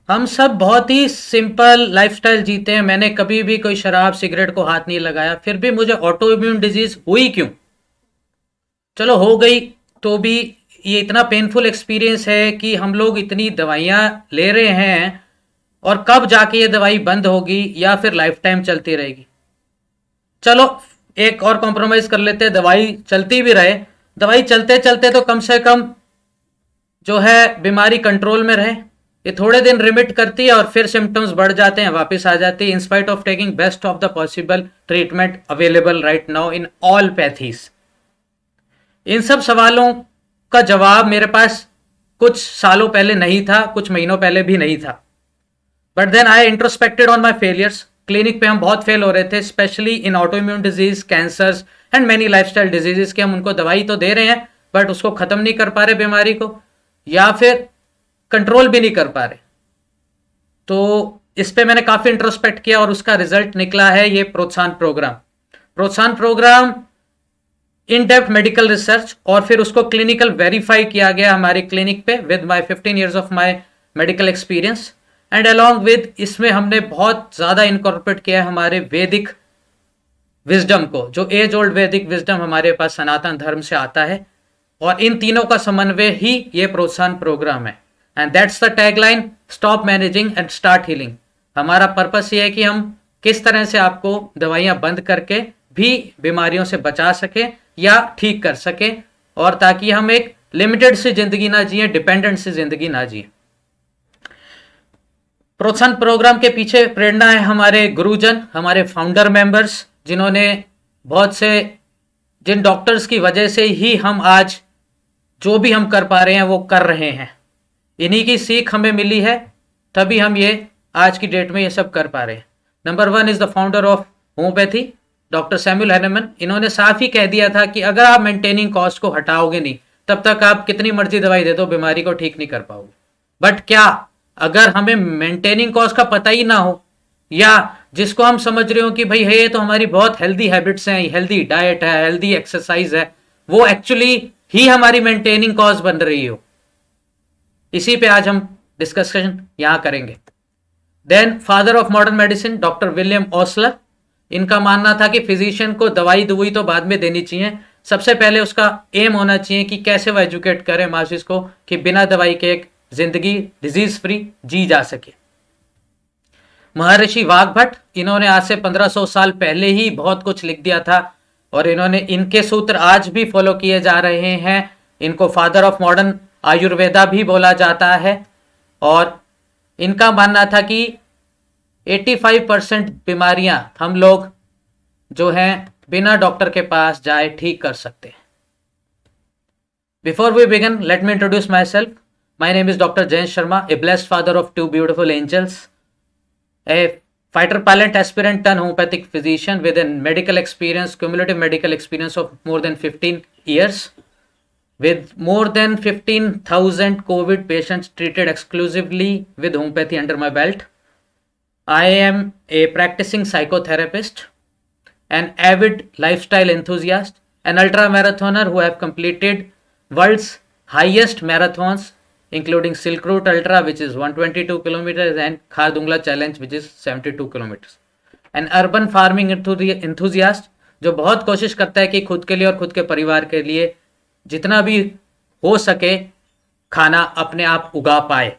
हम सब बहुत ही सिंपल लाइफस्टाइल जीते हैं। मैंने कभी भी कोई शराब सिगरेट को हाथ नहीं लगाया, फिर भी मुझे ऑटो इम्यून डिजीज हुई क्यों? चलो हो गई तो भी ये इतना पेनफुल एक्सपीरियंस है कि हम लोग इतनी दवाइयाँ ले रहे हैं, और कब जाके ये दवाई बंद होगी या फिर लाइफ टाइम चलती रहेगी। चलो एक और कॉम्प्रोमाइज कर लेते हैं, दवाई चलती भी रहे। दवाई चलते चलते तो कम से कम जो है बीमारी कंट्रोल में रहे। ये थोड़े दिन रिमिट करती है और फिर सिम्टम्स बढ़ जाते हैं, वापस आ जाती है, in spite of taking best of the possible treatment available right now in all pathies. इन सब सवालों का जवाब मेरे पास कुछ सालों पहले नहीं था, कुछ महीनों पहले भी नहीं था। But then I introspected on my failures. Clinic पे हम बहुत फेल हो रहे थे, specially in auto immune disease, cancers and many lifestyle diseases के। हम उनको दवाई तो दे रहे हैं बट उसको खत्म नहीं कर पा रहे बीमारी को, या फिर कंट्रोल भी नहीं कर पा रहे। तो इस पे मैंने काफी इंट्रोस्पेक्ट किया और उसका रिजल्ट निकला है ये Protsahan program. Protsahan program in depth medical research, और फिर उसको क्लिनिकल वेरीफाई किया गया हमारी क्लिनिक पे with my 15 years of my medical experience. And along with इसमें हमने बहुत ज़्यादा इनकॉर्पोरेट किया है हमारे वैदिक विजडम को, जो एज ओल्ड वैदिक विजडम हमारे पास सनातन धर्म से आता है। और इन तीनों का समन्वय ही ये प्रोत्साहन प्रोग्राम है। And that's the tagline, stop managing and start healing. हमारा पर्पस ये है कि हम किस तरह से आपको दवाइयाँ बंद करके भी बीमारियों से बचा सके या ठीक कर सके, और ताकि हम एक लिमिटेड सी जिंदगी ना जिए, डिपेंडेंट सी जिंदगी ना जिए। प्रोत्साहन प्रोग्राम के पीछे प्रेरणा है हमारे गुरुजन, हमारे फाउंडर मेंबर्स, जिन्होंने बहुत से, जिन डॉक्टर्स की वजह से ही हम आज जो भी हम कर पा रहे हैं वो कर रहे हैं। इन्हीं की सीख हमें मिली है, तभी हम ये आज की डेट में ये सब कर पा रहे हैं। Number 1 is the founder of homeopathy, doctor Samuel Hahnemann. इन्होंने साफ ही कह दिया था कि अगर आप मेंटेनिंग कॉस्ट को हटाओगे नहीं, तब तक आप कितनी मर्जी दवाई दे दो, बीमारी को ठीक नहीं कर पाओगे। बट क्या अगर हमें मेंटेनिंग कॉस्ट का पता ही ना हो, या जिसको हम समझ रहे हो कि भाई है ये तो हमारी बहुत हेल्दी हैबिट्स हैं, हेल्दी डाइट है, हेल्दी एक्सरसाइज है, वो एक्चुअली ही हमारी मेंटेनिंग कॉस्ट बन रही हो, इसी पे आज हम डिस्कशन यहां करेंगे। Then father of modern medicine doctor William Osler. इनका मानना था कि फिजिशियन को दवाई दुई तो बाद में देनी चाहिए, सबसे पहले उसका एम होना चाहिए कि कैसे वो एजुकेट करे मासिस को कि बिना दवाई के एक जिंदगी डिजीज फ्री जी जा सके। महर्षि वाघभट्ट, इन्होंने आज से 1500 साल पहले ही बहुत कुछ लिख दिया था, और इन्होंने, इनके सूत्र आज भी फॉलो किए जा रहे हैं। इनको फादर ऑफ मॉडर्न आयुर्वेदा भी बोला जाता है, और इनका मानना था कि 85% बीमारियां हम लोग जो हैं बिना डॉक्टर के पास जाए ठीक कर सकते हैं। Before we begin, let me introduce myself. My name is Dr. Jayesh Sharma, a blessed father of two beautiful angels, a fighter pilot aspirant turned homeopathic physician with a medical experience, cumulative medical experience of more than 15 years, with more than 15,000 COVID patients treated exclusively with homeopathy under my belt. I am a practicing psychotherapist, an avid lifestyle enthusiast, an ultra marathoner who have completed world's highest marathons, including Silk Route Ultra, which is 122 kilometers, and Khardungla Challenge, which is 72 kilometers. An urban farming enthusiast, जो बहुत कोशिश करता है कि खुद के लिए और खुद के परिवार के लिए जितना भी हो सके खाना अपने आप उगा पाए।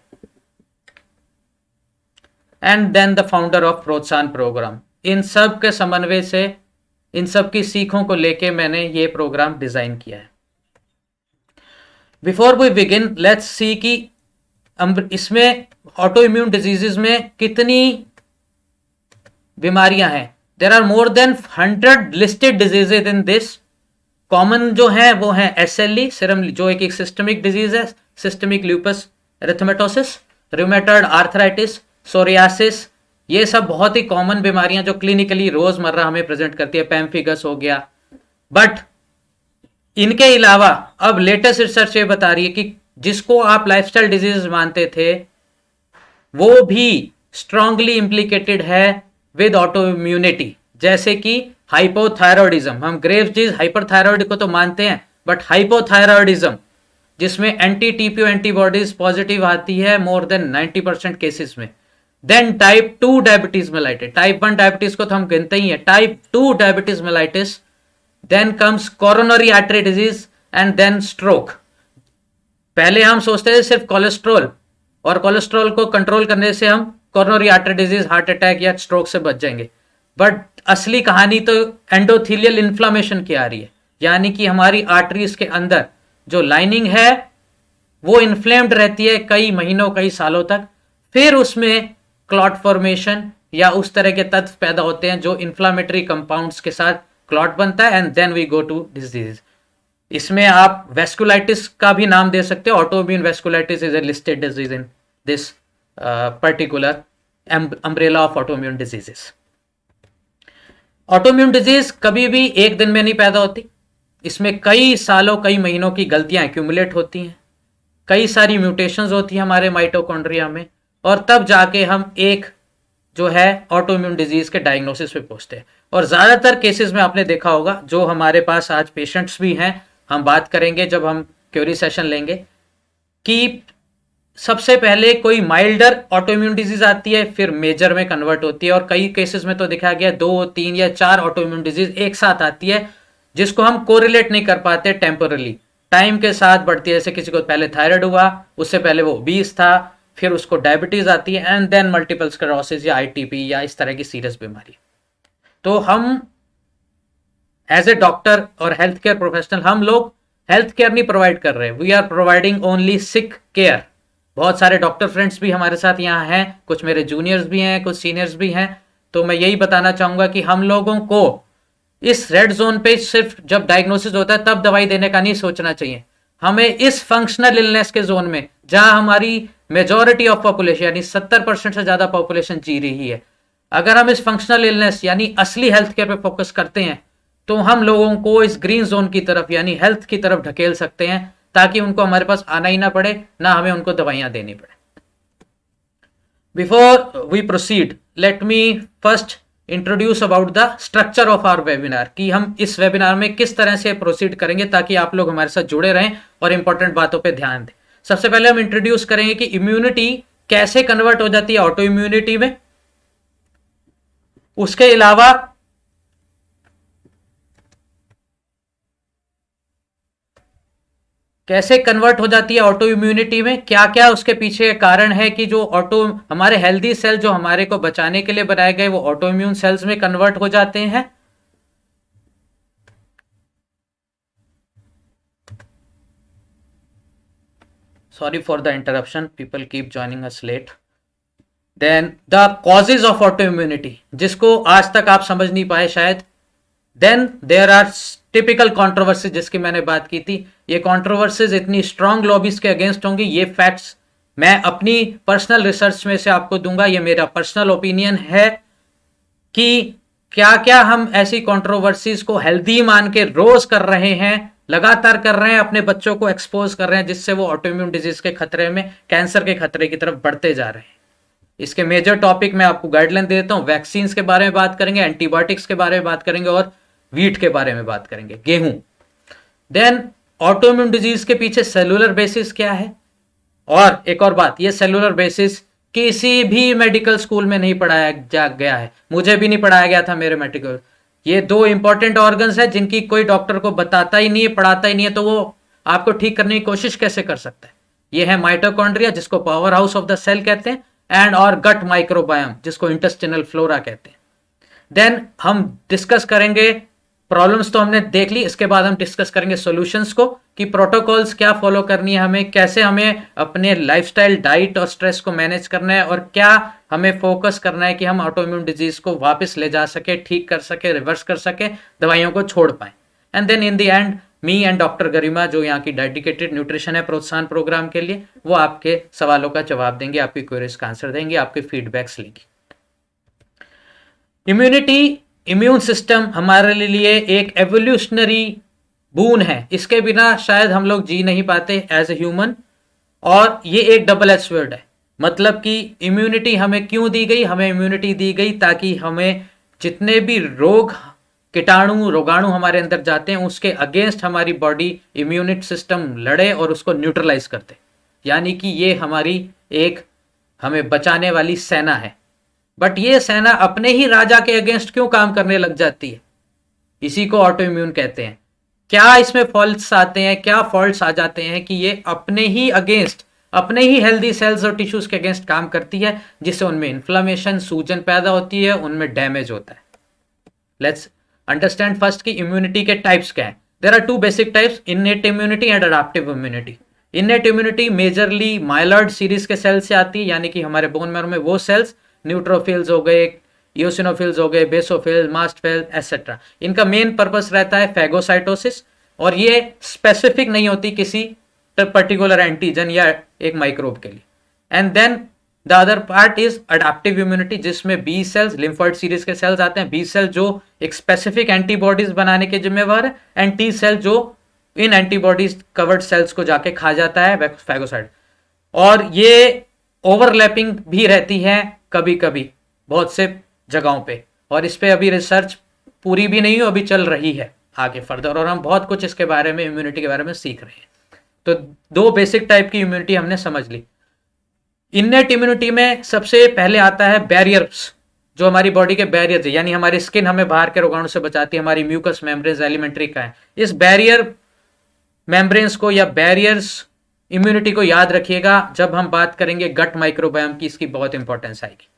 And then the founder of Protsahan program. इन सब के समन्वय से, इन सब की सीखों को लेके मैंने ये प्रोग्राम डिजाइन किया है। Before we begin, let's see कि इसमें ऑटो इम्यून डिजीजेस में कितनी बीमारियां हैं। There are more than 100 listed diseases in this. Common जो है वो है SLE, सीरम, जो एक सिस्टमिक डिजीज है, systemic lupus erythematosus, rheumatoid arthritis, psoriasis. ये सब बहुत ही कॉमन बीमारियां जो क्लिनिकली रोजमर्रा हमें प्रेजेंट करती है। पैम्फिगस हो गया। बट इनके अलावा अब लेटेस्ट रिसर्च ये बता रही है कि जिसको आप लाइफस्टाइल डिजीज मानते थे वो भी स्ट्रांगली इम्प्लीकेटेड है विद ऑटो इम्यूनिटी, जैसे कि हाइपोथायरॉयडिज्म। हम ग्रेव्स डिजीज, हाइपरथायरॉयड को तो मानते हैं, बट हाइपोथायरॉयडिज्म जिसमें एंटी टीपीओ एंटीबॉडीज पॉजिटिव आती है मोर देन 90% केसेस में। Then type 2 diabetes mellitus, type 1 diabetes को तो हम गिनते ही है, type 2 diabetes mellitus, then comes coronary artery disease and then stroke. पहले हम सोचते थे सिर्फ कोलेस्ट्रॉल, और कोलेस्ट्रॉल को कंट्रोल करने से हम coronary artery disease, heart attack या स्ट्रोक से बच जाएंगे। बट असली कहानी तो एंडोथीलियल इन्फ्लामेशन की आ रही है, यानी कि हमारी आर्टरीज के अंदर जो लाइनिंग है वो इन्फ्लेम्ड रहती है कई महीनों कई सालों तक, फिर उसमें क्लॉट फॉर्मेशन या उस तरह के तत्व पैदा होते हैं जो इन्फ्लामेटरी कंपाउंड्स के साथ क्लॉट बनता है, and then we go to disease. इसमें आप वेस्कुलाइटिस का भी नाम दे सकते हो, autoimmune vasculitis is a listed disease in this particular umbrella of autoimmune diseases. Autoimmune disease कभी भी एक दिन में नहीं पैदा होती, इसमें कई सालों कई महीनों की गलतियां एक्यूमुलेट होती हैं, कई सारी म्यूटेशंस होती हैं हमारे माइटोकॉन्ड्रिया में, और तब जाके हम एक जो है ऑटोइम्यून डिजीज के डायग्नोसिस पे पहुंचते हैं। और ज़्यादातर केसेस में आपने देखा होगा, जो हमारे पास आज पेशेंट्स भी हैं, हम बात करेंगे जब हम क्यूरी सेशन लेंगे, कि सबसे पहले कोई माइल्डर ऑटोइम्यून डिजीज आती है, फिर मेजर में कन्वर्ट होती है, और कई केसेस में तो दिखा गया 2, 3 या 4 ऑटोइम्यून डिजीज एक साथ आती है, जिसको हम कोरिलेट नहीं कर पाते टेम्पोरली, टाइम के साथ बढ़ती है। जैसे किसी को पहले थायराइड हुआ, उससे पहले वो ओबीस था, फिर उसको डायबिटीज आती है, एंड देन मल्टीपल स्क्लेरोसिस या आईटीपी या इस तरह की सीरियस बीमारी। तो हम एज ए डॉक्टर और हेल्थ केयर प्रोफेशनल, हम लोग हेल्थ केयर नहीं प्रोवाइड कर रहे, we are providing only sick care. बहुत सारे डॉक्टर फ्रेंड्स भी हमारे साथ यहाँ हैं, कुछ मेरे जूनियर्स भी हैं, कुछ सीनियर्स भी हैं। तो मैं यही बताना चाहूंगा कि हम लोगों को इस रेड जोन पे सिर्फ जब डायग्नोसिस होता है तब दवाई देने का नहीं सोचना चाहिए, हमें इस फंक्शनल इलनेस के जोन में, जहां हमारी मेजॉरिटी ऑफ पॉपुलेशन यानी 70% से ज्यादा पॉपुलेशन जी रही है, अगर हम इस फंक्शनल इलनेस यानी असली हेल्थ केयर पे फोकस करते हैं, तो हम लोगों को इस ग्रीन जोन की तरफ यानी हेल्थ की तरफ ढकेल सकते हैं, ताकि उनको हमारे पास आना ही ना पड़े, ना हमें उनको दवाइयां देनी पड़े। Before we proceed, let me first introduce about the structure of our webinar, कि हम इस वेबिनार में किस तरह से प्रोसीड करेंगे ताकि आप लोग हमारे साथ जुड़े रहें और इंपॉर्टेंट बातों पे ध्यान दें। सबसे पहले हम इंट्रोड्यूस करेंगे कि इम्यूनिटी कैसे कन्वर्ट हो जाती है ऑटो इम्यूनिटी में, उसके अलावा कैसे कन्वर्ट हो जाती है ऑटो इम्यूनिटी में, क्या क्या उसके पीछे कारण है कि जो ऑटो हमारे हेल्दी सेल जो हमारे को बचाने के लिए बनाए गए वो ऑटो इम्यून सेल्स में कन्वर्ट हो जाते हैं। Sorry for the interruption, people keep joining us late. Then the causes of auto immunity, जिसको आज तक आप समझ नहीं पाए शायद। Then there are typical controversies, जिसकी मैंने बात की थी। ये कॉन्ट्रोवर्सीज इतनी स्ट्रॉन्ग लॉबीज के अगेंस्ट होंगी, ये फैक्ट्स मैं अपनी पर्सनल रिसर्च में से आपको दूंगा, ये मेरा पर्सनल ओपिनियन है कि क्या क्या हम ऐसी कॉन्ट्रोवर्सीज को हेल्दी मान के रोज कर रहे हैं, लगातार कर रहे हैं, अपने बच्चों को एक्सपोज कर रहे हैं, जिससे वो ऑटोइम्यून डिजीज के खतरे में, कैंसर के खतरे की तरफ बढ़ते जा रहे हैं। इसके मेजर टॉपिक मैं आपको गाइडलाइन दे देता हूं। वैक्सीन के बारे में बात करेंगे, एंटीबायोटिक्स के बारे में बात करेंगे, और वीट के बारे में बात करेंगे, गेहूं। देन ऑटोइम्यून डिजीज के पीछे सेलुलर बेसिस क्या है, और एक और बात, ये सेलुलर बेसिस किसी भी मेडिकल स्कूल में नहीं पढ़ाया जा गया है, मुझे भी नहीं पढ़ाया गया था मेरे मेडिकल। ये 2 इंपॉर्टेंट ऑर्गन्स है जिनकी कोई डॉक्टर को बताता ही नहीं है, पढ़ाता ही नहीं है, तो वो आपको ठीक करने की कोशिश कैसे कर सकता है। ये है माइटोकॉन्ड्रिया, जिसको power house of the cell कहते हैं, एंड और गट माइक्रोबायोम, जिसको इंटेस्टिनल फ्लोरा कहते हैं। देन हम डिस्कस करेंगे प्रॉब्लम्स, तो हमने देख ली, इसके बाद हम डिस्कस करेंगे सॉल्यूशंस को, कि प्रोटोकॉल्स क्या फॉलो करनी है हमें, कैसे हमें अपने लाइफस्टाइल, डाइट और स्ट्रेस को मैनेज करना है, और क्या हमें फोकस करना है कि हम ऑटोइम्यून डिजीज को वापस ले जा सके, ठीक कर सके, रिवर्स कर सके, दवाइयों को छोड़ पाए। And then in the end me and doctor Garima, जो यहाँ की डेडिकेटेड न्यूट्रिशन है प्रोत्साहन प्रोग्राम के लिए, वो आपके सवालों का जवाब देंगे, आपकी क्वेरीज का आंसर देंगे, आपके फीडबैक्स लेंगे। इम्यूनिटी, इम्यून सिस्टम हमारे लिए एक एवोल्यूशनरी बून है, इसके बिना शायद हम लोग जी नहीं पाते एज ए ह्यूमन, और ये एक डबल एज वर्ड है। मतलब कि इम्यूनिटी हमें क्यों दी गई, हमें इम्यूनिटी दी गई ताकि हमें जितने भी रोग कीटाणु रोगाणु हमारे अंदर जाते हैं, उसके अगेंस्ट हमारी बॉडी इम्यूनिट सिस्टम लड़े और उसको न्यूट्रलाइज करते, यानी कि ये हमारी एक हमें बचाने वाली सेना है। बट ये सेना अपने ही राजा के अगेंस्ट क्यों काम करने लग जाती है? इसी को ऑटो इम्यून कहते हैं। क्या इसमें फॉल्ट्स आते हैं, क्या फॉल्ट्स आ जाते हैं कि ये अपने ही अगेंस्ट, अपने ही हेल्दी सेल्स और टिश्यूज के अगेंस्ट काम करती है, जिससे उनमें इन्फ्लामेशन, सूजन पैदा होती है, उनमें डैमेज होता है। लेट्स अंडरस्टैंड फर्स्ट की इम्यूनिटी के टाइप्स क्या है। There are two basic types, innate immunity and adaptive immunity. Innate immunity majorly myeloid series के सेल से आती है, यानी कि हमारे बोन मैरो में वो सेल्स, न्यूट्रोफिल्स हो गए, इओसिनोफिल्स हो गए, बेसोफिल, मास्टफिल एटसेट्रा। इनका मेन पर्पस रहता है फैगोसाइटोसिस, और ये स्पेसिफिक नहीं होती किसी पर्टिकुलर एंटीजन या एक माइक्रोब के लिए। And then the other part is adaptive immunity, जिसमें बी सेल्स, लिम्फोइड सीरीज के सेल्स आते हैं। बी सेल जो एक स्पेसिफिक एंटीबॉडीज बनाने के जिम्मेवार है, एंड टी सेल जो इन एंटीबॉडीज कवर्ड सेल्स को जाके खा जाता है, फैगोसाइट। और ये ओवरलैपिंग भी रहती है कभी कभी बहुत से जगहों पे, और इस पे अभी रिसर्च पूरी भी नहीं हो, अभी चल रही है आगे फर्दर, और हम बहुत कुछ इसके बारे में, इम्यूनिटी के बारे में सीख रहे हैं। तो दो बेसिक टाइप की इम्यूनिटी हमने समझ ली। इननेट इम्यूनिटी में सबसे पहले आता है बैरियर्स, जो हमारी बॉडी के बैरियर्स है, यानी हमारी स्किन हमें बाहर के रोगाणु से बचाती है, हमारी म्यूकस मेम्ब्रेन्स एलिमेंट्री का है। इस बैरियर मेम्ब्रेन्स को या बैरियर्स इम्यूनिटी को याद रखिएगा जब हम बात करेंगे गट माइक्रोबायोम की, इसकी बहुत इंपॉर्टेंस आएगी।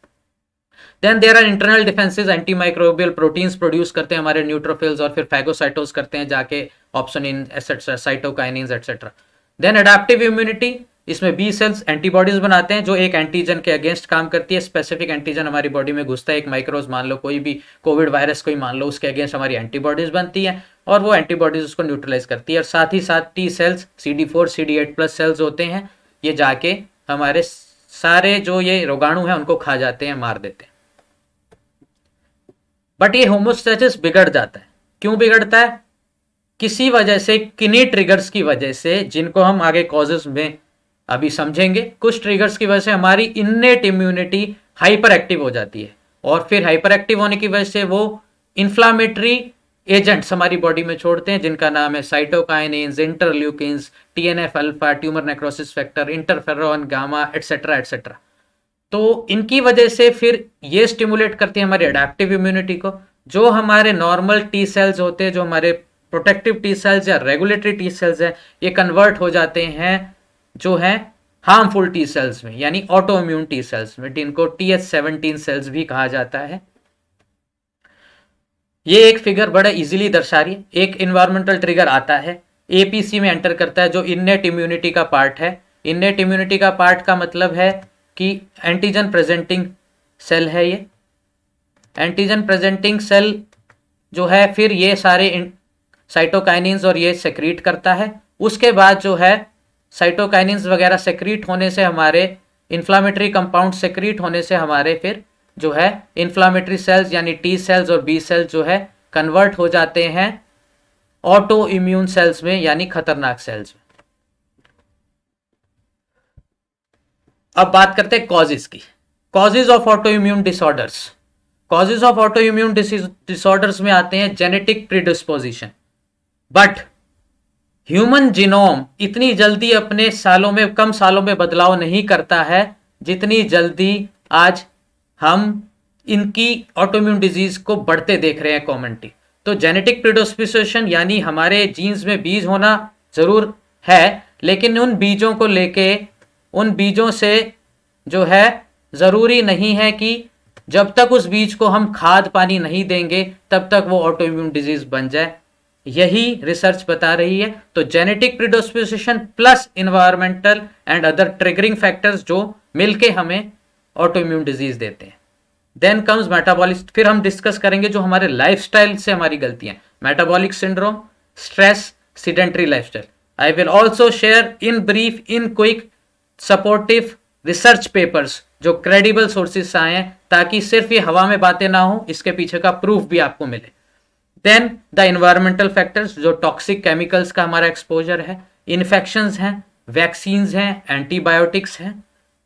Then there are internal defences, anti microbial proteins produce करते हैं हमारे न्यूट्रोफिल्स, और फिर फैगोसाइटोस करते हैं जाके opsonin etcetera, cytokinins etcetera. Then adaptive immunity, इसमें बी सेल्स एंटीबॉडीज बनाते हैं जो एक एंटीजन के अगेंस्ट काम करती है। स्पेसिफिक एंटीजन हमारी बॉडी में घुसता है, एक माइक्रोज मान लो, कोई भी कोविड वायरस कोई मान लो, उसके अगेंस्ट हमारी एंटीबॉडीज बनती है, और वो एंटीबॉडीज उसको न्यूट्रलाइज करती है। और साथ ही साथ T cells, CD4 CD8 plus sales होते हैं, ये जाके हमारे सारे जो ये रोगाणु हैं उनको खा जाते हैं, मार देते हैं। बट ये होमोस्टैसिस बिगड़ जाता है। क्यों बिगड़ता है? किसी वजह से, किन्हीं ट्रिगर्स की वजह से, जिनको हम आगे कॉजेस में अभी समझेंगे। कुछ ट्रिगर्स की वजह से हमारी इननेट इम्यूनिटी हाइपर एक्टिव हो जाती है, और फिर हाइपर एक्टिव होने की वजह से वो इन्फ्लामेटरी एजेंट्स हमारी बॉडी में छोड़ते हैं, जिनका नाम है cytokinins, interleukins, TNF alpha, tumour necrosis factor, interferon gamma etcetera etcetera. तो इनकी वजह से फिर ये स्टिमुलेट करती है हमारी अडैप्टिव इम्यूनिटी को। जो हमारे नॉर्मल टी सेल्स होते हैं, जो हमारे प्रोटेक्टिव टी सेल्स या रेगुलेटरी टी सेल्स है, ये कन्वर्ट हो जाते हैं जो है हार्मफुल टी सेल्स में, यानी ऑटो इम्यून टी सेल्स में, जिनको TH17 सेल्स भी कहा जाता है। ये एक फिगर बड़ा इजीली दर्शा रही है। एक इन्वायरमेंटल ट्रिगर आता है, APC में एंटर करता है, जो इननेट इम्यूनिटी का पार्ट है। इननेट इम्यूनिटी का पार्ट का मतलब है कि एंटीजन प्रेजेंटिंग सेल है। ये एंटीजन प्रेजेंटिंग सेल जो है, फिर ये सारे साइटोकाइनिन्स और ये सेक्रीट करता है। उसके बाद जो है साइटोकाइनिन्स वगैरह सेक्रीट होने से, हमारे इन्फ्लामेटरी कंपाउंड सेक्रीट होने से, हमारे फिर जो है इन्फ्लामेटरी सेल्स यानी टी सेल्स और बी सेल्स जो है कन्वर्ट हो जाते हैं ऑटो इम्यून सेल्स में, यानी खतरनाक सेल्स में। अब बात करते हैं कॉजेज की। Causes of auto immune disorders. Causes of auto immune disorders में आते हैं genetic predisposition. But human genome इतनी जल्दी अपने सालों में, कम सालों में बदलाव नहीं करता है जितनी जल्दी आज हम इनकी ऑटोइम्यून डिजीज को बढ़ते देख रहे हैं कॉमनली। तो जेनेटिक प्रीडिस्पोजिशन यानी हमारे जीन्स में बीज होना जरूर है, लेकिन उन बीजों को लेके, उन बीजों से जो है जरूरी नहीं है कि जब तक उस बीज को हम खाद पानी नहीं देंगे तब तक वो ऑटोइम्यून डिजीज बन जाए। यही रिसर्च बता रही है। तो genetic predisposition plus environmental and other triggering factors जो मिलके हमें ऑटोइम्यून डिजीज देते हैं। देन कम्स मेटाबॉलिक, फिर हम डिस्कस करेंगे जो हमारे लाइफस्टाइल से हमारी गलतियां, metabolic syndrome, stress, sedentary lifestyle. I will also share in brief, in quick, supportive research papers जो क्रेडिबल सोर्सेज से आए हैं, ताकि सिर्फ ये हवा में बातें ना हो, इसके पीछे का प्रूफ भी आपको मिले। देन द इन्वायरमेंटल फैक्टर्स, जो टॉक्सिक केमिकल्स का हमारा एक्सपोजर है, इन्फेक्शंस हैं, वैक्सीन्स हैं, एंटीबायोटिक्स हैं।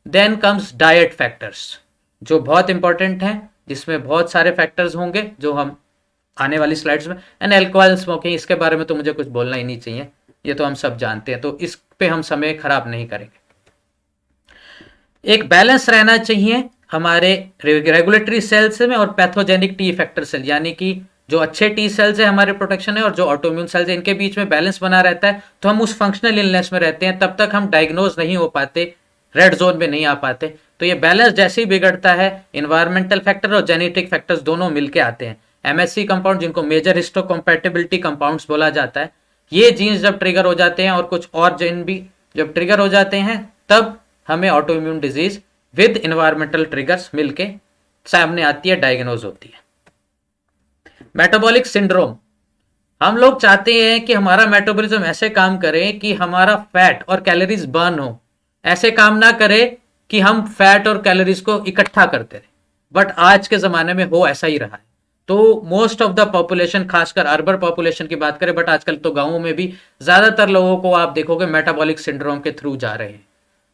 देन कम्स डाइट फैक्टर्स जो बहुत इंपॉर्टेंट हैं, जिसमें बहुत सारे फैक्टर्स होंगे जो हम आने वाली स्लाइड्स में। एंड एल्कोहल स्मोकिंग, इसके बारे में तो मुझे कुछ बोलना ही नहीं चाहिए, ये तो हम सब जानते हैं, तो इस पे हम समय खराब नहीं करेंगे। एक बैलेंस रहना चाहिए हमारे रेगुलेटरी सेल्स में और पैथोजेनिक टी इफेक्टर सेल, यानी कि जो अच्छे टी सेल्स है हमारे प्रोटेक्शन है और जो ऑटोइम्यून सेल्स है, इनके बीच में बैलेंस बना रहता है, तो हम उस फंक्शनल इलनेस में रहते हैं, तब तक हम डायग्नोज नहीं हो पाते, रेड जोन में नहीं आ पाते। तो ये बैलेंस जैसे ही बिगड़ता है, इन्वायरमेंटल फैक्टर और जेनेटिक फैक्टर्स दोनों मिलके आते हैं। एमएससी कंपाउंड, जिनको मेजर हिस्टोकम्पैटिबिलिटी कंपाउंड्स बोला जाता है, ये जीन्स जब ट्रिगर हो जाते हैं और कुछ और जीन भी जब ट्रिगर हो जाते हैं, तब हमें autoimmune disease with environmental triggers मिलके सामने आती है, डायग्नोज होती है। मेटाबॉलिक सिंड्रोम, हम लोग चाहते हैं कि हमारा मेटाबॉलिज्म ऐसे काम करे कि हमारा फैट और कैलोरीज बर्न हो, ऐसे काम ना करे कि हम फैट और कैलोरीज को इकट्ठा करते रहे, बट आज के जमाने में हो ऐसा ही रहा है। तो मोस्ट ऑफ द पॉपुलेशन, खासकर अर्बन पॉपुलेशन की बात करें, बट आजकल तो गांवों में भी ज्यादातर लोगों को आप देखोगे मेटाबॉलिक सिंड्रोम के थ्रू जा रहे हैं।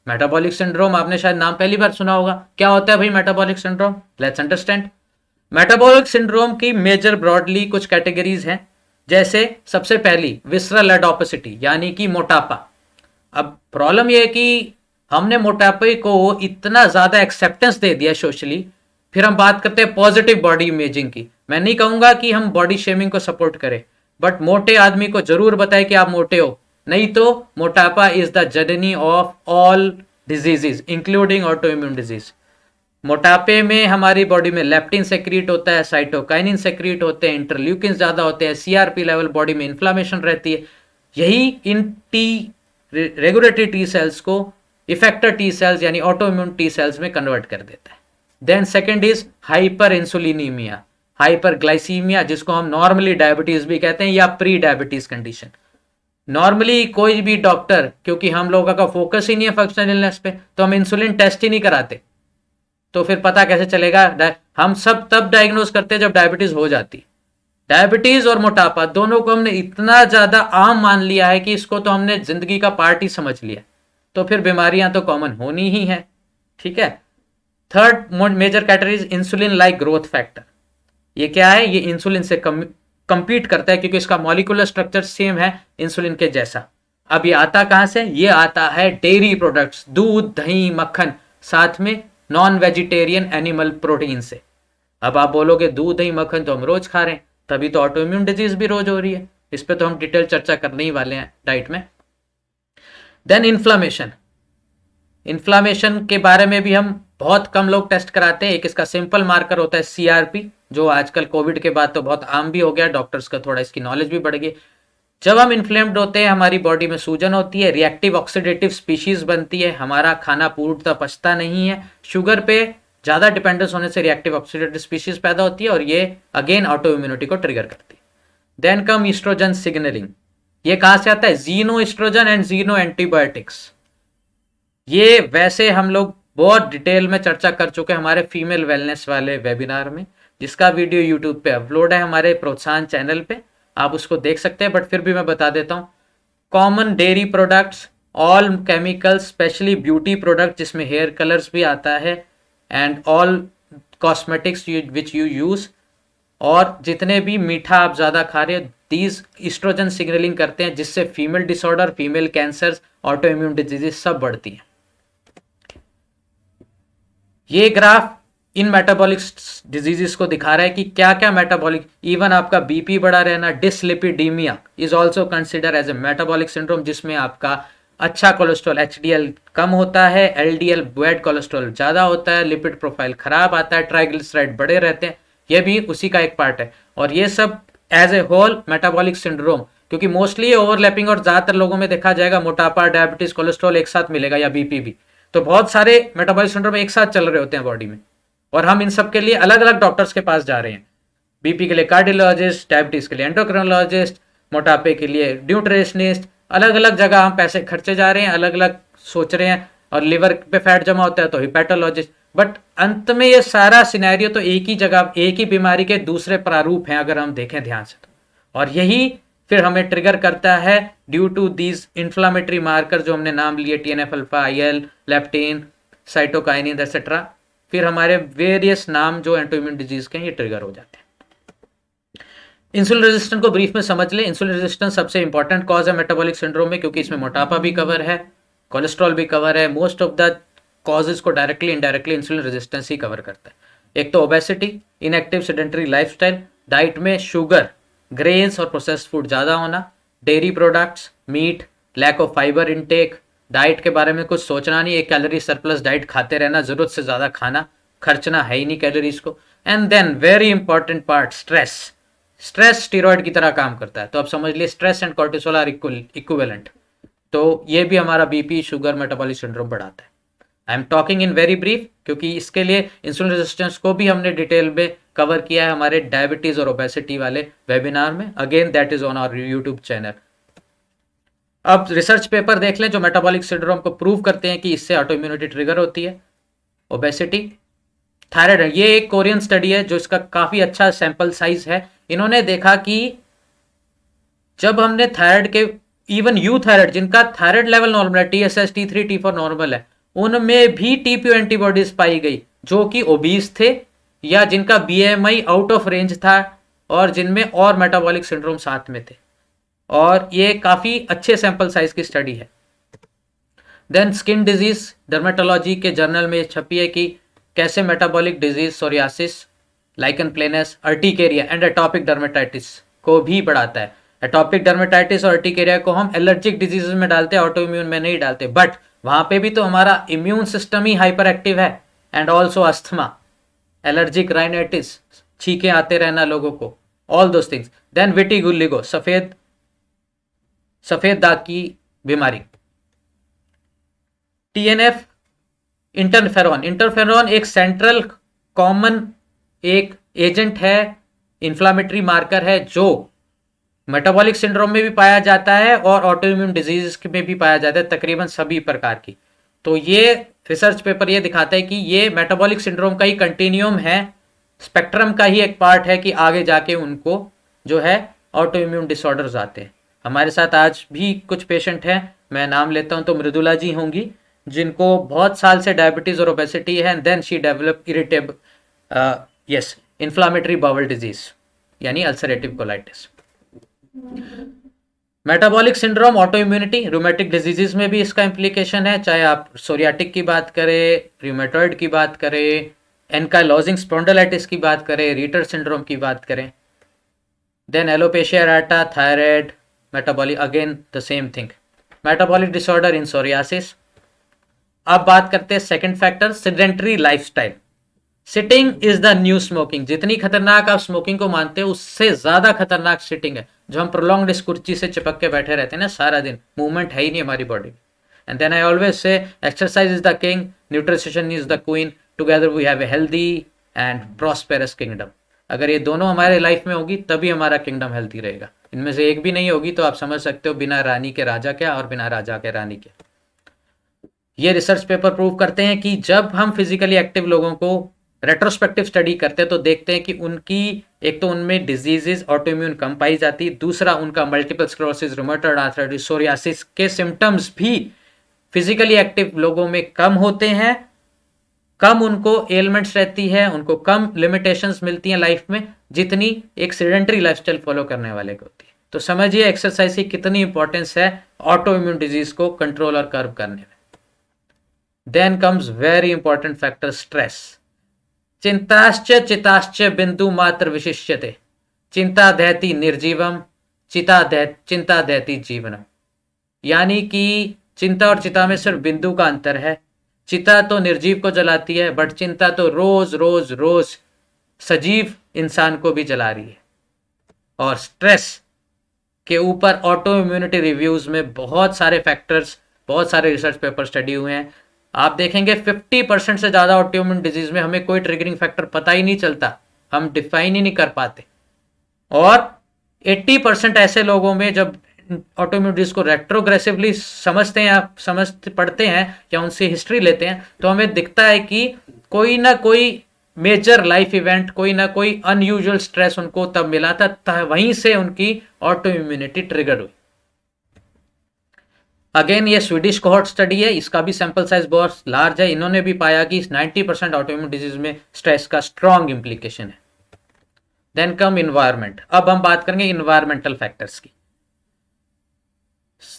मेटाबॉलिक सिंड्रोम, आपने शायद नाम पहली बार सुना होगा। क्या होता है भाई metabolic syndrome? Let's understand. Metabolic syndrome की मेजर ब्रॉडली कुछ कैटेगरीज हैं, जैसे सबसे पहली विसरल एडोपेसिटी, यानी कि मोटापा। अब प्रॉब्लम यह है कि हमने मोटापे को इतना ज्यादा एक्सेप्टेंस दे दिया सोशली, फिर हम बात करते हैं पॉजिटिव बॉडी इमेजिंग की। मैं नहीं कहूंगा कि हम बॉडी शेमिंग को सपोर्ट करें, बट मोटे आदमी को जरूर बताएं कि आप मोटे हो, नहीं तो मोटापा is the Janani of all diseases including autoimmune disease. मोटापे में हमारी बॉडी में लेप्टिन सेक्रीट होता है, साइटोकाइनिन सेक्रीट होते हैं, इंटरल्यूकिन ज्यादा होते हैं, सीआरपी लेवल बॉडी में इन्फ्लामेशन रहती है। यही इन टी रेगुलेटरी टी सेल्स को इफेक्टर टी सेल्स यानी ऑटोइम्यून टी सेल्स में कन्वर्ट कर देता है। Then second is hyperinsulinemia, hyperglycemia, जिसको हम नॉर्मली डायबिटीज भी कहते हैं या प्री डायबिटीज कंडीशन। नॉर्मली कोई भी डॉक्टर, क्योंकि हम लोगों का फोकस ही नहीं है फंक्शनल इलनेस पे, तो हम इंसुलिन टेस्ट ही नहीं कराते, तो फिर पता कैसे चलेगा? हम सब तब डायग्नोज करते हैं जब डायबिटीज हो जाती। डायबिटीज और मोटापा दोनों को हमने इतना ज्यादा आम मान लिया है कि इसको तो हमने जिंदगी का पार्ट ही समझ लिया, तो फिर बीमारियां तो कॉमन होनी ही है। ठीक है। Third major category insulin like growth factor. ये क्या है? ये इंसुलिन से कंपीट करता है क्योंकि इसका मॉलिक्यूलर स्ट्रक्चर सेम है इंसुलिन के जैसा। अब ये आता कहां से? ये आता है डेयरी प्रोडक्ट्स, दूध, दही, मक्खन, साथ में नॉन वेजिटेरियन एनिमल प्रोटीन से। अब आप बोलोगे दूध, दही, मक्खन तो हम रोज खा रहे हैं, तभी तो ऑटोइम्यून डिजीज भी रोज हो रही है। इस पे तो हम डिटेल चर्चा करने ही वाले हैं डाइट में। देन इन्फ्लामेशन, इन्फ्लामेशन के बारे में भी हम बहुत कम लोग टेस्ट कराते हैं। एक इसका सिंपल मार्कर होता है सीआरपी, जो आजकल कोविड के बाद तो बहुत आम भी हो गया, डॉक्टर्स का थोड़ा इसकी नॉलेज भी बढ़ गई। जब हम इन्फ्लेम्ड होते हैं, हमारी बॉडी में सूजन होती है, रिएक्टिव ऑक्सीडेटिव स्पीशीज बनती है, हमारा खाना पूर्णतः पचता नहीं है, शुगर पे ज्यादा डिपेंडेंस होने से रिएक्टिव ऑक्सीडेटिव स्पीशीज पैदा होती है और ये अगेन ऑटो इम्यूनिटी को ट्रिगर करती है। देन कम ईस्ट्रोजन सिग्नलिंग, ये कहां से आता है? जीनो ईस्ट्रोजन एंड जीनो एंटीबायोटिक्स। ये वैसे हम लोग बहुत डिटेल में चर्चा कर चुके हैं हमारे फीमेल वेलनेस वाले वेबिनार में, जिसका वीडियो यूट्यूब पे अपलोड है हमारे प्रोत्साहन चैनल पे, आप उसको देख सकते हैं। बट फिर भी मैं बता देता हूँ, common dairy products, all chemicals, specially beauty product जिसमें हेयर कलर्स भी आता है, and all cosmetics which you use, और जितने भी मीठा आप ज्यादा खा रहे हो, दीज ईस्ट्रोजन सिग्नलिंग करते हैं, जिससे female disorder, female cancer, auto immune diseases सब बढ़ती हैं। ये ग्राफ इन मेटाबॉलिक डिजीजेस को दिखा रहा है कि क्या क्या मेटाबॉलिक, इवन आपका बीपी बढ़ा रहना, dyslipidemia is also consider as a metabolic syndrome, जिसमें आपका अच्छा कोलेस्ट्रॉल एचडीएल कम होता है, एलडीएल बैड कोलेस्ट्रॉल ज्यादा होता है, लिपिड प्रोफाइल खराब आता है, ट्राइग्लिसराइड बढ़े रहते हैं, ये भी उसी का एक पार्ट है। और ये सब as a whole metabolic syndrome, क्योंकि मोस्टली ये ओवरलैपिंग और ज्यादातर लोगों में देखा जाएगा मोटापा, डायबिटीज, कोलेस्ट्रॉल एक साथ मिलेगा, या बीपी भी, तो बहुत सारे मेटाबॉलिक सिंड्रोम एक साथ चल रहे होते हैं बॉडी में, और हम इन सब के लिए अलग अलग डॉक्टर्स के पास जा रहे हैं। बीपी के लिए कार्डियोलॉजिस्ट, डायबिटीज के लिए एंडोक्रिनोलॉजिस्ट, मोटापे के लिए न्यूट्रिशनिस्ट, अलग अलग जगह हम पैसे खर्चे जा रहे हैं, अलग अलग सोच रहे हैं, और लिवर पे फैट जमा होता है तो हिपैटोलॉजिस्ट। बट अंत में ये सारा सिनेरियो तो एक ही जगह, एक ही बीमारी के दूसरे प्रारूप हैं अगर हम देखें ध्यान से तो। और यही फिर हमें ट्रिगर करता है due to these inflammatory marker जो हमने नाम लिए, TNF alpha, IL, leptin, cytokinin etcetera, फिर हमारे वेरियस नाम जो ऑटोइम्यून डिजीज के ये ट्रिगर हो जाते हैं। इंसुलिन रेजिस्टेंस को ब्रीफ में समझ ले। इंसुलिन रेजिस्टेंस सबसे इंपॉर्टेंट कॉज है मेटाबॉलिक सिंड्रोम में, क्योंकि इसमें मोटापा भी कवर है, कोलेस्ट्रॉल भी कवर है। मोस्ट ऑफ द कॉजेज को डायरेक्टली इनडायरेक्टली इंसुलिन रेजिस्टेंस ही कवर करता है। एक तो obesity, inactive sedentary lifestyle, diet में शुगर, ग्रेन्स और प्रोसेस्ड फूड ज़्यादा होना, dairy products, meat, lack of fibre intake, diet के बारे में कुछ सोचना नहीं, एक कैलोरी सरप्लस डाइट खाते रहना, ज़रूरत से ज़्यादा खाना, खर्चना है ही नहीं कैलोरीज को। And then very important part, stress. Stress steroid की तरह काम करता है, तो आप समझ लिए stress and cortisol are equivalent. तो ये भी हमारा बीपी, शुगर, मेटाबॉलिक सिंड्रोम बढ़ाता है। I am talking in very brief, क्योंकि इसके लिए इंसुलिन रेजिस्टेंस को भी हमने डिटेल में कवर किया है हमारे डायबिटीज और ओबेसिटी वाले वेबिनार में। Again that is on our YouTube channel. अब रिसर्च पेपर देख लें जो मेटाबॉलिक सिंड्रोम को प्रूव करते हैं कि इससे ऑटो इम्यूनिटी ट्रिगर होती है। ओबेसिटी, थायराइड, ये एक कोरियन स्टडी है जो इसका काफी अच्छा सैंपल साइज है। इन्होंने देखा कि जब हमने थायराइड के, इवन यू थायराइड जिनका थायराइड लेवल नॉर्मल है, TSH, T3, T4 नॉर्मल है, उनमें भी TPO एंटीबॉडीज पाई गई जो कि ओबीस थे या जिनका BMI आउट ऑफ रेंज था और जिनमें और मेटाबॉलिक सिंड्रोम साथ में थे। और ये काफी अच्छे सैंपल साइज की स्टडी है। देन स्किन डिजीज, डर्मेटोलॉजी के जर्नल में छपी है कि कैसे metabolic disease psoriasis, lichen planus, urticaria and atopic dermatitis को भी बढ़ाता है। एटॉपिक डर्मेटाइटिस और अर्टिकेरिया को हम एलर्जिक डिजीज में डालते हैं, ऑटो इम्यून में नहीं डालते, बट वहां पे भी तो हमारा इम्यून सिस्टम ही हाइपर एक्टिव है। And also asthma, allergic rhinitis, छींके आते रहना लोगों को, ऑल दोस थिंग्स। देन विटिगुलिगो, सफेद दाग की बीमारी। TNF, इंटरफेरॉन एक सेंट्रल कॉमन एक एजेंट है, इन्फ्लामेटरी मार्कर है जो मेटाबॉलिक सिंड्रोम में भी पाया जाता है और ऑटो इम्यून डिजीज में भी पाया जाता है, तकरीबन सभी प्रकार की। तो ये रिसर्च पेपर ये दिखाता है कि ये मेटाबॉलिक सिंड्रोम का ही कंटिन्यूम है, स्पेक्ट्रम का ही एक पार्ट है कि आगे जाके उनको जो है ऑटो इम्यून डिसऑर्डर्स आते हैं। हमारे साथ आज भी कुछ पेशेंट हैं, मैं नाम लेता हूं तो मृदुला जी होंगी, जिनको बहुत साल से डायबिटीज और ओबेसिटी है, and then she develop inflammatory bowel disease यानी ulcerative colitis. Metabolic syndrome, autoimmunity, rheumatic diseases में भी इसका इम्प्लीकेशन है, चाहे आप सोरियाटिक की बात करें, रूमेटॉइड की बात करें, एनकाइलोजिंग स्पॉन्डिलाइटिस की बात करें, रीटर सिंड्रोम की बात करें। Then alopecia areata, thyroid, metabolic, again the same thing, metabolic disorder in psoriasis. अब बात करते हैं second factor, sedentary lifestyle. Sitting is the new smoking. जितनी खतरनाक आप स्मोकिंग को मानते हो उससे ज्यादा खतरनाक सिटिंग है, जो हम प्रोलॉन्ग्ड इस कुर्सी से चिपक के बैठे रहते हैं ना सारा दिन, मूवमेंट है ही नहीं हमारी body. And then I always say exercise is the king, nutrition is the queen, together we have a healthy and prosperous kingdom. अगर ये दोनों हमारे लाइफ में होगी तभी हमारा किंगडम हेल्दी रहेगा। इनमें से एक भी नहीं होगी तो आप समझ सकते हो बिना रानी के राजा क्या और बिना राजा के रानी क्या। ये रिसर्च पेपर प्रूव करते हैं कि जब हम फिजिकली एक्टिव लोगों को रेट्रोस्पेक्टिव स्टडी करते हैं तो देखते हैं कि उनकी एक तो उनमें डिजीजेस ऑटोइम्यून कम पाई जाती, दूसरा उनका multiple sclerosis, rheumatoid arthritis, psoriasis के सिम्टम्स भी फिजिकली एक्टिव लोगों में कम होते हैं, कम उनको एलिमेंट्स रहती है, उनको कम लिमिटेशंस मिलती हैं लाइफ में जितनी एक सेडेंटरी लाइफस्टाइल फॉलो करने वाले को होती है। तो समझिए एक्सरसाइज की कितनी इंपॉर्टेंस है ऑटो इम्यून डिजीज को कंट्रोल और कर्व करने में। Then comes very important factor, stress. चिंताश्च चिताश्च बिंदु मात्र विशिष्यते, चिंता दहती निर्जीवम, चिंता दहती जीवनम। यानी कि चिंता और चिता में सिर्फ बिंदु का अंतर है। चिता तो निर्जीव को जलाती है, बट चिंता तो रोज रोज रोज सजीव इंसान को भी जला रही है। और स्ट्रेस के ऊपर ऑटो इम्यूनिटी रिव्यूज में बहुत सारे फैक्टर्स, बहुत सारे रिसर्च पेपर स्टडी हुए हैं। आप देखेंगे 50% से ज़्यादा ऑटोइम्यून डिजीज में हमें कोई ट्रिगरिंग फैक्टर पता ही नहीं चलता, हम डिफाइन ही नहीं कर पाते। और 80% ऐसे लोगों में जब ऑटोइम्यून डिजीज को रेट्रोग्रेसिवली समझते हैं, आप पढ़ते हैं या उनसे हिस्ट्री लेते हैं, तो हमें दिखता है कि कोई ना कोई मेजर लाइफ इवेंट, कोई ना कोई अनयूजुअल स्ट्रेस उनको तब मिला था, वहीं से उनकी ऑटो इम्यूनिटी ट्रिगर हुई। अगेन ये स्वीडिश कोहॉर्ट स्टडी है, इसका भी सैंपल साइज बहुत लार्ज है। इन्होंने भी पाया कि 90% ऑटोइम्यून डिजीज में स्ट्रेस का स्ट्रॉन्ग इम्प्लीकेशन है। Then come environment. अब हम बात करेंगे इन्वायरमेंटल फैक्टर्स की।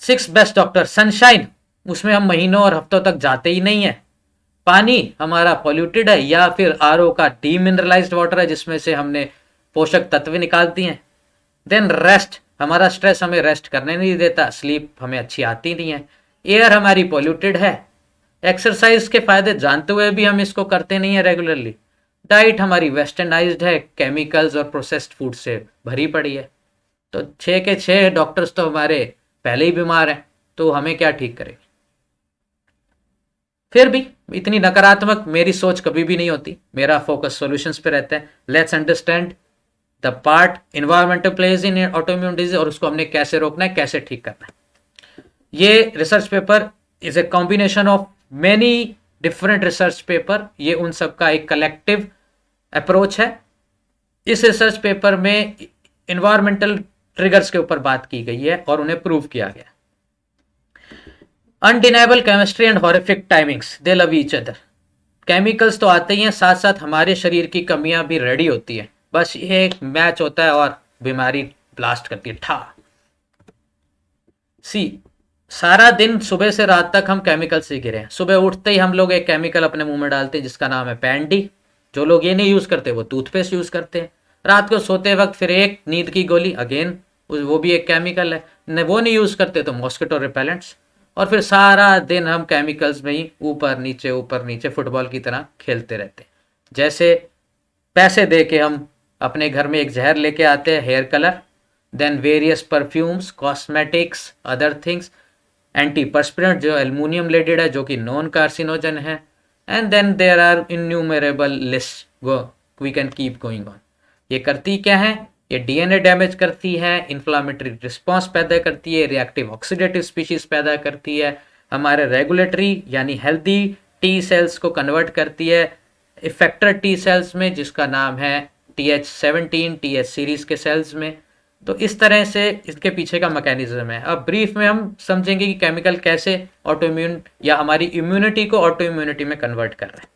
6 बेस्ट डॉक्टर, सनशाइन, उसमें हम महीनों और हफ्तों तक जाते ही नहीं है। पानी हमारा पॉल्यूटेड है या फिर आरओ का डीमिनरलाइज्ड वाटर है जिसमें से हमने पोषक तत्व निकालती हैं। देन रेस्ट, हमारा स्ट्रेस हमें रेस्ट करने नहीं देता, स्लीप हमें अच्छी आती नहीं है। एयर हमारी पॉल्यूटेड है। एक्सरसाइज के फायदे जानते हुए भी हम इसको करते नहीं है रेगुलरली। डाइट हमारी वेस्टर्नाइज्ड है, केमिकल्स और प्रोसेस्ड फूड से भरी पड़ी है। तो 6 के 6 डॉक्टर्स तो हमारे पहले ही बीमार हैं, तो हमें क्या ठीक करेगी। फिर भी इतनी नकारात्मक मेरी सोच कभी भी नहीं होती, मेरा फोकस सॉल्यूशंस पे रहता है। Let's understand the part environmental plays in autoimmune disease और उसको हमने कैसे रोकना है, कैसे ठीक करना है। ये research paper is a combination of many different research paper, ये उन सब का एक कलेक्टिव अप्रोच है। इस रिसर्च पेपर में इन्वायरमेंटल ट्रिगर्स के ऊपर बात की गई है और उन्हें प्रूव किया गया। Undeniable chemistry and horrific timings, they love each other. Chemicals तो आते ही हैं, साथ साथ हमारे शरीर की कमियां भी रेडी होती हैं, बस ये एक मैच होता है और बीमारी ब्लास्ट करती है ठा। सी, सारा दिन सुबह से रात तक हम केमिकल से घिरे हैं। सुबह उठते ही हम लोग एक केमिकल अपने मुंह में डालते हैं जिसका नाम है पैंडी। जो लोग ये नहीं यूज करते वो टूथपेस्ट यूज करते हैं। रात को सोते वक्त फिर एक नींद की गोली, अगेन वो भी एक केमिकल है, वो नहीं यूज करते तो मॉस्किटो रिपेलेंट्स। और फिर सारा दिन हम केमिकल्स में ही ऊपर नीचे फुटबॉल की तरह खेलते रहते हैं। जैसे पैसे दे के हम अपने घर में एक जहर लेके आते हैं, hair colour, then various perfumes, cosmetics, other things, antiperspirant जो एल्यूमिनियम लेडेड है जो कि नॉन कार्सिनोजन है, and then there are innumerable list, go we can keep going on. ये करती क्या है, ये डीएनए डैमेज करती है, इन्फ्लामेटरी रिस्पॉन्स पैदा करती है, रिएक्टिव ऑक्सीडेटिव स्पीशीज पैदा करती है, हमारे रेगुलेटरी यानी हेल्दी टी सेल्स को कन्वर्ट करती है इफेक्टर टी सेल्स में जिसका नाम है TH17 TH सीरीज के सेल्स में। तो इस तरह से इसके पीछे का मैकेनिज्म है। अब ब्रीफ में हम समझेंगे कि केमिकल कैसे ऑटोइम्यून या हमारी इम्यूनिटी को ऑटो इम्यूनिटी में कन्वर्ट कर रहे हैं।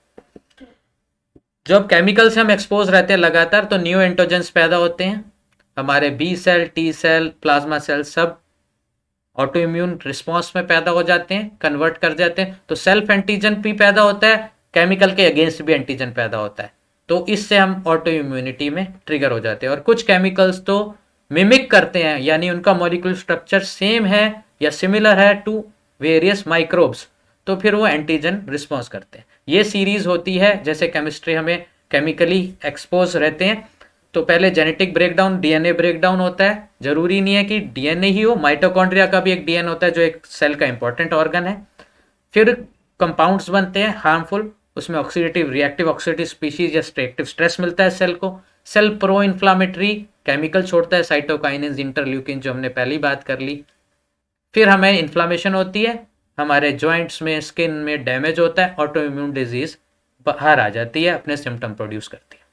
जब केमिकल से हम एक्सपोज रहते हैं लगातार तो न्यू एंटोजेंस पैदा होते हैं, हमारे B cell, T cell, plasma cell सब ऑटो इम्यून रिस्पॉन्स में पैदा हो जाते हैं, कन्वर्ट कर जाते हैं। तो सेल्फ एंटीजन भी पैदा होता है, केमिकल के अगेंस्ट भी एंटीजन पैदा होता है, तो इससे हम ऑटो इम्यूनिटी में ट्रिगर हो जाते हैं। और कुछ केमिकल्स तो मिमिक करते हैं, यानी उनका मॉलिक्यूलर स्ट्रक्चर सेम है या सिमिलर है टू वेरियस माइक्रोब्स, तो फिर वो एंटीजन रिस्पॉन्स करते हैं। ये सीरीज होती है, जैसे केमिस्ट्री हमें केमिकली एक्सपोज रहते हैं तो पहले जेनेटिक ब्रेकडाउन, डीएनए ब्रेकडाउन होता है। जरूरी नहीं है कि डीएनए ही हो, माइटोकॉन्ड्रिया का भी एक डीएनए होता है जो एक सेल का इंपॉर्टेंट ऑर्गन है। फिर कंपाउंड्स बनते हैं हार्मफुल, उसमें ऑक्सीडेटिव, रिएक्टिव ऑक्सीडेटिव स्पीशीज या स्ट्रेक्टिव स्ट्रेस मिलता है सेल को। सेल प्रो इन्फ्लामेटरी केमिकल छोड़ता है, साइटोकाइनिन्स, इंटरल्यूकिन जो हमने पहली बात कर ली। फिर हमें इन्फ्लामेशन होती है, हमारे जॉइंट्स में, स्किन में डैमेज होता है, ऑटो इम्यून डिजीज बाहर आ जाती है, अपने सिम्टम प्रोड्यूस करती है।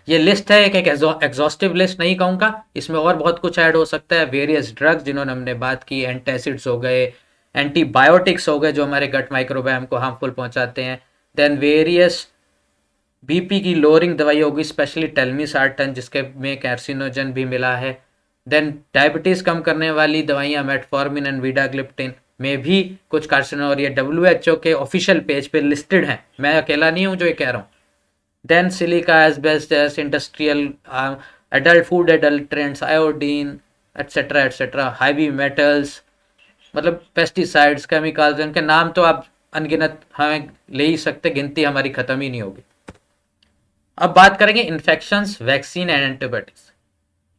ये लिस्ट है, एक एग्जॉस्टिव लिस्ट नहीं कहूँगा, इसमें और बहुत कुछ ऐड हो सकता है। वेरियस ड्रग्स जिन्होंने हमने बात की, एंटासिड्स हो गए, एंटीबायोटिक्स हो गए जो हमारे गट माइक्रोबायोम को हार्मफुल पहुंचाते हैं। देन वेरियस बीपी की लोअरिंग दवाई होगी, स्पेशली टेलमिसार्टन जिसके में कार्सिनोजन भी मिला है। देन डायबिटीज़ कम करने वाली दवाइयाँ मेटफॉर्मिन एंड वीडाग्लिप्टिन में भी कुछ कार्सिनो, और ये WHO के ऑफिशियल पेज पे लिस्टेड हैं, मैं अकेला नहीं हूँ जो ये कह रहा हूँ। Then silica, asbestos, industrial adult food adulterants, iodine etcetera etcetera, heavy metals, मतलब पेस्टिसाइड्स, केमिकल्स, इनके नाम तो आप अनगिनत हमें ले ही सकते, गिनती हमारी खत्म ही नहीं होगी। अब बात करेंगे इन्फेक्शंस, वैक्सीन एंड एंटीबायोटिक्स।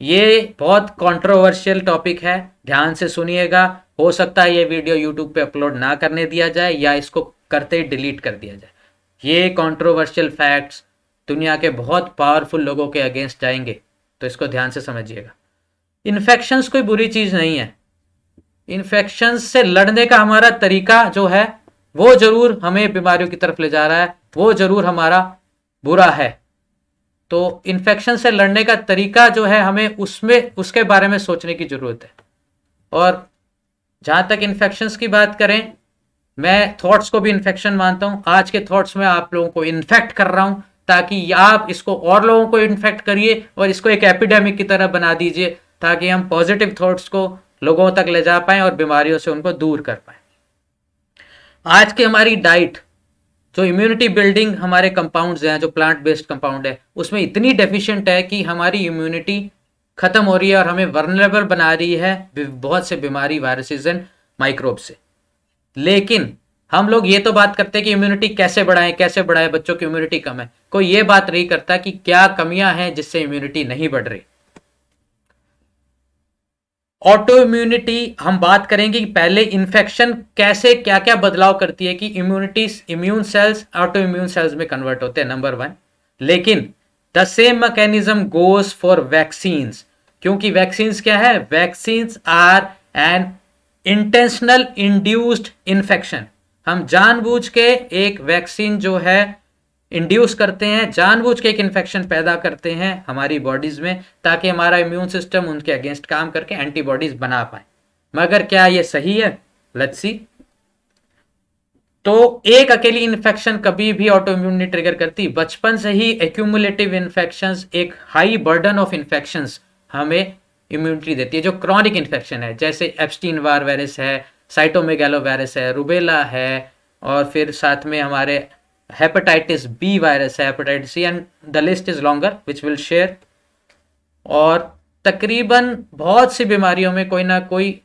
ये बहुत कंट्रोवर्शियल टॉपिक है, ध्यान से सुनिएगा। हो सकता है ये वीडियो यूट्यूब पे अपलोड ना करने दिया जाए या इसको करते ही डिलीट कर दिया जाए। ये कंट्रोवर्शियल फैक्ट्स दुनिया के बहुत पावरफुल लोगों के अगेंस्ट जाएंगे, तो इसको ध्यान से समझिएगा। इन्फेक्शंस कोई बुरी चीज़ नहीं है, इन्फेक्शंस से लड़ने का हमारा तरीका जो है वो जरूर हमें बीमारियों की तरफ ले जा रहा है, वो जरूर हमारा बुरा है। तो इन्फेक्शन से लड़ने का तरीका जो है हमें उसके बारे में सोचने की जरूरत है। और जहां तक इन्फेक्शंस की बात करें, मैं थॉट्स को भी इन्फेक्शन मानता हूं। आज के थॉट्स में आप लोगों को इन्फेक्ट कर रहा हूं ताकि आप इसको और लोगों को इन्फेक्ट करिए और इसको एक एपिडेमिक की तरह बना दीजिए, ताकि हम पॉजिटिव थॉट्स को लोगों तक ले जा पाएं और बीमारियों से उनको दूर कर पाएं। आज की हमारी डाइट, जो इम्यूनिटी बिल्डिंग हमारे कंपाउंड्स हैं, जो प्लांट बेस्ड कंपाउंड है, उसमें इतनी डेफिशिएंट है कि हमारी इम्यूनिटी खत्म हो रही है और हमें वर्नरेबल बना रही है बहुत से बीमारी, वायरसेस एंड माइक्रोब से। लेकिन हम लोग ये तो बात करते हैं कि इम्यूनिटी कैसे बढ़ाएं, बच्चों की इम्यूनिटी कम है। कोई ये बात नहीं करता कि क्या कमियां हैं जिससे इम्यूनिटी नहीं बढ़ रही। ऑटो इम्यूनिटी हम बात करेंगे कि पहले इन्फेक्शन कैसे क्या क्या बदलाव करती है कि immune cells auto immune cells में कन्वर्ट होते हैं, नंबर 1। लेकिन the same mechanism goes for vaccines, क्योंकि वैक्सीन्स क्या है, vaccines are an intentional induced infection. हम जानबूझ के एक वैक्सीन जो है इंड्यूस करते हैं, जानबूझ के एक इन्फेक्शन पैदा करते हैं हमारी बॉडीज में, ताकि हमारा इम्यून सिस्टम उनके अगेंस्ट काम करके एंटीबॉडीज बना पाए। मगर क्या ये सही है? Let's see. तो एक अकेली इन्फेक्शन कभी भी ऑटो इम्यून नहीं ट्रिगर करती। बचपन से ही एक्यूमुलेटिव इन्फेक्शंस, एक हाई बर्डन ऑफ इन्फेक्शंस हमें इम्यूनिटी देती है, जो क्रॉनिक इन्फेक्शन है, जैसे एप्स्टीन बार वायरस है, साइटोमेगालो वायरस है, रूबेला है, और फिर साथ में हमारे हेपेटाइटिस बी वायरस है, hepatitis C, and the list is longer which will share. और तकरीबन बहुत सी बीमारियों में कोई ना कोई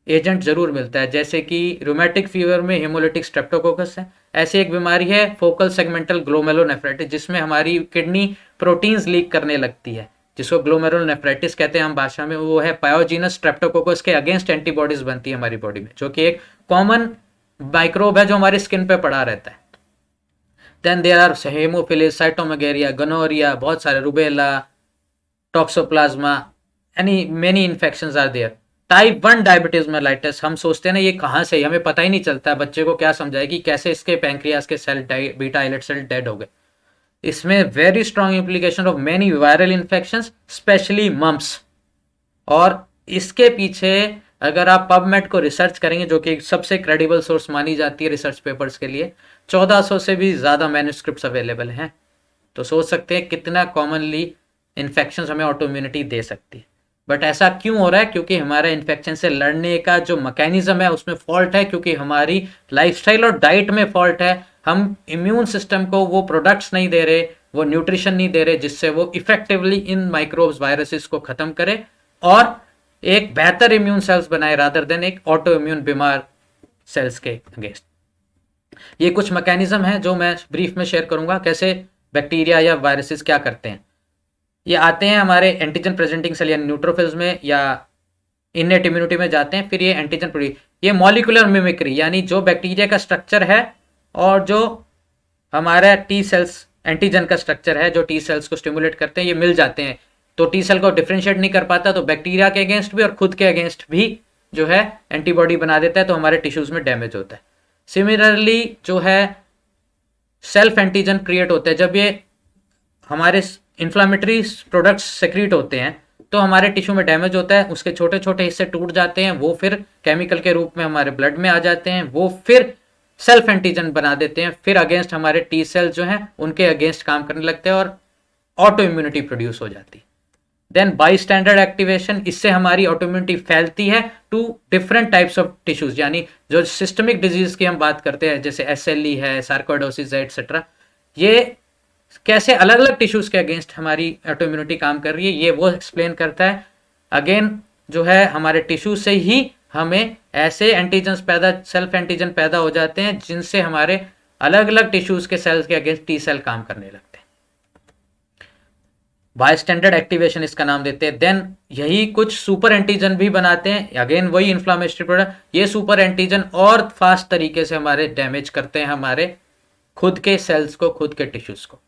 एजेंट जरूर मिलता है, जैसे कि रूमेटिक फीवर में हेमोलिटिक स्ट्रेप्टोकोकस है। ऐसी एक बीमारी है फोकल सेगमेंटल ग्लोमेरुलोनेफ्राइटिस, जिसमें हमारी किडनी प्रोटीन्स लीक करने लगती है, जिसको ग्लोमेरुलोनेफ्राइटिस कहते हैं हम भाषा में। वो है पायोजीनस स्ट्रेप्टोकोकस के अगेंस्ट एंटीबॉडीज बनती है हमारी बॉडी में, जो कि एक कॉमन माइक्रोब है जो हमारी स्किन पे पड़ा रहता है। Then there are haemophilus, cytomegalia, gonorrhoea, बहुत सारे, rubella, toxoplasma, many infections are there. Type 1 diabetes mellitus, हम सोचते हैं ना ये कहाँ से, हमें पता ही नहीं चलता है। बच्चे को क्या समझाए कि कैसे इसके पैंक्रियास के cell, beta islet cell dead हो गए। इसमें very strong implication of many viral infections, specially mumps. और इसके पीछे अगर आप पबमेड को रिसर्च करेंगे, जो कि सबसे क्रेडिबल सोर्स मानी जाती है रिसर्च पेपर्स के लिए, 1400 से भी ज़्यादा मैन्युस्क्रिप्ट्स अवेलेबल हैं। तो सोच सकते हैं कितना कॉमनली इन्फेक्शंस हमें ऑटो इम्यूनिटी दे सकती है। बट ऐसा क्यों हो रहा है? क्योंकि हमारा इन्फेक्शन से लड़ने का जो मैकेनिज्म है उसमें फॉल्ट है, क्योंकि हमारी लाइफस्टाइल और डाइट में फॉल्ट है। हम इम्यून सिस्टम को वो प्रोडक्ट्स नहीं दे रहे, वो न्यूट्रिशन नहीं दे रहे जिससे वो इफेक्टिवली इन माइक्रोब्स, वायरसेस को खत्म करे और एक बेहतर इम्यून सेल्स बनाए, रादर देन एक ऑटो इम्यून बीमार सेल्स के अगेंस्ट। ये कुछ मैकेनिज्म है जो मैं ब्रीफ में शेयर करूंगा, कैसे बैक्टीरिया या वायरसेस क्या करते हैं। ये आते हैं हमारे एंटीजन प्रेजेंटिंग सेल या न्यूट्रोफिल्स में, या इनेट इम्यूनिटी में जाते हैं, फिर ये एंटीजन प्रोड्यूस, ये मॉलिक्यूलर मिमिक्री, यानी जो बैक्टीरिया का स्ट्रक्चर है और जो हमारा टी सेल्स एंटीजन का स्ट्रक्चर है, जो टी सेल्स को स्टिमुलेट करते हैं, ये मिल जाते हैं। तो टी सेल को डिफ्रेंशिएट नहीं कर पाता, तो बैक्टीरिया के अगेंस्ट भी और खुद के अगेंस्ट भी जो है एंटीबॉडी बना देता है, तो हमारे टिश्यूज में डैमेज होता है। सिमिलरली जो है सेल्फ एंटीजन क्रिएट होता है, जब ये हमारे इन्फ्लामेटरी प्रोडक्ट्स सेक्रीट होते हैं तो हमारे टिश्यू में डैमेज होता है, उसके छोटे छोटे हिस्से टूट जाते हैं, वो फिर केमिकल के रूप में हमारे ब्लड में आ जाते हैं, वो फिर सेल्फ एंटीजन बना देते हैं, फिर अगेंस्ट हमारे टी सेल्स जो हैं उनके अगेंस्ट काम करने लगते हैं और ऑटो इम्यूनिटी प्रोड्यूस हो जाती है। देन बाई स्टैंडर्ड एक्टिवेशन, इससे हमारी ऑटो इम्यूनिटी फैलती है to different types of tissues, यानी जो सिस्टमिक डिजीज की हम बात करते हैं, जैसे SLE है, सार्कोइडोसिस है, एटसेट्रा, ये कैसे अलग अलग टिश्यूज के अगेंस्ट हमारी ऑटो इम्यूनिटी काम कर रही है, ये वो एक्सप्लेन करता है। अगेन जो है हमारे टिश्यू से ही हमें ऐसे एंटीजन सेल्फ एंटीजन पैदा हो जाते हैं जिनसे हमारे अलग अलग टिश्यूज के सेल्स के अगेंस्ट टी सेल काम करने लगते हैं। बाय स्टैंडर्ड एक्टिवेशन इसका नाम देते हैं। देन यही कुछ सुपर एंटीजन भी बनाते हैं, अगेन वही इन्फ्लामेटरी प्रोडक्ट। ये सुपर एंटीजन और फास्ट तरीके से हमारे डैमेज करते हैं हमारे खुद के सेल्स को, खुद के टिश्यूज को।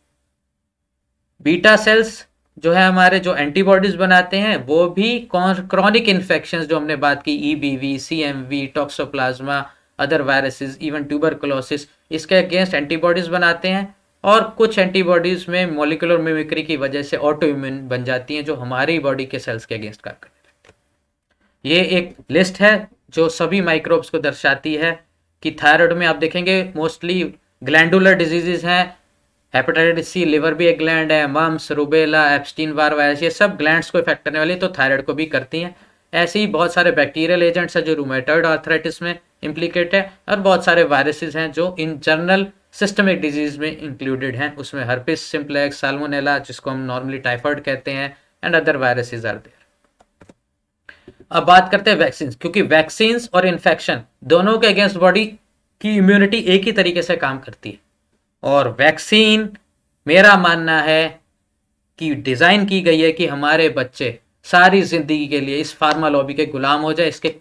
बीटा सेल्स जो है हमारे, जो एंटीबॉडीज बनाते हैं, वो भी क्रॉनिक इन्फेक्शंस जो हमने बात की, EBV, CMV, toxoplasma, other viruses, even tuberculosis, इसके अगेंस्ट एंटीबॉडीज बनाते हैं। और कुछ एंटीबॉडीज में मॉलिक्यूलर मिमिक्री की वजह से ऑटो इम्यून बन जाती हैं, जो हमारी बॉडी के सेल्स के अगेंस्ट काम करने लगती है। ये एक लिस्ट है जो सभी माइक्रोब्स को दर्शाती है कि थायराइड में आप देखेंगे मोस्टली ग्लैंडुलर डिजीजेस हैं, हेपेटाइटिस सी, लिवर भी एक ग्लैंड है, mumps, rubella, Epstein Barr virus, ये सब ग्लैंड्स को इफेक्ट करने वाली, तो थायराइड को भी करती हैं। ऐसे ही बहुत सारे बैक्टीरियल एजेंट्स हैं जो रूमेटॉइड आर्थराइटिस में इम्प्लीकेट है, और बहुत सारे वायरसेस हैं जो इन जनरल सिस्टमिक डिजीज में इंक्लूडेड हैं। उसमें हर्पिस सिम्प्लेक्स, साल्मोनेला जिसको हम नॉर्मली टाइफाइड कहते हैं, and other viruses are there. अब बात करते हैं वैक्सीन, क्योंकि वैक्सीन और इन्फेक्शन दोनों के अगेंस्ट बॉडी की इम्यूनिटी एक ही तरीके से काम करती है। और वैक्सीन, मेरा मानना है कि डिजाइन की गई है कि हमारे बच्चे सारी जिंदगी के लिए इस फार्मा लॉबी के गुलाम हो जाए, इसके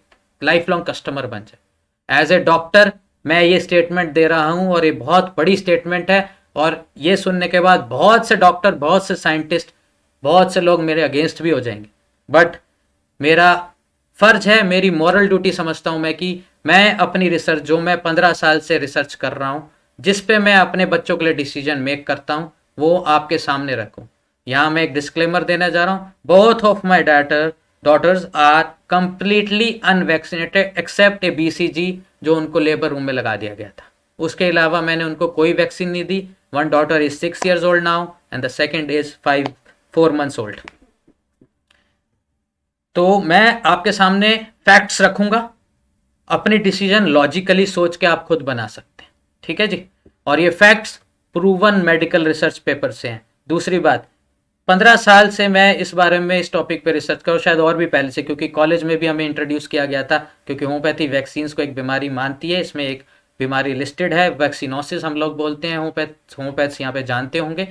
लाइफ लॉन्ग कस्टमर बन जाए। एज ए डॉक्टर मैं ये स्टेटमेंट दे रहा हूं, और ये बहुत बड़ी स्टेटमेंट है, और ये सुनने के बाद बहुत से डॉक्टर, बहुत से साइंटिस्ट, बहुत से लोग मेरे अगेंस्ट भी हो जाएंगे, बट मेरा फर्ज है, मेरी मॉरल ड्यूटी समझता हूं मैं कि मैं अपनी रिसर्च, जो मैं 15 साल से रिसर्च कर रहा हूं, जिस पे मैं अपने बच्चों के लिए डिसीजन मेक करता हूं, वो आपके सामने रखूं। यहां मैं एक डिस्क्लेमर देना जा रहा हूं, both of my daughters are completely unvaccinated except a BCG जो उनको लेबर रूम में लगा दिया गया था। उसके अलावा मैंने उनको कोई वैक्सीन नहीं दी। One daughter is 6 years old now and the second is 4 months old। तो मैं आपके सामने फैक्ट्स रखूंगा, अपनी डिसीजन लॉजिकली सोच के आप खुद बना सकते हैं, ठीक है जी। और ये facts proven medical research paper से हैं। दूसरी बात, 15 साल से मैं इस बारे में, इस टॉपिक पे रिसर्च करूँ, शायद और भी पहले से, क्योंकि कॉलेज में भी हमें इंट्रोड्यूस किया गया था, क्योंकि होम्योपैथी वैक्सीन्स को एक बीमारी मानती है। इसमें एक बीमारी लिस्टेड है, वैक्सीनोसिस हम लोग बोलते हैं, होम्योपैथ्स यहाँ पे जानते होंगे।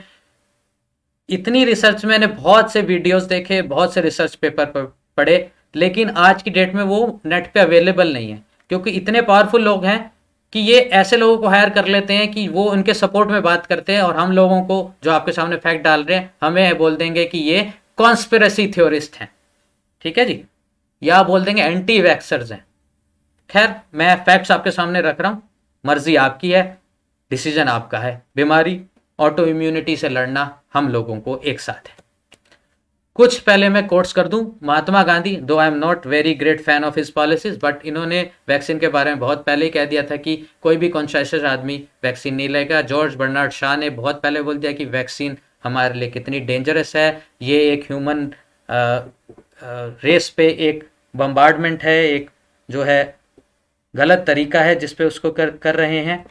इतनी रिसर्च मैंने बहुत से वीडियोस देखे, बहुत से रिसर्च पेपर पढ़े, लेकिन आज की डेट में वो नेट पे अवेलेबल नहीं है, क्योंकि इतने पावरफुल लोग हैं कि ये ऐसे लोगों को हायर कर लेते हैं कि वो उनके सपोर्ट में बात करते हैं, और हम लोगों को जो आपके सामने फैक्ट डाल रहे हैं, हमें बोल देंगे कि ये कॉन्स्पिरेसी थ्योरिस्ट हैं, ठीक है जी, या बोल देंगे एंटी वैक्सर्स हैं। खैर, मैं फैक्ट्स आपके सामने रख रहा हूँ, मर्जी आपकी है, डिसीजन आपका है। बीमारी, ऑटो इम्यूनिटी से लड़ना हम लोगों को एक साथ है। कुछ पहले मैं कोट्स कर दूं, महात्मा गांधी, दो I am not very great fan of his policies, but इन्होंने वैक्सीन के बारे में बहुत पहले ही कह दिया था कि कोई भी कॉन्शियस आदमी वैक्सीन नहीं लेगा। जॉर्ज बर्नार्ड शॉ ने बहुत पहले बोल दिया कि वैक्सीन हमारे लिए कितनी डेंजरस है, ये एक ह्यूमन रेस पे एक बम्बार्डमेंट है, एक जो है गलत तरीका है जिस पे उसको कर रहे हैं।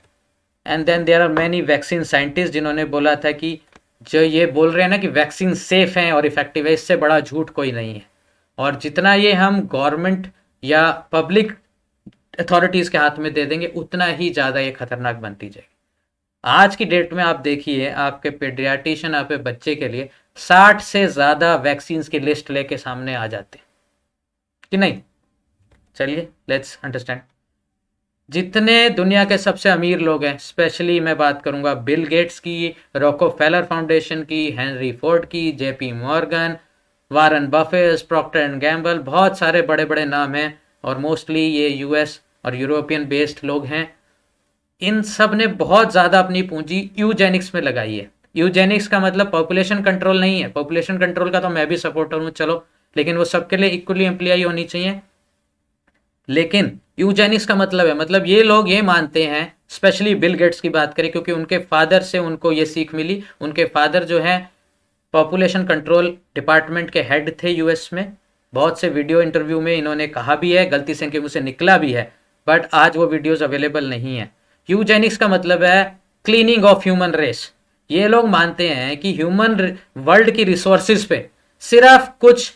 And then there are many vaccine scientist जिन्होंने बोला था कि जो ये बोल रहे हैं ना कि वैक्सीन सेफ हैं और इफेक्टिव है, इससे बड़ा झूठ कोई नहीं है। और जितना ये हम गवर्नमेंट या पब्लिक अथॉरिटीज़ के हाथ में दे देंगे, उतना ही ज़्यादा ये खतरनाक बनती जाएगी। आज की डेट में आप देखिए, आपके पेडियाट्रिशियन आपके बच्चे के लिए 60 से ज़्यादा वैक्सीन की लिस्ट लेके सामने आ जाते हैं कि नहीं। चलिए लेट्स अंडरस्टैंड। जितने दुनिया के सबसे अमीर लोग हैं, स्पेशली मैं बात करूंगा बिल गेट्स की, रॉकफेलर फाउंडेशन की, हेनरी फोर्ड की, JP Morgan, Warren Buffett, Procter and Gamble, बहुत सारे बड़े बड़े नाम हैं, और मोस्टली ये US और यूरोपियन बेस्ड लोग हैं। इन सब ने बहुत ज़्यादा अपनी पूंजी यूजेनिक्स में लगाई है। यूजेनिक्स का मतलब पॉपुलेशन कंट्रोल नहीं है, पॉपुलेशन कंट्रोल का तो मैं भी सपोर्टर हूँ, चलो, लेकिन वो सबके लिए इक्वली एम्प्लॉय होनी चाहिए। लेकिन यूजेनिक्स का मतलब है, मतलब ये लोग ये मानते हैं, स्पेशली बिल गेट्स की बात करें, क्योंकि उनके फादर से उनको ये सीख मिली। उनके फादर जो है पॉपुलेशन कंट्रोल डिपार्टमेंट के हेड थे US में। बहुत से वीडियो इंटरव्यू में इन्होंने कहा भी है, गलती से इनके मुंह से निकला भी है, बट आज वो वीडियोस अवेलेबल नहीं है। यूजेनिक्स का मतलब है क्लीनिंग ऑफ ह्यूमन रेस। ये लोग मानते हैं कि ह्यूमन वर्ल्ड की रिसोर्सेज पे सिर्फ कुछ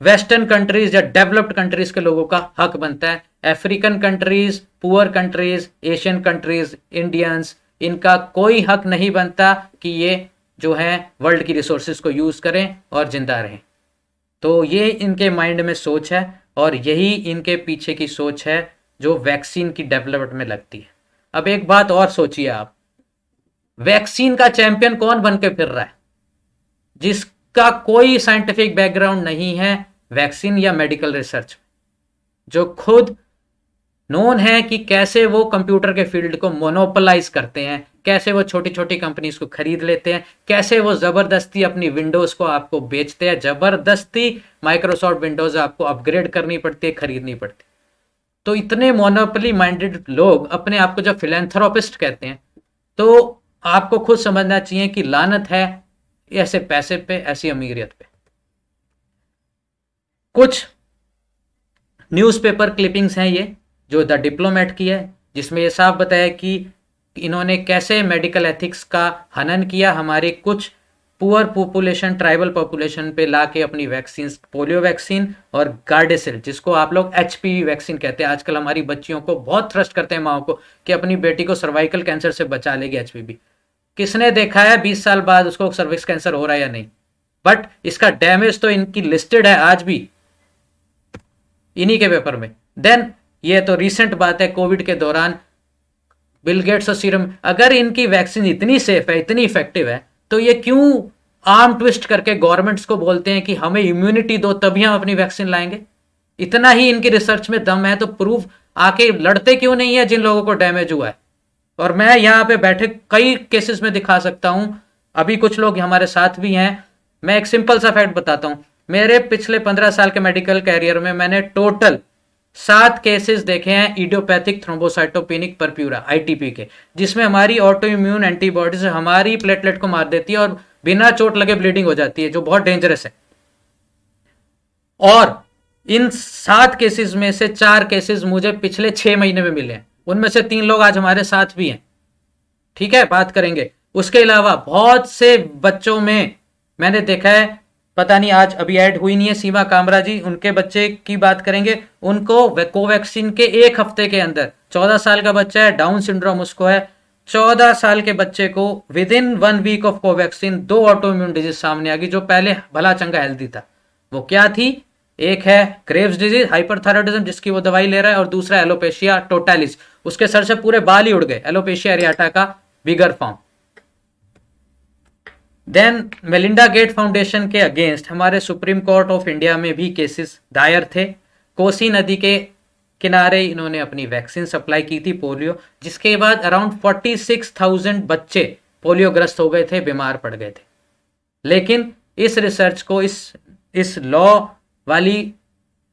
वेस्टर्न कंट्रीज या डेवलप्ड कंट्रीज के लोगों का हक बनता है। African countries, poor countries, Asian countries, Indians, इनका कोई हक नहीं बनता कि ये जो है वर्ल्ड की रिसोर्सेज को यूज करें और जिंदा रहें। तो ये इनके माइंड में सोच है, और यही इनके पीछे की सोच है जो वैक्सीन की डेवलपमेंट में लगती है। अब एक बात और सोचिए आप, वैक्सीन का चैंपियन कौन बन के फिर रहा है, जिसका कोई साइंटिफिक बैकग्राउंड नहीं है वैक्सीन या मेडिकल रिसर्च, जो खुद नोन है कि कैसे वो कंप्यूटर के फील्ड को मोनोपोलाइज करते हैं, कैसे वो छोटी छोटी कंपनीज को खरीद लेते हैं, कैसे वो जबरदस्ती अपनी विंडोज को आपको बेचते हैं, जबरदस्ती माइक्रोसॉफ्ट विंडोज आपको अपग्रेड करनी पड़ती है, खरीदनी पड़ती है। तो इतने मोनोपोली माइंडेड लोग अपने आप को जब फिलेंथ्रोपिस्ट कहते हैं, तो आपको खुद समझना चाहिए कि लानत है ऐसे पैसे पे, ऐसी अमीरियत पे। कुछ न्यूज़पेपर क्लिपिंग्स हैं ये, जो द डिप्लोमेट की है, जिसमें ये साफ बताया कि इन्होंने कैसे मेडिकल एथिक्स का हनन किया, हमारे कुछ पुअर पॉपुलेशन, ट्राइबल पॉपुलेशन पे लाके अपनी वैक्सीन, पोलियो वैक्सीन और गार्डेसिल, जिसको आप लोग एचपीवी वैक्सीन कहते हैं। आजकल हमारी बच्चियों को बहुत थ्रस्ट करते हैं माओ को कि अपनी बेटी को सर्वाइकल कैंसर से बचा लेगी एचपीवी। किसने देखा है 20 साल बाद उसको सर्विक्स कैंसर हो रहा है या नहीं? बट इसका डैमेज तो इनकी लिस्टेड है आज भी इन्हीं के पेपर में। देन ये तो रिसेंट बात है, कोविड के दौरान बिल गेट्स और सीरम, अगर इनकी वैक्सीन इतनी सेफ है, इतनी इफेक्टिव है, तो ये क्यों आर्म ट्विस्ट करके गवर्नमेंट्स को बोलते हैं कि हमें इम्यूनिटी दो तभी हम अपनी वैक्सीन लाएंगे? इतना ही इनकी रिसर्च में दम है तो प्रूफ आके लड़ते क्यों नहीं है जिन लोगों को डैमेज हुआ है? और मैं यहाँ पे बैठे कई केसेस में दिखा सकता हूं, अभी कुछ लोग हमारे साथ भी हैं। मैं एक सिंपल सा फैक्ट बताता हूं, मेरे पिछले 15 साल के मेडिकल कैरियर में मैंने टोटल 7 केसेस देखे हैं इडियोपैथिक थ्रोम्बोसाइटोपेनिक परप्यूरा आईटीपी के, जिसमें हमारी ऑटो इम्यून एंटीबॉडीज हमारी प्लेटलेट को मार देती है और बिना चोट लगे ब्लीडिंग हो जाती है, जो बहुत डेंजरस है। और इन 7 केसेस में से 4 केसेस मुझे पिछले 6 महीने में मिले हैं, उनमें से 3 लोग आज हमारे साथ भी हैं। ठीक है, बात करेंगे। उसके अलावा बहुत से बच्चों में मैंने देखा है, पता नहीं आज अभी ऐड हुई नहीं है सीमा कामरा जी, उनके बच्चे की बात करेंगे। उनको कोवैक्सीन के 1 हफ्ते के अंदर, 14 साल का बच्चा है, डाउन सिंड्रोम उसको है, 14 साल के बच्चे को with in 1 week of Covaxin 2 auto immune disease सामने आ गई, जो पहले भला चंगा हेल्दी था। वो क्या थी? एक है ग्रेव्स डिजीज, हाइपरथायराइडिज्म, जिसकी वो दवाई ले रहा है, और दूसरा एलोपेशिया टोटालिस, उसके सर से पूरे बाल ही उड़ गए, एलोपेशिया एरियाटा का bigger form. Then Melinda Gate foundation के अगेंस्ट हमारे सुप्रीम कोर्ट ऑफ इंडिया में भी केसेस दायर थे। कोसी नदी के किनारे इन्होंने अपनी वैक्सीन सप्लाई की थी पोलियो, जिसके बाद अराउंड 46,000 बच्चे पोलियोग्रस्त हो गए थे, बीमार पड़ गए थे। लेकिन इस रिसर्च को, इस लॉ वाली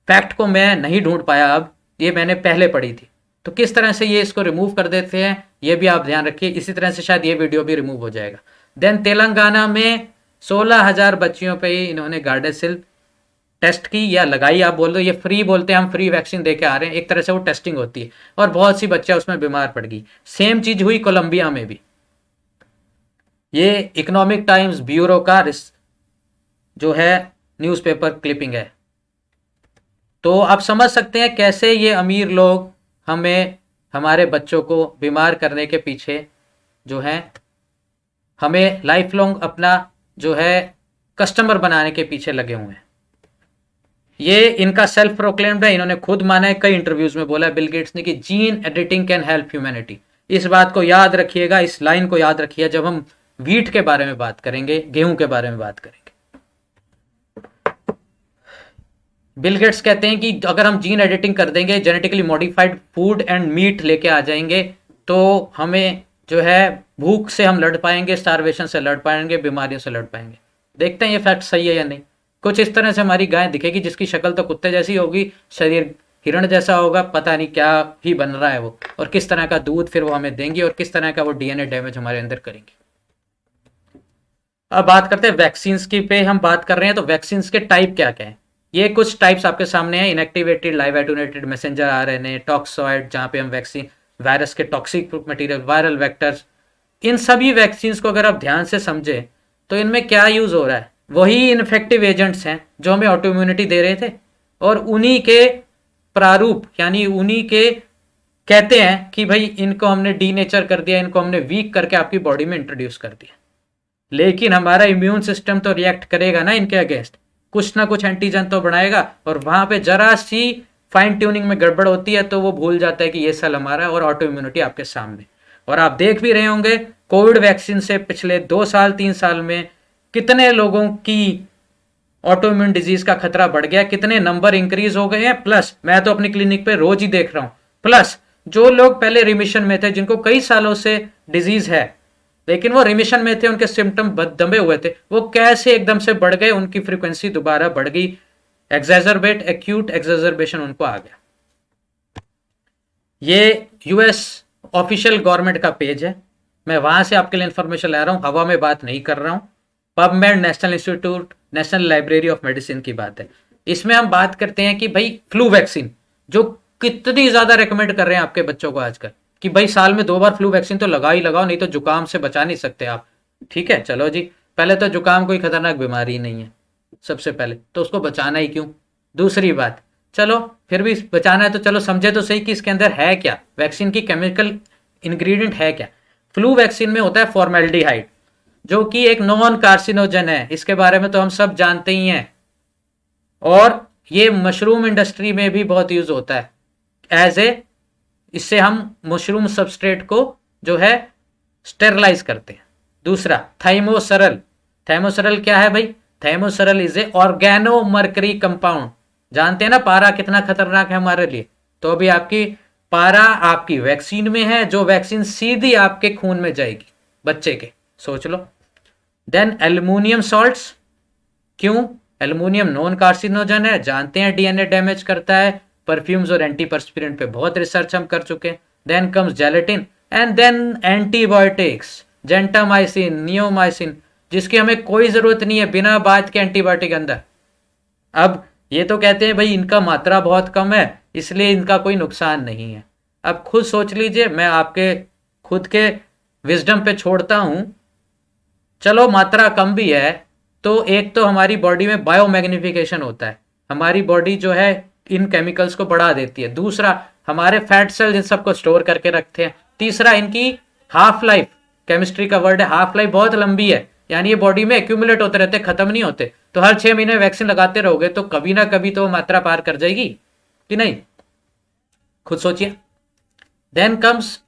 फैक्ट को मैं नहीं ढूंढ पाया, अब ये मैंने पहले पढ़ी थी। तो किस तरह से ये इसको रिमूव कर देते हैं ये भी आप ध्यान रखिए, इसी तरह से शायद ये वीडियो भी रिमूव हो जाएगा। देन तेलंगाना में 16,000 बच्चियों पे ही इन्होंने गार्डेसिल टेस्ट की या लगाई, आप बोल दो, ये फ्री बोलते हैं, हम फ्री वैक्सीन दे के आ रहे हैं, एक तरह से वो टेस्टिंग होती है, और बहुत सी बच्चियां उसमें बीमार पड़ गई। सेम चीज हुई कोलंबिया में भी। ये इकोनॉमिक टाइम्स ब्यूरो का जो है न्यूज़पेपर क्लिपिंग है। तो आप समझ सकते हैं कैसे ये अमीर लोग हमें, हमारे बच्चों को बीमार करने के पीछे जो है, हमें लाइफ लॉन्ग अपना जो है कस्टमर बनाने के पीछे लगे हुए हैं। ये इनका सेल्फ प्रोक्लेम्ड है, इन्होंने खुद माना है, कई इंटरव्यूज में बोला है बिल गेट्स ने कि gene editing can help humanity. इस बात को याद रखिएगा, इस लाइन को याद रखिए जब हम व्हीट के बारे में बात करेंगे, गेहूं के बारे में बात करेंगे। बिल गेट्स कहते हैं कि अगर हम जीन एडिटिंग कर देंगे, genetically modified food and meat लेके आ जाएंगे, तो हमें जो है भूख से हम लड़ पाएंगे, स्टारवेशन से लड़ पाएंगे, बीमारियों से लड़ पाएंगे। देखते हैं ये फैक्ट सही है या नहीं। कुछ इस तरह से हमारी गाय दिखेगी जिसकी शक्ल तो कुत्ते जैसी होगी, शरीर हिरण जैसा होगा, पता नहीं क्या ही बन रहा है वो, और किस तरह का दूध फिर वो हमें देंगी, और किस तरह का वो डीएनए डैमेज हमारे अंदर करेंगे। अब बात करते हैं वैक्सीन्स की पे हम बात कर रहे हैं, तो वैक्सीन्स के टाइप क्या क्या है? ये कुछ टाइप्स आपके सामने हैं। Inactivated, live attenuated, messenger RNA, toxoid, जहां पे हम वैक्सीन वायरस के टॉक्सिक मटेरियल, वायरल वेक्टर्स, इन सभी वैक्सीन्स को अगर आप ध्यान से समझे तो इनमें क्या यूज हो रहा है, वही इन्फेक्टिव एजेंट्स हैं जो हमें ऑटो इम्यूनिटी दे रहे थे, और उन्हीं के प्रारूप, यानी उन्हीं के कहते हैं कि भाई इनको हमने डीनेचर कर दिया, इनको हमने वीक करके आपकी बॉडी में इंट्रोड्यूस कर दिया। लेकिन हमारा इम्यून सिस्टम तो रिएक्ट करेगा ना इनके अगेंस्ट, कुछ ना कुछ एंटीजन तो बनाएगा, और वहां पे जरा सी फाइन ट्यूनिंग में गड़बड़ होती है तो वो भूल जाता है कि ये सेल हमारा है, और ऑटो इम्यूनिटी आपके सामने। और आप देख भी रहे होंगे कोविड वैक्सीन से पिछले 2 साल 3 साल में कितने लोगों की ऑटो इम्यून डिजीज का खतरा बढ़ गया, कितने नंबर इंक्रीज हो गए हैं। प्लस मैं तो अपनी क्लिनिक पे रोज ही देख रहा हूं, प्लस जो लोग पहले रिमिशन में थे, जिनको कई सालों से डिजीज है लेकिन वो रिमिशन में थे, उनके सिम्टम दबे हुए थे, वो कैसे एकदम से बढ़ गए, उनकी फ्रीक्वेंसी दोबारा बढ़ गई, एक्सैजरबेट, एक्यूट एक्सैजरबेशन उनको आ गया। ये यूएस ऑफिशियल गवर्नमेंट का पेज है, मैं वहां से आपके लिए इन्फॉर्मेशन ला रहा हूँ, हवा में बात नहीं कर रहा हूँ। PubMed, national institute, national library of medicine की बात है। इसमें हम बात करते हैं कि भाई फ्लू वैक्सीन जो कितनी ज्यादा रेकमेंड कर रहे हैं आपके बच्चों को आजकल, कि भाई साल में 2 बार फ्लू वैक्सीन तो लगा ही लगाओ, नहीं तो जुकाम से बचा नहीं सकते आप। ठीक है, चलो जी। पहले तो जुकाम कोई खतरनाक बीमारी नहीं है, सबसे पहले तो उसको बचाना ही क्यों। दूसरी बात, चलो फिर भी बचाना है तो चलो समझे तो सही कि इसके अंदर है क्या, वैक्सीन की केमिकल इंग्रेडिएंट है क्या। फ्लू वैक्सीन में होता है फॉर्मेल्डिहाइड, जो कि एक नॉन कार्सिनोजन है, इसके बारे में तो हम सब जानते ही हैं। और ये मशरूम इंडस्ट्री में भी बहुत यूज होता है एज ए, इससे हम मशरूम सबस्ट्रेट को जो है स्टेरलाइज करते हैं। दूसरा, थाइमोसरल। थाइमोसरल क्या है भाई? Thimerosal is a organomercury compound. जानते हैं ना पारा कितना खतरनाक है हमारे लिए, तो अभी आपकी पारा आपकी वैक्सीन में है, जो वैक्सीन सीधी आपके खून में जाएगी बच्चे के, सोच लो। देन एल्यूमिनियम सॉल्ट्स, क्यों? एल्यूमिनियम नॉन कार्सिनोजन है, जानते हैं डीएनए डैमेज करता है। परफ्यूम्स और एंटीपर्स्पिरेंट पे बहुत रिसर्च हम कर चुके हैं। Then comes gelatin and then antibiotics, gentamicin, neomycin, जिसकी हमें कोई जरूरत नहीं है बिना बात के एंटीबायोटिक अंदर। अब ये तो कहते हैं भाई इनका मात्रा बहुत कम है इसलिए इनका कोई नुकसान नहीं है। अब खुद सोच लीजिए, मैं आपके खुद के विजडम पे छोड़ता हूं। चलो मात्रा कम भी है तो एक तो हमारी बॉडी में बायोमैग्निफिकेशन होता है, हमारी बॉडी जो है इन केमिकल्स को बढ़ा देती है। दूसरा, हमारे फैट सेल्स इन सबको स्टोर करके रखते हैं। तीसरा, इनकी हाफ लाइफ, केमिस्ट्री का वर्ड है हाफ लाइफ, बहुत लंबी है, यानी ये बॉडी में एक्यूमुलेट होते रहते, खत्म नहीं होते। तो हर 6 महीने वैक्सीन लगाते रहोगे तो कभी ना कभी तो मात्रा पार कर जाएगी कि नहीं, खुद सोचिए। देन कम्स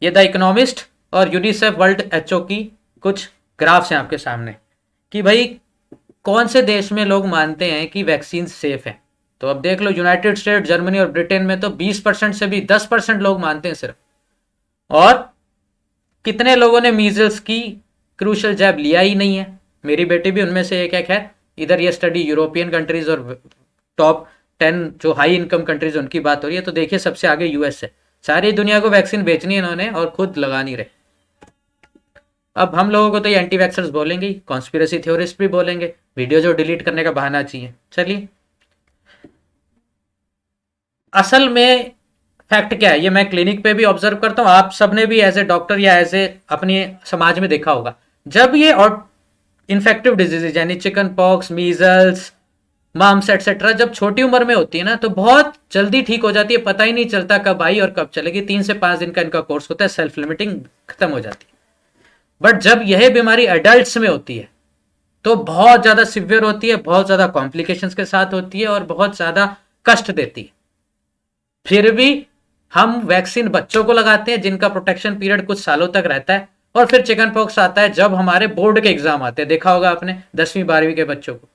ये द इकोनॉमिस्ट और यूनिसेफ वर्ल्ड एचओ की कुछ ग्राफ्स हैं आपके सामने कि भाई कौन से देश में लोग मानते हैं कि वैक्सीन सेफ है। तो अब देख लो, यूनाइटेड स्टेट, जर्मनी और ब्रिटेन में तो 20% से भी 10% लोग मानते हैं सिर्फ। और कितने लोगों ने मीजल्स की क्रूशल जैब लिया ही नहीं है? मेरी बेटी भी उनमें से एक है। खैर, इधर ये स्टडी यूरोपियन कंट्रीज और टॉप 10 जो हाई इनकम कंट्रीज उनकी बात हो रही है, तो देखिए सबसे आगे यूएस है। सारी दुनिया को वैक्सीन बेचनी है इन्होंने और खुद लगा नहीं रहे। अब हम लोगों को तो ये एंटी वैक्सर्स बोलेंगे ही, कॉन्स्पिरेसी थ्योरिस्ट भी बोलेंगे, वीडियो जो डिलीट करने का बहाना चाहिए। चलिए, असल में फैक्ट क्या है ये मैं क्लिनिक पे भी ऑब्जर्व करता हूँ, आप सबने भी एज ए डॉक्टर या एज ए अपने समाज में देखा होगा। जब ये इन्फेक्टिव डिजीज यानी chicken pox, measles, mumps etcetera जब छोटी उम्र में होती है ना तो बहुत जल्दी ठीक हो जाती है, पता ही नहीं चलता कब आई और कब चलेगी। 3 से 5 दिन का इनका कोर्स होता है, सेल्फ लिमिटिंग, खत्म हो जाती है। बट जब यह बीमारी एडल्ट्स में होती है तो बहुत ज्यादा सिवियर होती है, बहुत ज्यादा कॉम्प्लिकेशंस के साथ होती है और बहुत ज्यादा कष्ट देती है। फिर भी हम वैक्सीन बच्चों को लगाते हैं जिनका प्रोटेक्शन पीरियड कुछ सालों तक रहता है, और फिर चिकन पॉक्स आता है जब हमारे बोर्ड के एग्जाम आते हैं। देखा होगा आपने 10वीं 12वीं के बच्चों को।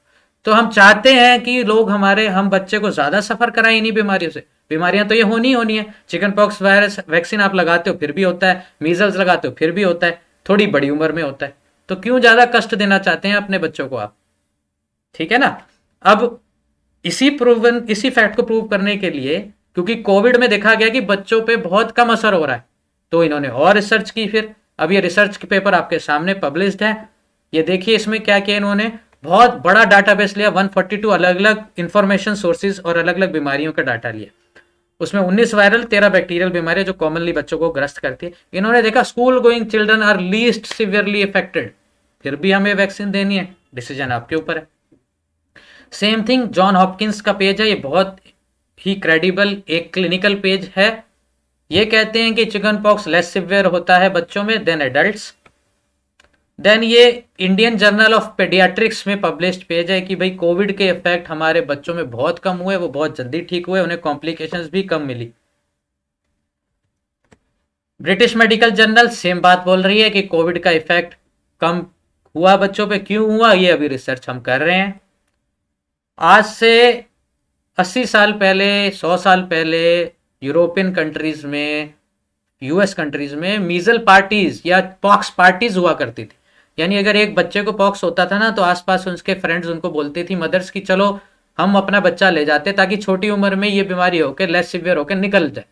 तो हम चाहते हैं कि लोग हम बच्चे को ज्यादा सफर कराएं इन्हीं बीमारियों से। बीमारियां तो ये होनी है। चिकन पॉक्स वायरस वैक्सीन आप लगाते हो फिर भी होता है, मीजल्स लगाते हो फिर भी होता है, थोड़ी बड़ी उम्र में होता है। तो क्यों ज्यादा कष्ट देना चाहते हैं अपने बच्चों को आप? ठीक है ना। अब इसी फैक्ट को प्रूव करने के लिए, क्योंकि कोविड में देखा गया कि बच्चों पे बहुत कम असर हो रहा है, तो इन्होंने और रिसर्च की। फिर अब ये रिसर्च के पेपर आपके सामने पब्लिश्ड है। ये देखिए इसमें क्या किया इन्होंने, बहुत बड़ा डाटाबेस लिया, 142 अलग अलग इंफॉर्मेशन सोर्सेज और अलग अलग बीमारियों का डाटा लिया। उसमें 19 वायरल, 13 बैक्टीरियल बीमारियां जो कॉमनली बच्चों को ग्रस्त करती है। इन्होंने देखा school going children are least severely affected, फिर भी हमें वैक्सीन देनी है। डिसीजन आपके ऊपर है। सेम थिंग जॉन हॉपकिंस का पेज है, ये बहुत ही क्रेडिबल एक क्लिनिकल पेज है। ये कहते हैं कि चिकन पॉक्स लेस सिवियर होता है बच्चों में देन एडल्ट्स। देन ये इंडियन जर्नल ऑफ पेडियाट्रिक्स में पब्लिश्ड पेज है कि भाई कोविड के इफेक्ट हमारे बच्चों में बहुत कम हुए, वो बहुत जल्दी ठीक हुए, उन्हें कॉम्प्लिकेशंस भी कम मिली। ब्रिटिश मेडिकल जर्नल सेम बात बोल रही है कि कोविड का इफेक्ट कम हुआ बच्चों पे। क्यों हुआ ये अभी रिसर्च हम कर रहे हैं। आज से 80 साल पहले, 100 साल पहले यूरोपियन कंट्रीज में, यूएस कंट्रीज में मीजल पार्टीज या पॉक्स पार्टीज हुआ करती थी। यानी अगर एक बच्चे को पॉक्स होता था ना तो आसपास उसके फ्रेंड्स उनको बोलती थी, मदर्स, की चलो हम अपना बच्चा ले जाते ताकि छोटी उम्र में ये बीमारी होकर लेस सिवियर होकर निकल जाए।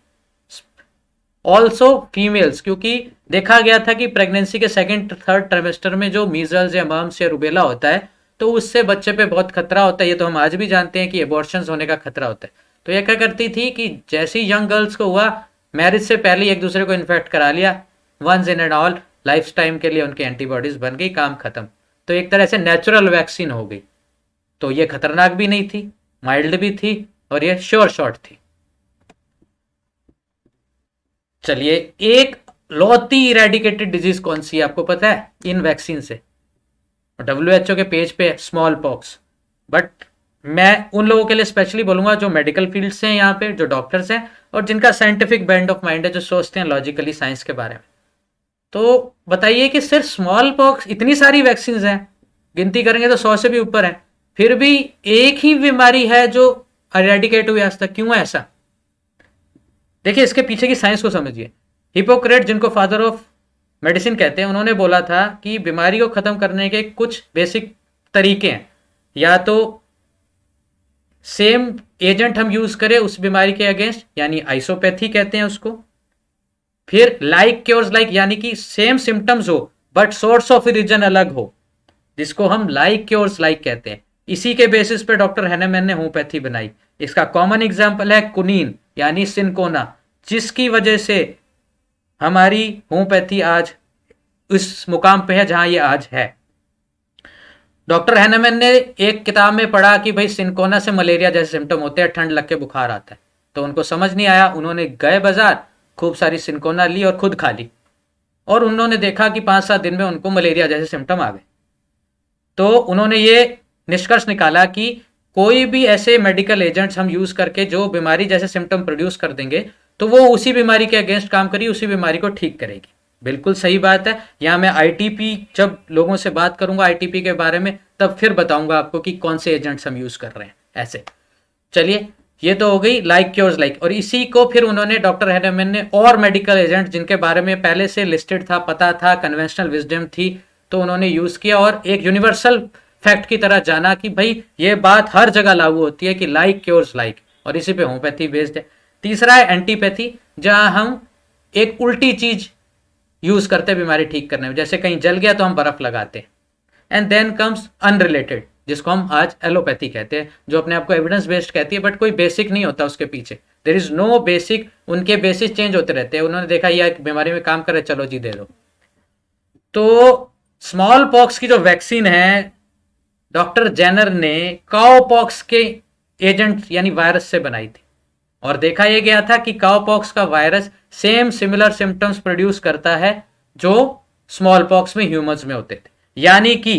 ऑल्सो फीमेल्स, क्योंकि देखा गया था कि प्रेगनेंसी के सेकेंड थर्ड ट्राइमेस्टर में जो मीजल्स या मम्स या रुबेला होता है तो उससे बच्चे पे बहुत खतरा होता है। ये तो हम आज भी जानते हैं कि एबॉर्शंस होने का खतरा होता है। तो ये क्या करती थी कि जैसे ही यंग गर्ल्स को हुआ, मैरिज से पहले एक दूसरे को इन्फेक्ट करा लिया, once in and all, life time के लिए उनकी एंटीबॉडीज बन गई, काम खत्म। तो एक तरह से नेचुरल वैक्सीन हो गई। तो ये खतरनाक भी नहीं थी, माइल्ड भी थी, और ये श्योर शॉट थी। चलिए, एक लौती इरेडिकेटेड डिजीज कौन सी है आपको पता है इन वैक्सीन से? WHO के पेज पे स्मॉल पॉक्स। बट मैं उन लोगों के लिए स्पेशली बोलूंगा जो मेडिकल फील्ड से हैं, यहाँ पे जो डॉक्टर्स हैं और जिनका साइंटिफिक बैंड ऑफ माइंड है, जो सोचते हैं लॉजिकली साइंस के बारे में। तो बताइए कि सिर्फ स्मॉल पॉक्स, इतनी सारी वैक्सीन हैं, गिनती करेंगे तो 100 से भी ऊपर है, फिर भी एक ही बीमारी है जो इरेडिकेट हुई आज तक। क्यों है ऐसा? देखिए, इसके पीछे की साइंस को समझिए। हिपोक्रेट, जिनको फादर ऑफ मेडिसिन कहते हैं, उन्होंने बोला था कि बीमारी को खत्म करने के कुछ बेसिक तरीके हैं। या तो सेम एजेंट हम यूज करें उस बीमारी के अगेंस्ट, यानी आइसोपैथी कहते हैं उसको। फिर लाइक क्योर्स लाइक, यानी कि सेम सिम्टम्स हो बट सोर्स ऑफ रीजन अलग हो, जिसको हम लाइक क्योर्स लाइक कहते हैं। इसी के बेसिस पे डॉक्टर हैनेमैन ने होम्योपैथी बनाई। इसका कॉमन एग्जाम्पल है कुनीन यानी सिनकोना, जिसकी वजह से हमारी होम्योपैथी आज उस मुकाम पे है जहां ये आज है। डॉक्टर हैनेमैन ने एक किताब में पढ़ा कि भाई सिनकोना से मलेरिया जैसे सिम्टम होते हैं, ठंड लग के बुखार आता है। तो उनको समझ नहीं आया, उन्होंने गए बाजार, खूब सारी सिनकोना ली और खुद खा ली, और उन्होंने देखा कि 5-7 दिन में उनको मलेरिया जैसे सिम्टम आ गए। तो उन्होंने ये निष्कर्ष निकाला कि कोई भी ऐसे मेडिकल एजेंट्स हम यूज करके जो बीमारी जैसे सिम्टम प्रोड्यूस कर देंगे तो वो उसी बीमारी के अगेंस्ट काम करेगी, उसी बीमारी को ठीक करेगी। बिल्कुल सही बात है। यहाँ मैं आईटीपी, जब लोगों से बात करूंगा आईटीपी के बारे में, तब फिर बताऊंगा आपको कि कौन से एजेंट्स हम यूज कर रहे हैं ऐसे। चलिए, ये तो हो गई लाइक क्योर्स लाइक। और इसी को फिर उन्होंने, डॉक्टर हैनेमैन ने, और मेडिकल एजेंट जिनके बारे में पहले से लिस्टेड था, पता था, कन्वेंशनल विजडम थी, तो उन्होंने यूज किया और एक यूनिवर्सल फैक्ट की तरह जाना कि भाई ये बात हर जगह लागू होती है कि लाइक क्योर्स लाइक, और इसी पे होम्योपैथी बेस्ड है। तीसरा है एंटीपैथी, जहां हम एक उल्टी चीज यूज करते हैं बीमारी ठीक करने में। जैसे कहीं जल गया तो हम बर्फ लगाते हैं। एंड देन कम्स अनरिलेटेड, जिसको हम आज एलोपैथी कहते हैं, जो अपने आप को एविडेंस बेस्ड कहती है, बट कोई बेसिक नहीं होता उसके पीछे। देर इज नो बेसिक, उनके बेसिस चेंज होते रहते हैं। उन्होंने देखा यह बीमारी में काम करे, चलो जी दे दो। तो स्मॉल पॉक्स की जो वैक्सीन है, डॉक्टर जेनर ने काओ पॉक्स के एजेंट यानी वायरस से बनाई थी, और देखा यह गया था कि काओ पॉक्स का virus same similar symptoms produce करता है जो स्मॉल पॉक्स में ह्यूमंस में होते थे। यानी कि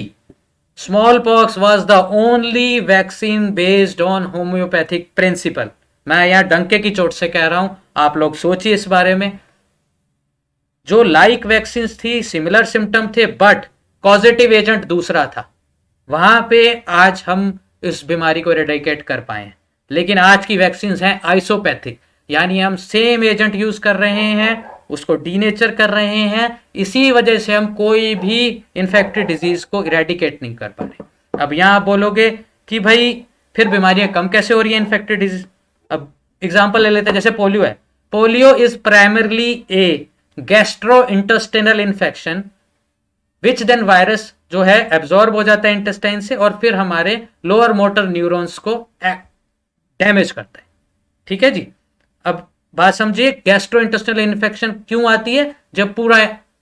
smallpox was the only vaccine based on homoeopathic principle. मैं यहां डंके की चोट से कह रहा हूं, आप लोग सोचिए इस बारे में। जो लाइक वैक्सीन थी, सिमिलर सिम्टम थे, बट पॉजिटिव एजेंट दूसरा था, वहां पे आज हम इस बीमारी को इरेडिकेट कर पाए। लेकिन आज की वैक्सीन हैं आइसोपैथिक, यानी हम सेम एजेंट यूज कर रहे हैं, उसको डीनेचर कर रहे हैं। इसी वजह से हम कोई भी इन्फेक्टेड डिजीज को इरेडिकेट नहीं कर पा रहे। अब यहां आप बोलोगे कि भाई फिर बीमारियां कम कैसे हो रही है इन्फेक्टेड डिजीज? अब एग्जांपल ले लेते हैं, जैसे पोलियो है। Polio is primarily a gastrointestinal infection which then virus जो है एब्जॉर्ब हो जाता है इंटेस्टाइन से, और फिर हमारे लोअर मोटर न्यूरॉन्स को डैमेज करता है। ठीक है जी। अब बात समझिए, गैस्ट्रो इंटेस्टिनल इन्फेक्शन क्यों आती है? जब पूरा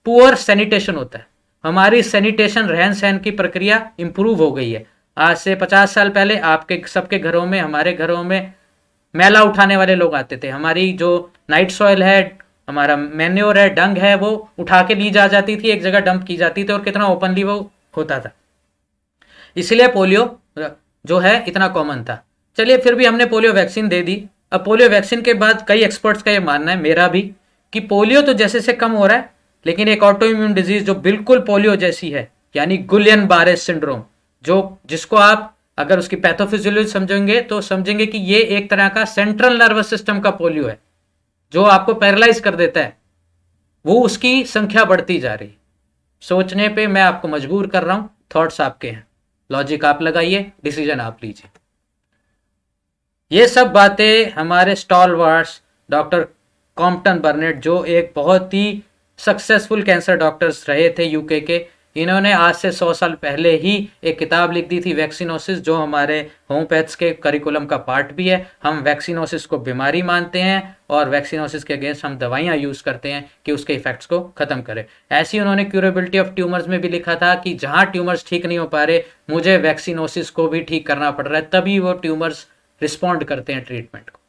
पुअर सैनिटेशन होता है। हमारी सैनिटेशन, रहन सहन की प्रक्रिया इंप्रूव हो गई है। आज से 50 साल पहले आपके सबके घरों में, हमारे घरों में मैला उठाने वाले लोग आते थे। हमारी जो नाइट सॉइल है, हमारा मैन्योर है, डंग है, वो उठा के ली जा जाती थी, एक जगह डंप की जाती थी, और कितना ओपनली वो होता था। इसलिए पोलियो जो है इतना कॉमन था। चलिए, फिर भी हमने पोलियो वैक्सीन दे दी। अब पोलियो वैक्सीन के बाद कई एक्सपर्ट्स का ये मानना है, मेरा भी, कि पोलियो तो जैसे से कम हो रहा है, लेकिन एक ऑटो इम्यून डिजीज जो बिल्कुल पोलियो जैसी है, यानी गुलियन बारे सिंड्रोम, जिसको आप अगर उसकी पैथोफिजियोलॉजी समझेंगे तो समझेंगे कि ये एक तरह का सेंट्रल नर्वस सिस्टम का पोलियो है, जो आपको पैरालाइज कर देता है। वो उसकी संख्या बढ़ती जा रही। सोचने पे मैं आपको मजबूर कर रहा हूं, थॉट्स आपके हैं, लॉजिक आप लगाइए, डिसीजन आप लीजिए। ये सब बातें हमारे स्टॉलवर्ड्स डॉक्टर कॉम्पटन बर्नेट, जो एक बहुत ही सक्सेसफुल कैंसर डॉक्टर्स रहे थे यूके के, इन्होंने आज से 100 साल पहले ही एक किताब लिख दी थी वैक्सीनोसिस, जो हमारे होम्योपैथ्स के करिकुलम का पार्ट भी है। हम वैक्सीनोसिस को बीमारी मानते हैं और वैक्सीनोसिस के अगेंस्ट हम दवाइयाँ यूज़ करते हैं कि उसके इफेक्ट्स को ख़त्म करें। ऐसे ही उन्होंने क्यूरेबिलिटी ऑफ ट्यूमर्स में भी लिखा था कि जहाँ ट्यूमर्स ठीक नहीं हो पा रहे, मुझे वैक्सीनोसिस को भी ठीक करना पड़ रहा है, तभी वो ट्यूमर्स रिस्पॉन्ड करते हैं ट्रीटमेंट को।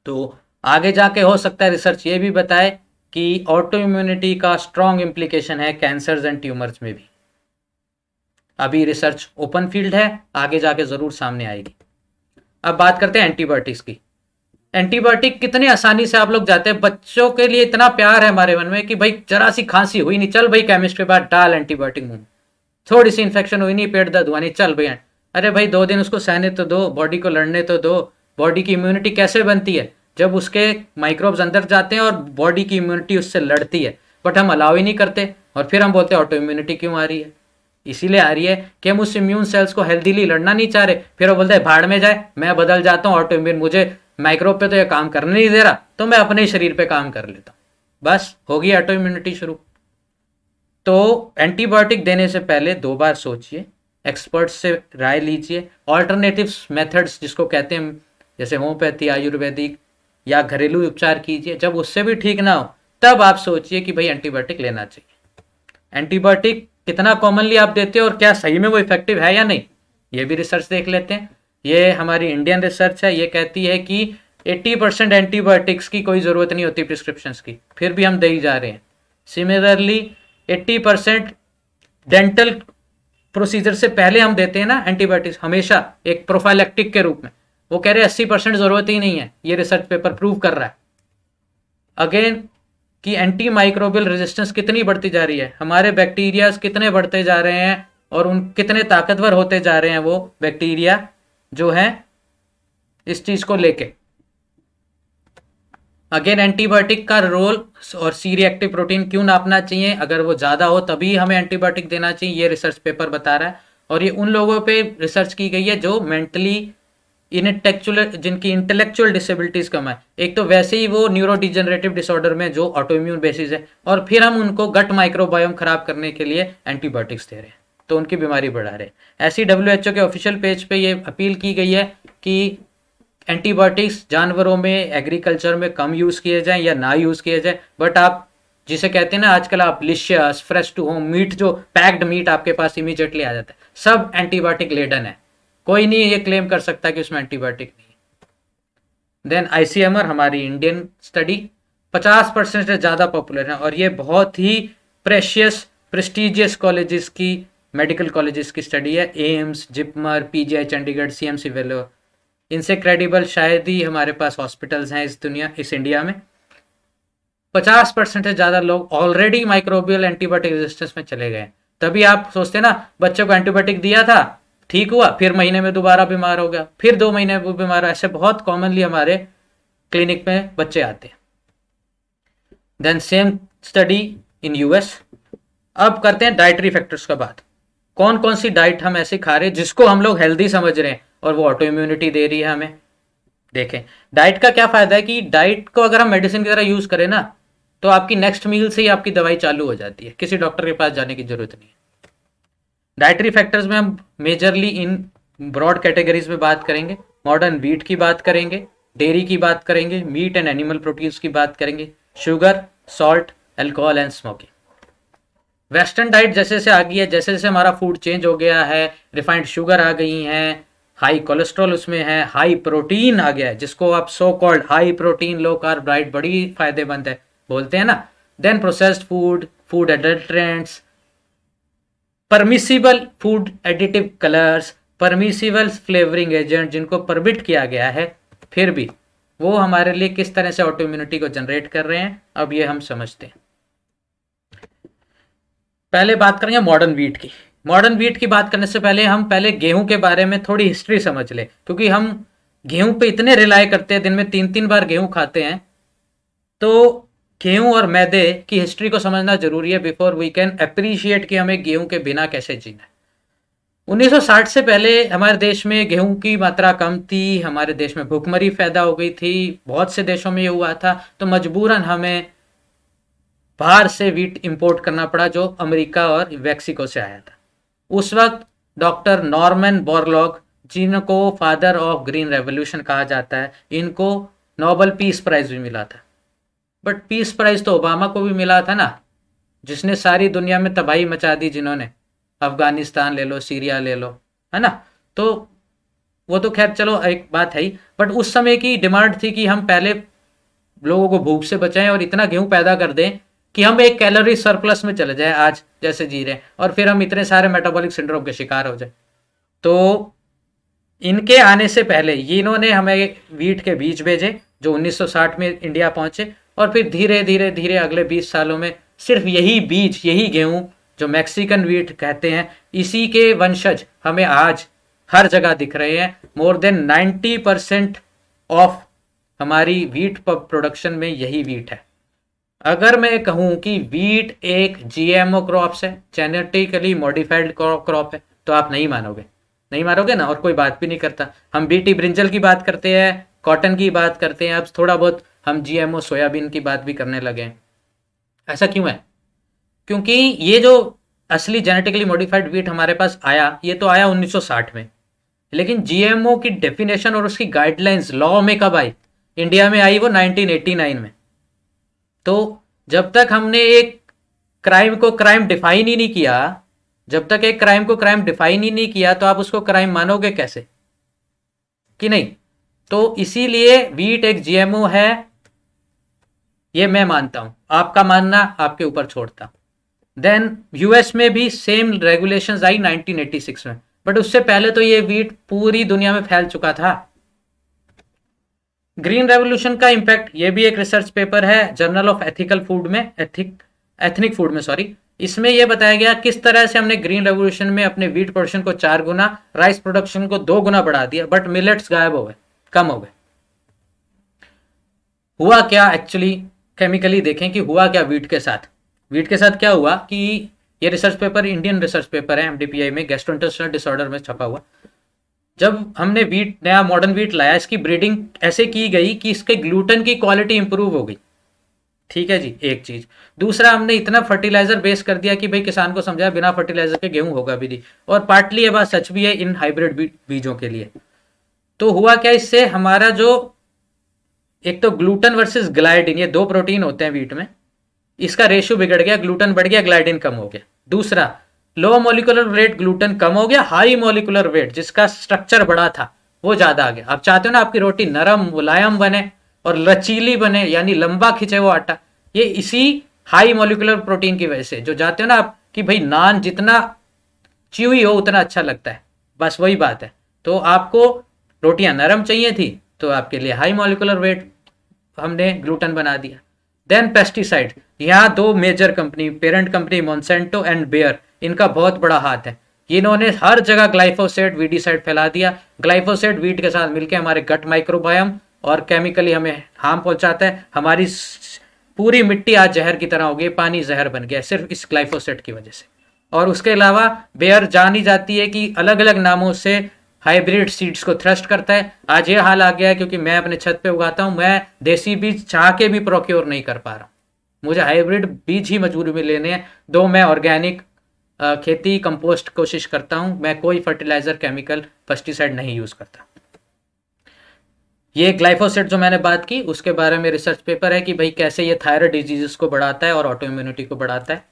तो आगे जाके हो सकता है रिसर्च ये भी बताए कि ऑटो इम्यूनिटी का स्ट्रॉन्ग इम्प्लीकेशन है कैंसर्स एंड ट्यूमर्स में भी। अभी रिसर्च ओपन फील्ड है, आगे जाके ज़रूर सामने आएगी। अब बात करते हैं एंटीबायोटिक्स की। एंटीबायोटिक कितनी आसानी से आप लोग जाते हैं, बच्चों के लिए इतना प्यार है हमारे मन में कि भाई जरा सी खांसी हुई नहीं, चल भाई केमिस्ट के बाद डाल एंटीबायोटिक मुंह में, थोड़ी सी इन्फेक्शन हुई नहीं, पेट दर्द हुआ नहीं, चल भाई। अरे भाई 2 दिन उसको सहने तो दो, बॉडी को लड़ने तो दो। बॉडी की इम्यूनिटी कैसे बनती है? जब उसके माइक्रोब्स अंदर जाते हैं और बॉडी की इम्यूनिटी उससे लड़ती है, बट हम अलाउ ही नहीं करते और फिर हम बोलते हैं ऑटो इम्यूनिटी क्यों आ रही है। इसीलिए आ रही है कि हम उस इम्यून सेल्स को हेल्दीली लड़ना नहीं चाह रहे, फिर वो बोलते हैं भाड़ में जाए, मैं बदल जाता हूँ ऑटो इम्यून, मुझे माइक्रोब पे तो ये काम करने नहीं दे रहा, तो मैं अपने शरीर पे काम कर लेता हूँ, बस होगी ऑटो इम्यूनिटी शुरू। तो एंटीबायोटिक देने से पहले 2 बार सोचिए, एक्सपर्ट्स से राय लीजिए, ऑल्टरनेटिव्स मेथड्स जिसको कहते हैं जैसे होम्योपैथी, आयुर्वेदिक या घरेलू उपचार कीजिए। जब उससे भी ठीक ना हो तब आप सोचिए कि भाई एंटीबायोटिक लेना चाहिए। एंटीबायोटिक कितना कॉमनली आप देते हो और क्या सही में वो इफेक्टिव है या नहीं, ये भी रिसर्च देख लेते हैं। ये हमारी इंडियन रिसर्च है, ये कहती है कि 80% एंटीबायोटिक्स की कोई ज़रूरत नहीं होती प्रिस्क्रिप्शंस की, फिर भी हम दे ही जा रहे हैं। सिमिलरली 80% डेंटल प्रोसीजर से पहले हम देते हैं ना एंटीबायोटिक्स, हमेशा एक प्रोफाइलैक्टिक के रूप में, वो कह रहे हैं 80% ज़रूरत ही नहीं है, ये रिसर्च पेपर प्रूव कर रहा है। अगेन कि एंटी माइक्रोबियल रेजिस्टेंस कितनी बढ़ती जा रही है, हमारे बैक्टीरियाज कितने बढ़ते जा रहे हैं और उन कितने ताकतवर होते जा रहे हैं वो बैक्टीरिया जो है इस चीज़ को लेके। अगेन एंटीबायोटिक का रोल और सी रिएक्टिव प्रोटीन क्यों नापना चाहिए, अगर वो ज़्यादा हो तभी हमें एंटीबायोटिक देना चाहिए, ये रिसर्च पेपर बता रहा है। और ये उन लोगों पे रिसर्च की गई है जो मेंटली इनटेक्चुअल, जिनकी इंटेलेक्चुअल डिसेबिलिटीज़ कम है। एक तो वैसे ही वो न्यूरो डिजेनरेटिव डिसऑर्डर में जो ऑटोइम्यून बेसिस है, और फिर हम उनको गट माइक्रोबायोम खराब करने के लिए एंटीबायोटिक्स दे रहे हैं, तो उनकी बीमारी बढ़ा रहे हैं। ऐसी WHO के ऑफिशियल पेज पे ये अपील की गई है कि एंटीबायोटिक्स जानवरों में, एग्रीकल्चर में कम यूज़ किए जाएं या ना यूज़ किए जाए। बट आप जिसे कहते हैं ना आजकल आप Licious, fresh to home meat, जो पैक्ड मीट आपके पास इमीडिएटली आ जाता है, सब एंटीबायोटिक लेडन है, कोई नहीं ये क्लेम कर सकता कि उसमें एंटीबायोटिक नहीं है। देन ICMR हमारी इंडियन स्टडी 50% से ज़्यादा पॉपुलर है, और ये बहुत ही प्रेशियस प्रेस्टिजियस कॉलेजेस की, मेडिकल कॉलेजेस की स्टडी है। एम्स, जिपमर, PGI चंडीगढ़, CMC वेलोर, इनसे क्रेडिबल शायद ही हमारे पास हॉस्पिटल्स हैं इस इंडिया में। 50% से ज़्यादा लोग ऑलरेडी माइक्रोबियल एंटीबायोटिक रेजिस्टेंस में चले गए। तभी आप सोचते ना बच्चों को एंटीबायोटिक दिया था, ठीक हुआ, फिर महीने में दोबारा बीमार हो गया, फिर 2 महीने में बीमार हो, ऐसे बहुत कॉमनली हमारे क्लिनिक में बच्चे आते हैं। Then same study in US। अब करते हैं डाइटरी फैक्टर्स का बात, कौन कौन सी डाइट हम ऐसे खा रहे हैं जिसको हम लोग हेल्दी समझ रहे हैं और वो ऑटो इम्यूनिटी दे रही है हमें। देखें डाइट का क्या फ़ायदा है कि डाइट को अगर हम मेडिसिन की तरह यूज़ करें ना, तो आपकी नेक्स्ट मील से ही आपकी दवाई चालू हो जाती है, किसी डॉक्टर के पास जाने की जरूरत नहीं है। डाइटरी फैक्टर्स में हम मेजरली इन ब्रॉड कैटेगरीज में बात करेंगे। मॉडर्न व्हीट की बात करेंगे, डेयरी की बात करेंगे, मीट एंड एनिमल प्रोटीन्स की बात करेंगे, sugar, salt, alcohol and smoking. Western diet जैसे जैसे आ गई है, जैसे जैसे हमारा फूड चेंज हो गया है, रिफाइंड शुगर आ गई हैं, हाई कोलेस्ट्रॉल उसमें है, हाई प्रोटीन आ गया है, जिसको आप so called high protein low carb diet बड़ी फायदेमंद है बोलते हैं ना। Then processed food, food adulterants, permissible food additive colours, permissible flavouring agent जिनको परमिट किया गया है, फिर भी वो हमारे लिए किस तरह से ऑटो इम्यूनिटी को जनरेट कर रहे हैं, अब ये हम समझते हैं। पहले बात करेंगे मॉडर्न व्हीट की। मॉडर्न व्हीट की बात करने से पहले हम पहले गेहूं के बारे में थोड़ी हिस्ट्री समझ ले, क्योंकि हम गेहूं पे इतने रिलाय करते हैं, दिन में 3-3 बार गेहूं खाते हैं, तो गेहूं और मैदे की हिस्ट्री को समझना जरूरी है बिफोर वी कैन अप्रिशिएट कि हमें गेहूं के बिना कैसे जीना है। 1960 से पहले हमारे देश में गेहूं की मात्रा कम थी, हमारे देश में भूखमरी पैदा हो गई थी, बहुत से देशों में ये हुआ था, तो मजबूरन हमें बाहर से वीट इंपोर्ट करना पड़ा जो अमेरिका और मैक्सिको से आया था। उस वक्त डॉक्टर नॉर्मन बोरलॉग, जिनको फादर ऑफ ग्रीन रेवोल्यूशन कहा जाता है, इनको नोबेल पीस प्राइज भी मिला था। बट पीस प्राइज तो ओबामा को भी मिला था ना, जिसने सारी दुनिया में तबाही मचा दी, जिन्होंने अफगानिस्तान ले लो, सीरिया ले लो, है ना। तो वो तो खैर चलो एक बात है ही, बट उस समय की डिमांड थी कि हम पहले लोगों को भूख से बचाएं और इतना गेहूं पैदा कर दें कि हम एक कैलोरी सरप्लस में चले जाएं आज जैसे जी रहे हैं, और फिर हम इतने सारे मेटाबॉलिक सिंड्रोम के शिकार हो जाए। तो इनके आने से पहले ये इन्होंने हमें वीट के बीज भेजे जो 1960 में इंडिया पहुंचे, और फिर धीरे धीरे धीरे अगले 20 सालों में सिर्फ यही बीज, यही गेहूं जो मैक्सिकन वीट कहते हैं, इसी के वंशज हमें आज हर जगह दिख रहे हैं। मोर देन 90% ऑफ हमारी वीट प्रोडक्शन में यही वीट है। अगर मैं कहूं कि वीट एक जीएमओ क्रॉप्स है, जेनेटिकली मॉडिफाइड क्रॉप है, तो आप नहीं मानोगे, नहीं मानोगे ना, और कोई बात भी नहीं करता। हम बीटी ब्रिंजल की बात करते हैं, कॉटन की बात करते हैं, अब थोड़ा बहुत हम जीएमओ सोयाबीन की बात भी करने लगे हैं। ऐसा क्यों है? क्योंकि ये जो असली जेनेटिकली मॉडिफाइड वीट हमारे पास आया, ये तो आया 1960 में, लेकिन जीएमओ की डेफिनेशन और उसकी गाइडलाइंस लॉ में कब आई? इंडिया में आई वो 1989 में। तो जब तक हमने एक क्राइम को क्राइम डिफाइन ही नहीं किया, जब तक एक क्राइम को क्राइम डिफाइन ही नहीं किया, तो आप उसको क्राइम मानोगे कैसे कि नहीं? तो इसीलिए वीट एक जीएमओ है, ये मैं मानता हूं, आपका मानना आपके ऊपर छोड़ता। देन यूएस में भी सेम रेगुलेशंस आई 1986 में, बट उससे पहले तो ये वीट पूरी दुनिया में फैल चुका था। ग्रीन रेवोल्यूशन का इंपैक्ट, ये भी एक रिसर्च पेपर है जर्नल ऑफ एथिकल फूड में, एथनिक फूड में सॉरी। इसमें यह बताया गया किस तरह से हमने ग्रीन रेवोल्यूशन में अपने वीट प्रोडक्शन को 4 गुना, राइस प्रोडक्शन को 2 गुना बढ़ा दिया, बट मिलेट्स गायब हो गए, कम हो गए। हुआ क्या एक्चुअली, केमिकली देखें कि हुआ क्या वीट के साथ। वीट के साथ क्या हुआ कि ये research paper Indian research paper है, एमडीपीआई में, गैस्ट्रोइंटेस्टाइनल डिसऑर्डर में छपा हुआ। जब हमने वीट, नया मॉडर्न वीट लाया, इसकी ब्रीडिंग ऐसे की गई कि इसके ग्लूटेन की क्वालिटी इंप्रूव हो गई। ठीक है जी, एक चीज। दूसरा, हमने इतना फर्टिलाइजर बेस कर दिया कि भाई किसान को समझाया बिना फर्टिलाइजर के गेहूं होगा भी नहीं, और पार्टली ये बात सच भी है इन हाइब्रिड बीजों के लिए। तो हुआ क्या, इससे हमारा जो एक तो ग्लूटेन वर्सेस ग्लाइडिन, ये 2 प्रोटीन होते हैं वीट में, इसका रेशियो बिगड़ गया, ग्लूटेन बढ़ गया, ग्लाइडिन कम हो गया। दूसरा, लो मॉलिकुलर वेट ग्लूटेन कम हो गया, हाई मॉलिकुलर वेट जिसका स्ट्रक्चर बड़ा था वो ज्यादा आ गया। आप चाहते हो ना आपकी रोटी नरम मुलायम बने और लचीली बने, यानी लंबा खिंचे वो आटा, ये इसी हाई मॉलिकुलर प्रोटीन की वजह से। जो चाहते हो ना आप कि भाई नान जितना च्यूई हो उतना अच्छा लगता है, बस वही बात है। तो आपको रोटियां नरम चाहिए थी, तो आपके लिए हाई मॉलिकुलर वेट हमने ग्लूटेन बना दिया। देन पेस्टिसाइड, यहाँ 2 major company, parent company Monsanto and Bayer, इनका बहुत बड़ा हाथ है। इन्होंने हर जगह ग्लाइफोसेट, वीडीसाइड फैला दिया। ग्लाइफोसेट वीट के साथ मिलकर हमारे गट माइक्रोबायोम और केमिकली हमें हार्म पहुंचाता है। हमारी पूरी मिट्टी आज जहर की तरह हो गई, पानी जहर बन गया सिर्फ इस ग्लाइफोसेट की वजह से। और उसके अलावा बेयर जानी जाती है कि अलग अलग नामों से हाइब्रिड सीड्स को थ्रस्ट करता है। आज ये हाल आ गया है क्योंकि मैं अपने छत पे उगाता हूं, मैं देसी बीज चाह के भी प्रोक्योर नहीं कर पा रहा हूं, मुझे हाइब्रिड बीज ही मजबूरी में लेने हैं। दो मैं ऑर्गेनिक खेती कंपोस्ट कोशिश करता हूं, मैं कोई फर्टिलाइजर केमिकल पेस्टिसाइड नहीं यूज करता। ये ग्लाइफोसेट जो मैंने बात की उसके बारे में रिसर्च पेपर है कि भाई कैसे ये थायराइड डिजीजेस को बढ़ाता है और ऑटो इम्यूनिटी को बढ़ाता है।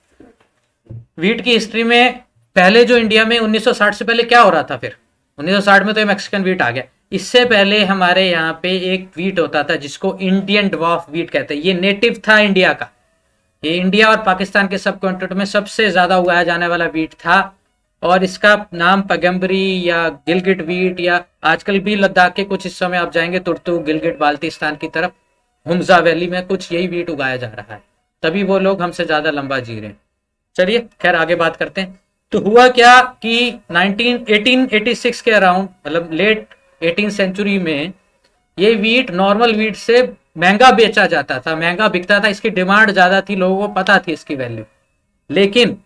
वीट की हिस्ट्री में पहले जो इंडिया में 1960 से पहले क्या हो रहा था, फिर 1960 में तो ये मैक्सिकन वीट आ गया। इससे पहले हमारे यहाँ पे एक वीट होता था जिसको इंडियन ड्वार्फ वीट कहते हैं। ये नेटिव था इंडिया का, ये इंडिया और पाकिस्तान के सब कॉन्टिनेंट में सबसे ज्यादा उगाया जाने वाला वीट था, और इसका नाम पैगम्बरी या गिलगिट वीट, या आजकल भी लद्दाख के कुछ हिस्सों में आप जाएंगे, तुर्तु गिलगिट बाल्टिस्तान की तरफ, हुमजा वैली में कुछ यही वीट उगाया जा रहा है, तभी वो लोग हमसे ज्यादा लंबा जी रहे हैं। चलिए खैर आगे बात करते हैं। तो हुआ क्या कि 1886 के अराउंड, मतलब लेट 18th सेंचुरी में ये वीट नॉर्मल वीट से महंगा बेचा जाता था, महंगा बिकता था, इसकी डिमांड ज्यादा थी, लोगों को पता थी इसकी वैल्यू। लेकिन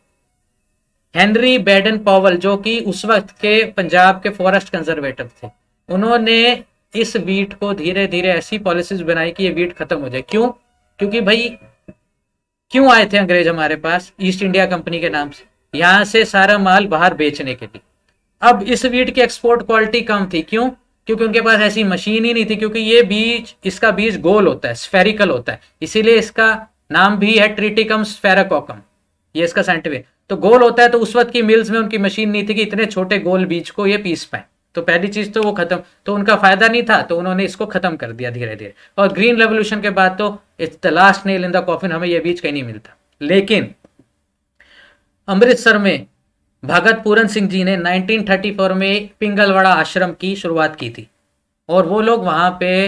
हेनरी बेडन पॉवल, जो कि उस वक्त के पंजाब के फॉरेस्ट कंजर्वेटर थे, उन्होंने इस वीट को धीरे धीरे ऐसी पॉलिसीज बनाई कि ये वीट खत्म हो जाए। क्यों? क्योंकि भाई क्यों आए थे अंग्रेज हमारे पास? ईस्ट इंडिया कंपनी के नाम से, यहां से सारा माल बाहर बेचने के लिए। अब इस वीट की एक्सपोर्ट क्वालिटी कम थी। क्यों? क्योंकि उनके पास ऐसी मशीन ही नहीं थी, क्योंकि ये बीज, इसका बीज गोल होता है, स्फेरिकल होता है, इसीलिए इसका नाम भी है ट्रिटिकम स्फेराकोकम, ये इसका साइंटिफिक। तो गोल होता है, तो उस वक्त की मिल्स में उनकी मशीन नहीं थी कि इतने छोटे गोल बीज को ये पीस पाए। तो पहली चीज तो वो खत्म, तो उनका फायदा नहीं था, तो उन्होंने इसको खत्म कर दिया धीरे धीरे। और ग्रीन रेवोल्यूशन के बाद तो it's the last nail in the coffin, हमें ये बीज कहीं नहीं मिलता। लेकिन अमृतसर में भगत पूरन सिंह जी ने 1934 में पिंगलवाड़ा आश्रम की शुरुआत की थी, और वो लोग वहां पे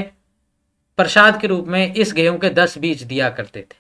प्रसाद के रूप में इस गेहूं के 10 बीज दिया करते थे,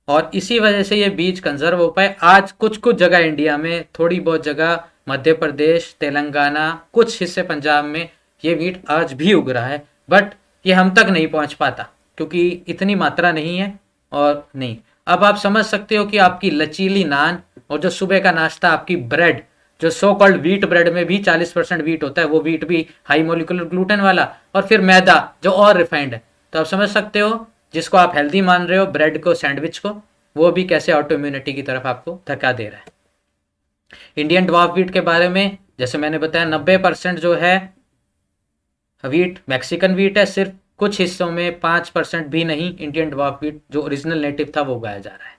और इसी वजह से ये बीज कंजर्व हो पाए। आज कुछ कुछ जगह इंडिया में, थोड़ी बहुत जगह मध्य प्रदेश, तेलंगाना, कुछ हिस्से पंजाब में ये वीट आज भी उग रहा है, बट ये हम तक नहीं पहुंच पाता क्योंकि इतनी मात्रा नहीं है। और नहीं, अब आप समझ सकते हो कि आपकी लचीली नान और जो सुबह का नाश्ता आपकी ब्रेड, जो सो कॉल्ड व्हीट ब्रेड में भी 40% व्हीट होता है, वो व्हीट भी हाई मोलिकुलर ग्लूटेन वाला, और फिर मैदा जो और रिफाइंड है। तो आप समझ सकते हो, जिसको आप हेल्दी मान रहे हो, ब्रेड को, सैंडविच को, वो भी कैसे ऑटो इम्यूनिटी की तरफ आपको धक्का दे रहा है। इंडियन ड्वार्फ व्हीट के बारे में जैसे मैंने बताया, 90% जो है व्हीट मैक्सिकन व्हीट है, सिर्फ कुछ हिस्सों में 5% भी नहीं इंडियन ड्वार्फ व्हीट जो ओरिजिनल नेटिव था वो उगाया जा रहा है।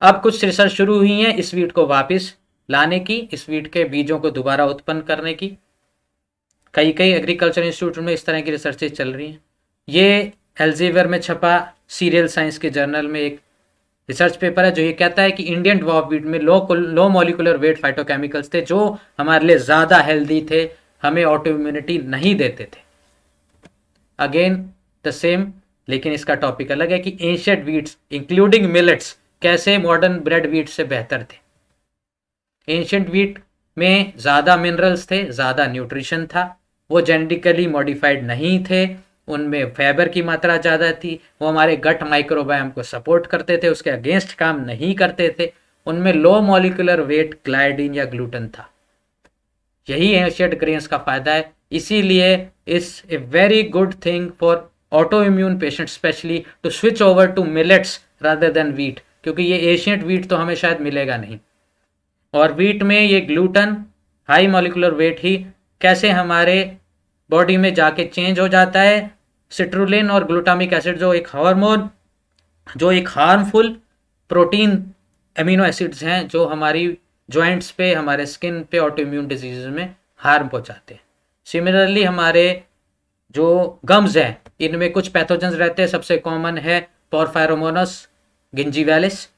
अब कुछ रिसर्च शुरू हुई है इस वीट को वापस लाने की, इस वीट के बीजों को दोबारा उत्पन्न करने की। कई कई एग्रीकल्चर इंस्टीट्यूट में इस तरह की रिसर्चेज चल रही हैं। ये एल्जेवियर में छपा सीरियल साइंस के जर्नल में एक रिसर्च पेपर है जो ये कहता है कि इंडियन ड्वार्फ व्हीट में लो मॉलिकुलर वेट फाइटोकेमिकल्स थे जो हमारे लिए ज़्यादा हेल्दी थे, हमें ऑटो इम्यूनिटी नहीं देते थे। अगेन द सेम, लेकिन इसका टॉपिक अलग है कि एंशिएंट व्हीट्स इंक्लूडिंग मिलेट्स कैसे मॉडर्न ब्रेड व्हीट से बेहतर थे। एंशिएंट व्हीट में ज़्यादा मिनरल्स थे, ज़्यादा न्यूट्रिशन था, वो जेनेटिकली मॉडिफाइड नहीं थे, उनमें फाइबर की मात्रा ज़्यादा थी, वो हमारे गट माइक्रोबायोम को सपोर्ट करते थे, उसके अगेंस्ट काम नहीं करते थे, उनमें लो मॉलिकुलर वेट ग्लाइडिन या ग्लूटेन था। यही एंशिएंट ग्रेन्स का फायदा है। इसीलिए it's a very good thing for autoimmune patient specially to switch over to millets rather than wheat, क्योंकि ये एशियंट व्हीट तो हमें शायद मिलेगा नहीं। और व्हीट में ये ग्लूटेन, हाई मॉलिकुलर वेट ही कैसे हमारे बॉडी में जाके चेंज हो जाता है। सिट्रुलिन और ग्लूटामिक एसिड जो एक हार्मोन, जो एक हार्मफुल प्रोटीन एमिनो एसिड्स हैं जो हमारी जॉइंट्स पे, हमारे स्किन पे ऑटो इम्यून डिजीज में हार्म पहुंचाते हैं। सिमिलरली हमारे जो गम्स हैं इनमें कुछ पैथोजेंस रहते हैं, सबसे कॉमन है पोरफायरोमोनस गिंजीवैलिस।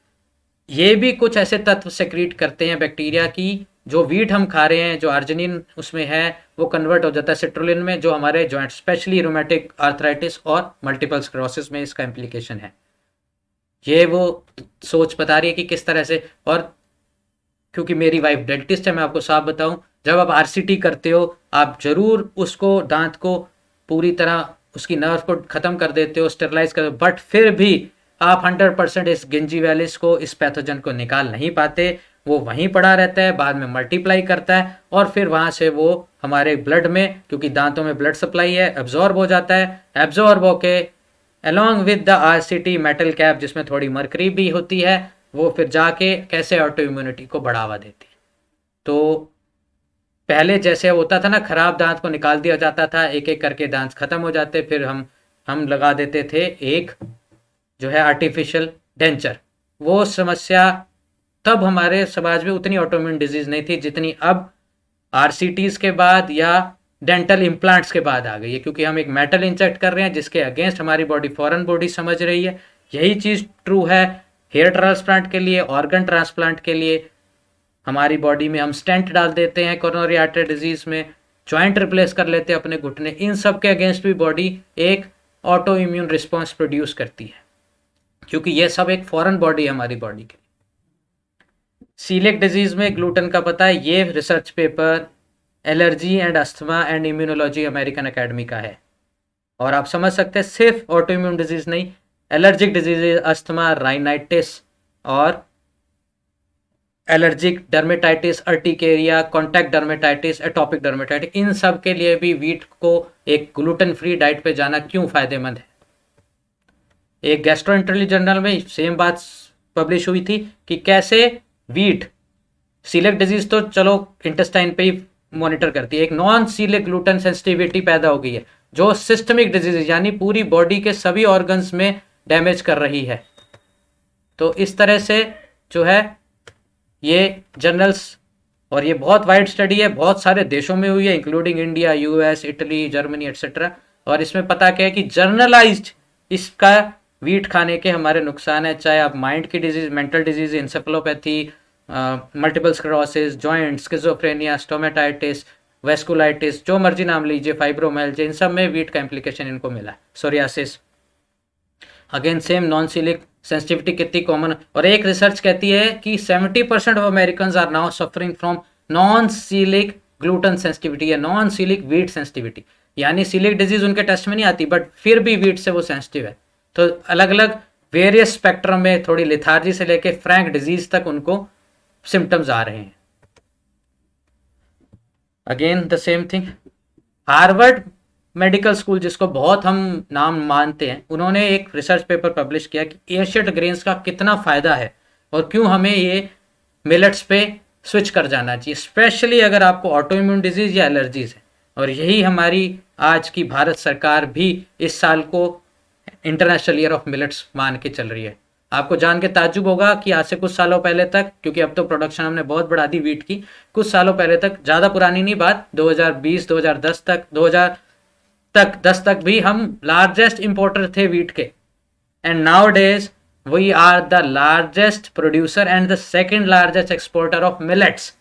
ये भी कुछ ऐसे तत्व सेक्रीट करते हैं बैक्टीरिया की, जो वीट हम खा रहे हैं, जो आर्जिनिन उसमें है वो कन्वर्ट हो जाता है सिट्रुलिन में, जो हमारे जॉइंट स्पेशली रोमेटिक आर्थराइटिस और मल्टीपल स्क्लेरोसिस में इसका इम्प्लीकेशन है। ये वो सोच बता रही है कि किस तरह से। और क्योंकि मेरी वाइफ डेंटिस्ट है, मैं आपको साफ बताऊं, जब आप आरसीटी करते हो आप जरूर उसको, दांत को पूरी तरह उसकी नर्व को ख़त्म कर देते हो, स्टेरलाइज कर, बट फिर भी आप 100% इस गिंजीवैलिस को, इस पैथोजन को निकाल नहीं पाते। वो वहीं पड़ा रहता है, बाद में मल्टीप्लाई करता है, और फिर वहाँ से वो हमारे ब्लड में, क्योंकि दांतों में ब्लड सप्लाई है, एब्जॉर्ब हो जाता है। एब्जॉर्ब होके along with the RCT metal cap जिसमें थोड़ी मरकरी भी होती है, वो फिर जाके कैसे ऑटो इम्यूनिटी को बढ़ावा देती है। तो पहले जैसे होता था ना, खराब दांत को निकाल दिया जाता था, एक एक करके दांत खत्म हो जाते, फिर हम लगा देते थे एक जो है आर्टिफिशियल डेंचर। वो समस्या तब हमारे समाज में उतनी ऑटोइम्यून डिजीज नहीं थी जितनी अब आरसीटीज के बाद या डेंटल इम्प्लांट्स के बाद आ गई है, क्योंकि हम एक मेटल इंजेक्ट कर रहे हैं जिसके अगेंस्ट हमारी बॉडी फॉरेन बॉडी समझ रही है। यही चीज़ ट्रू है हेयर ट्रांसप्लांट के लिए, ऑर्गन ट्रांसप्लांट के लिए। हमारी बॉडी में हम स्टेंट डाल देते हैं कोरोनरी आर्टरी डिजीज में, जॉइंट रिप्लेस कर लेते हैं अपने घुटने, इन सब के अगेंस्ट भी बॉडी एक ऑटो इम्यून रिस्पॉन्स प्रोड्यूस करती है, क्योंकि ये सब एक फॉरेन बॉडी है हमारी बॉडी की। सीलिक डिजीज में ग्लूटेन का पता है, ये research paper allergy and asthma and immunology American Academy का है। और आप समझ सकते हैं सिर्फ ऑटो इम्यून डिजीज नहीं, एलर्जिक डिजीज, अस्थमा, राइनाइटिस और allergic dermatitis, urticaria, contact dermatitis, atopic dermatitis, इन सब के लिए भी वीट को एक ग्लूटेन फ्री डाइट पे जाना क्यों फायदेमंद है। एक गैस्ट्रोएंटरोलॉजी जर्नल में सेम बात पब्लिश हुई थी कि कैसे वीट सीलिक डिजीज तो चलो इंटेस्टाइन पे ही मॉनिटर करती है, एक नॉन सीलिक ग्लूटेन सेंसिटिविटी पैदा हो गई है जो सिस्टमिक डिजीज यानी पूरी बॉडी के सभी ऑर्गन्स में डैमेज कर रही है। तो इस तरह से जो है ये जर्नल्स, और ये बहुत वाइड स्टडी है, बहुत सारे देशों में हुई है including India, US, Italy, Germany etcetera. और इसमें पता क्या है कि जर्नलाइज्ड इसका वीट खाने के हमारे नुकसान है, चाहे आप माइंड की disease, mental disease, encephalopathy, multiple sclerosis, joint, schizophrenia, stomatitis, vasculitis, जो मर्जी नाम लीजिए, फाइब्रोमाइल्जिया, इन सब में वीट का इम्प्लीकेशन इनको मिला है। Psoriasis, again same non coeliac sensitivity कितनी कॉमन। और एक रिसर्च कहती है कि 70% of American are now suffering from non coeliac gluten sensitivity या नॉन सीलिक वीट सेंसिटिविटी, यानी सीलिक डिजीज उनके टेस्ट में नहीं आती बट फिर भी वीट से वो सेंसिटिव है। तो अलग अलग वेरियस स्पेक्ट्रम में, थोड़ी लिथार्जी से लेके फ्रैंक डिजीज तक उनको सिम्टम्स आ रहे हैं। Again the same thing, Harvard medical school जिसको बहुत हम नाम मानते हैं, उन्होंने एक रिसर्च पेपर पब्लिश किया कि एशियड ग्रेन्स का कितना फ़ायदा है और क्यों हमें ये मिलेट्स पे स्विच कर जाना चाहिए, स्पेशली अगर आपको ऑटो इम्यून डिजीज़ या एलर्जीज है। और यही हमारी आज की भारत सरकार भी इस साल को इंटरनेशनल ईयर ऑफ मिलेट्स मान के चल रही है। आपको जान के ताज्जुब होगा कि आज से कुछ सालों पहले तक, क्योंकि अब तो प्रोडक्शन हमने बहुत बढ़ा दी वीट की, कुछ सालों पहले तक, ज़्यादा पुरानी नहीं बात, 2020 2010 तक, 2010 तक भी हम लार्जेस्ट इंपोर्टर थे वीट के। And nowadays we are the largest producer and the second largest exporter of millets.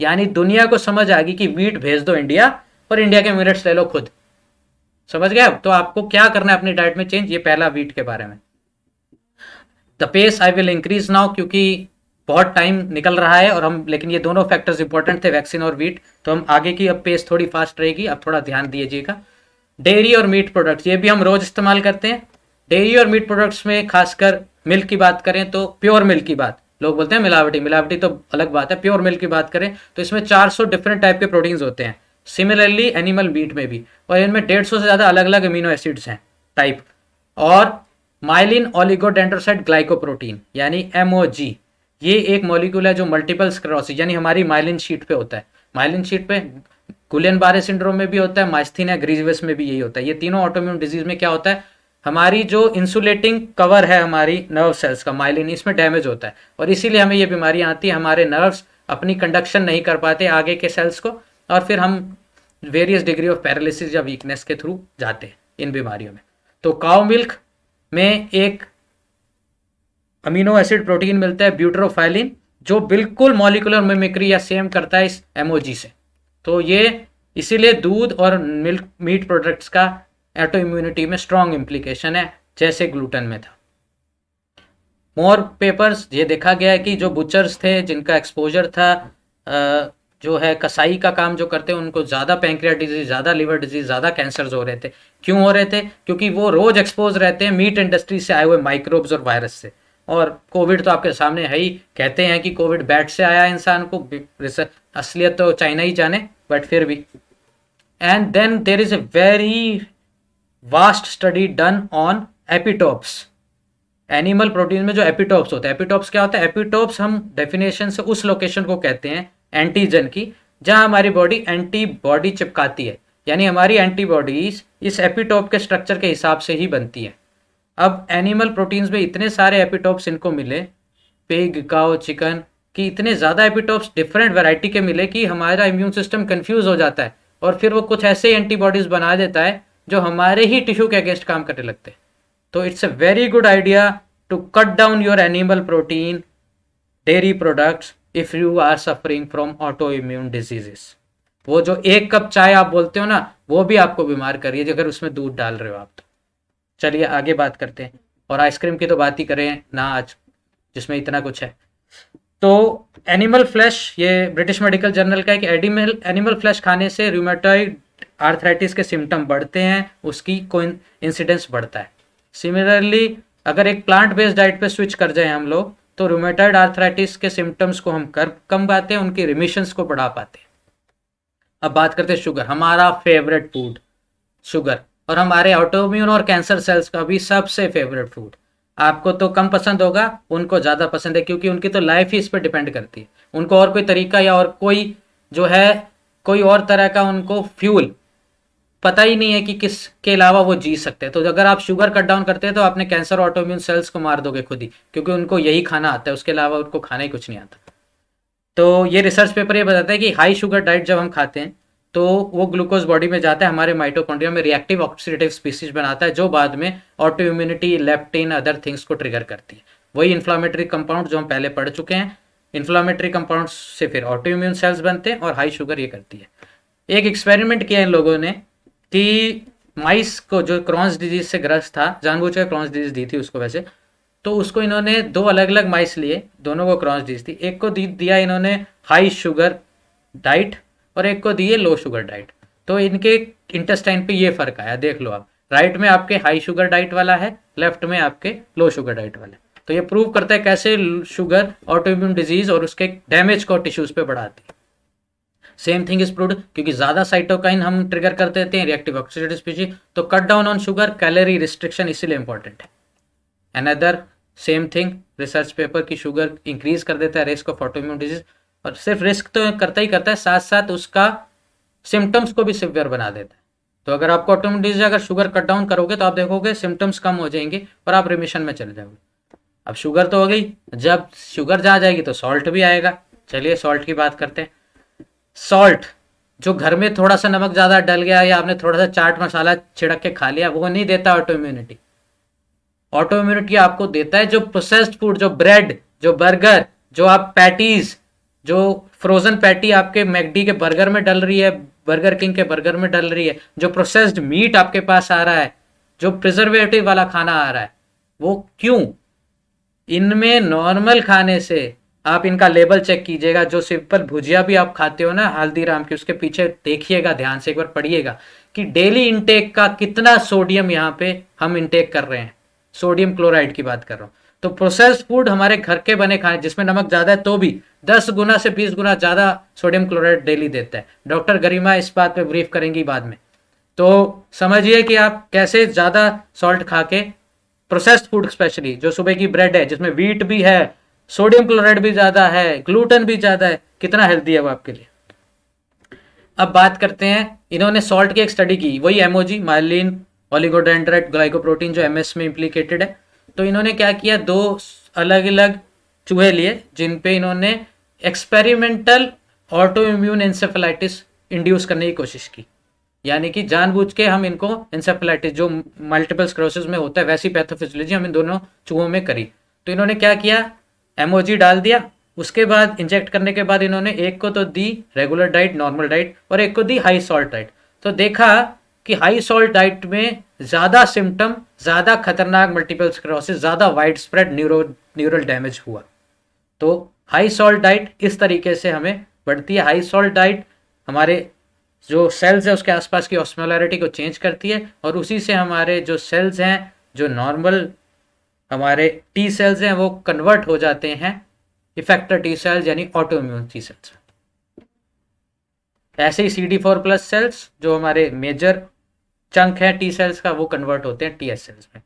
यानी दुनिया को समझ आ गई कि वीट भेज दो इंडिया और इंडिया के मिलेट्स ले लो खुद। समझ गए? तो आपको क्या करना है अपनी डाइट में चेंज, ये पहला वीट के बारे में। The pace I will increase now, क्योंकि बहुत टाइम निकल रहा है और हम, लेकिन ये दोनों फैक्टर्स इंपॉर्टेंट थे, वैक्सीन और वीट, तो हम आगे की अब पेस थोड़ी फास्ट रहेगी, अब थोड़ा ध्यान दीजिएगा। डेयरी और मीट प्रोडक्ट्स, ये भी हम रोज इस्तेमाल करते हैं। डेयरी और मीट प्रोडक्ट्स में खासकर मिल्क की बात करें तो प्योर मिल्क की बात, लोग बोलते हैं मिलावटी, मिलावटी तो अलग बात है, प्योर मिल्क की बात करें तो इसमें 400 डिफरेंट टाइप के प्रोटीन्स होते हैं, सिमिलरली एनिमल मीट में भी, और इनमें 150 से ज़्यादा अलग अलग अमीनो एसिड्स हैं टाइप। और माइलिन ओलिगोडेंड्रोसाइट ग्लाइकोप्रोटीन यानी MOG, ये एक मॉलिक्यूल है जो मल्टीपल स्क्लेरोसिस यानी हमारी माइलिन शीट पे होता है। माइलिन शीट पे गुलियन बारे सिंड्रोम में भी होता है, माइस्थीनिया ग्रीवियस में भी यही होता है। ये तीनों ऑटोइम्यून डिजीज में क्या होता है, हमारी जो इंसुलेटिंग कवर है हमारी नर्व सेल्स का, माइलिन, इसमें डैमेज होता है और इसीलिए हमें ये बीमारी आती है। हमारे नर्व्स अपनी कंडक्शन नहीं कर पाते आगे के सेल्स को और फिर हम वेरियस डिग्री ऑफ पैरालिसिस या वीकनेस के थ्रू जाते हैं इन बीमारियों में। तो काउ मिल्क में एक अमीनो एसिड प्रोटीन मिलता है ब्यूटेरोफाइलिन, जो बिल्कुल मॉलिक्यूलर मिमिक्री या सेम करता है इस MOG से। तो ये इसीलिए दूध और मिल्क मीट प्रोडक्ट्स का ऑटो इम्यूनिटी में स्ट्रॉन्ग इम्प्लीकेशन है, जैसे ग्लूटेन में था। मोर पेपर्स, ये देखा गया है कि जो बुचर्स थे जिनका एक्सपोजर था, जो है कसाई का काम जो करते हैं, उनको ज़्यादा पैंक्रियाट डिजीज, ज़्यादा लिवर डिजीज, ज़्यादा कैंसर्स हो रहे थे। क्यों हो रहे थे? क्योंकि वो रोज एक्सपोज रहते हैं मीट इंडस्ट्री से आए हुए माइक्रोब्स और वायरस से। और कोविड तो आपके सामने है ही, कहते हैं कि कोविड बैट से आया इंसान को, असलियत तो चाइना ही जाने, बट फिर भी। And then there is a very vast study done on epitopes. Animal protein में जो एपिटोप्स होता है, एपिटोप्स क्या होता है? एपिटोप्स हम डेफिनेशन से उस लोकेशन को कहते हैं एंटीजन की, जहां हमारी बॉडी एंटीबॉडी चिपकाती है, यानी हमारी एंटीबॉडीज इस एपिटोप के स्ट्रक्चर के हिसाब से ही बनती है। अब एनिमल प्रोटीन्स में इतने सारे एपिटोप्स इनको मिले, पिग, काउ, चिकन की इतने ज़्यादा एपिटोप्स डिफरेंट वैरायटी के मिले कि हमारा इम्यून सिस्टम कंफ्यूज हो जाता है और फिर वो कुछ ऐसे एंटीबॉडीज बना देता है जो हमारे ही टिश्यू के अगेंस्ट काम करने लगते हैं। तो it's a very good idea to cut down your animal protein dairy products if you are suffering from autoimmune diseases. वो जो 1 कप चाय आप बोलते हो ना, वो भी आपको बीमार कर रही है अगर उसमें दूध डाल रहे हो आप तो। चलिए आगे बात करते हैं, और आइसक्रीम की तो बात ही करें ना आज, जिसमें इतना कुछ है। तो एनिमल फ्लैश, ये ब्रिटिश मेडिकल जर्नल का है कि एनिमल फ्लैश खाने से रूमेटॉइड आर्थराइटिस के सिम्टम बढ़ते हैं, उसकी इंसिडेंस बढ़ता है। सिमिलरली अगर एक प्लांट बेस्ड डाइट पे स्विच कर जाए हम लोग, तो रूमेटॉइड आर्थराइटिस के सिम्टम्स को हम कर कम पाते हैं, उनकी रिमिशंस को बढ़ा पाते हैं। अब बात करते हैं शुगर, हमारा फेवरेट फूड शुगर, और हमारे ऑटोइम्यून और कैंसर सेल्स का भी सबसे फेवरेट फूड। आपको तो कम पसंद होगा, उनको ज़्यादा पसंद है, क्योंकि उनकी तो लाइफ ही इस पर डिपेंड करती है। उनको और कोई तरीका या और कोई जो है कोई और तरह का उनको फ्यूल पता ही नहीं है कि किसके अलावा वो जी सकते हैं। तो अगर आप शुगर कट डाउन करते हैं तो आपने कैंसर ऑटोइम्यून सेल्स को मार दोगे खुद ही, क्योंकि उनको यही खाना आता है, उसके अलावा उनको खाना ही कुछ नहीं आता। तो ये रिसर्च पेपर ये बताता है कि हाई शुगर डाइट जब हम खाते हैं तो वो ग्लूकोज बॉडी में जाता है, हमारे माइटोकॉन्ड्रिया में रिएक्टिव ऑक्सीडेटिव स्पीसीज बनाता है, जो बाद में auto immunity, leptin, other things को ट्रिगर करती है। वही इन्फ्लामेटरी कंपाउंड जो हम पहले पढ़ चुके हैं, इन्फ्लामेटरी कंपाउंड से फिर ऑटो इम्यून सेल्स बनते हैं और हाई शुगर ये करती है। एक एक्सपेरिमेंट किया इन लोगों ने कि माइस को जो क्रॉन्स डिजीज से ग्रस्त था, जानबूझकर क्रॉन्स डिजीज दी थी उसको वैसे, तो उसको इन्होंने दो अलग अलग माइस लिए, दोनों को क्रॉस डिजीज थी। एक को दिया इन्होंने हाई शुगर डाइट और एक को दिए लो शुगर डाइट। तो इनके इंटेस्टाइन पे ये फर्क आया, देख लो आप, राइट में आपके हाई शुगर डाइट वाला है, लेफ्ट में आपके लो शुगर डाइट वाला है। तो ये प्रूव करता है कैसे शुगर ऑटोइम्यून डिजीज और उसके डैमेज को टिश्यूज पे बढ़ाती है। सेम थिंग इज प्रूव्ड, क्योंकि ज्यादा साइटोकाइन हम ट्रिगर कर देते हैं, रिएक्टिव ऑक्सीडेटिव स्पीशीज। तो cut down on sugar, calorie restriction इसीलिए इंपॉर्टेंट है। Another same thing research paper की शुगर इंक्रीज कर देता है रिस्क ऑफ ऑटोइम्यून डिजीज, और सिर्फ रिस्क तो करता ही करता है, साथ साथ उसका सिम्टम्स को भी सिवियर बना देता है। तो अगर आपको ऑटोइम्यून डिजीज अगर शुगर कट डाउन करोगे तो आप देखोगे सिम्टम्स कम हो जाएंगे और आप रिमिशन में चले जाओगे। अब शुगर तो हो गई, जब शुगर जा जाएगी तो सॉल्ट भी आएगा। चलिए सॉल्ट की बात करते हैं। सॉल्ट, जो घर में थोड़ा सा नमक ज़्यादा डल गया या आपने थोड़ा सा चाट मसाला छिड़क के खा लिया, वो नहीं देता ऑटो इम्यूनिटी। ऑटो इम्यूनिटी आपको देता है जो प्रोसेस्ड फूड, जो ब्रेड, जो बर्गर, जो आप पैटीज, जो फ्रोजन पैटी आपके मैकडी के बर्गर में डल रही है, बर्गर किंग के बर्गर में डल रही है, जो प्रोसेस्ड मीट आपके पास आ रहा है, जो प्रिजर्वेटिव वाला खाना आ रहा है, वो क्यों? इनमें नॉर्मल खाने से, आप इनका लेबल चेक कीजिएगा, जो सिंपल भुजिया भी आप खाते हो ना हल्दीराम की, उसके पीछे देखिएगा ध्यान से, एक बार पढ़िएगा कि डेली इंटेक का कितना सोडियम यहाँ पे हम इंटेक कर रहे हैं। सोडियम क्लोराइड की बात कर रहा हूँ। तो प्रोसेस्ड फूड हमारे घर के बने खाए जिसमें नमक ज़्यादा है तो भी 10 गुना से 20 गुना ज़्यादा सोडियम क्लोराइड डेली देता है। डॉक्टर गरिमा इस बात पे ब्रीफ करेंगी बाद में। तो समझिए कि आप कैसे ज़्यादा सॉल्ट खा के, प्रोसेस्ड फूड स्पेशली जो सुबह की ब्रेड है जिसमें व्हीट भी है, सोडियम क्लोराइड भी ज़्यादा है, ग्लूटेन भी ज़्यादा है, कितना हेल्दी है वो आपके लिए। अब बात करते हैं, इन्होंने सॉल्ट की एक स्टडी की, वही एमओजी, माइलिन ओलिगोडेंड्राइट ग्लाइकोप्रोटीन जो एमएस में इम्प्लीकेटेड है। तो इन्होंने क्या किया, दो अलग अलग चूहे लिए जिन पे इन्होंने experimental auto immune encephalitis induce करने की कोशिश की, यानी कि जानबूझ के हम इनको इंसेफेलाइटिस जो मल्टीपल स्क्लेरोसिस में होता है वैसी पैथोफिजियोलॉजी हम इन दोनों चूहों में करी। तो इन्होंने क्या किया, एमओजी डाल दिया, उसके बाद इंजेक्ट करने के बाद इन्होंने एक को तो the regular diet, normal diet, और एक को दी हाई सॉल्ट डाइट। तो देखा कि हाई सॉल्ट डाइट में ज़्यादा सिम्टम, ज़्यादा खतरनाक मल्टीपल स्क्लेरोसिस, ज़्यादा वाइड स्प्रेड न्यूरल डैमेज हुआ। तो हाई सॉल्ट डाइट इस तरीके से हमें बढ़ती है। हाई सॉल्ट डाइट हमारे जो सेल्स है उसके आसपास की ऑस्मोलैरिटी को चेंज करती है, और उसी से हमारे जो सेल्स हैं, जो नॉर्मल हमारे टी सेल्स हैं, वो कन्वर्ट हो जाते हैं इफेक्टर टी सेल्स यानी ऑटो इम्यून टी सेल्स। ऐसे ही CD4+ सेल्स जो हमारे मेजर चंक है टी सेल्स का, वो कन्वर्ट होते हैं TS सेल्स में।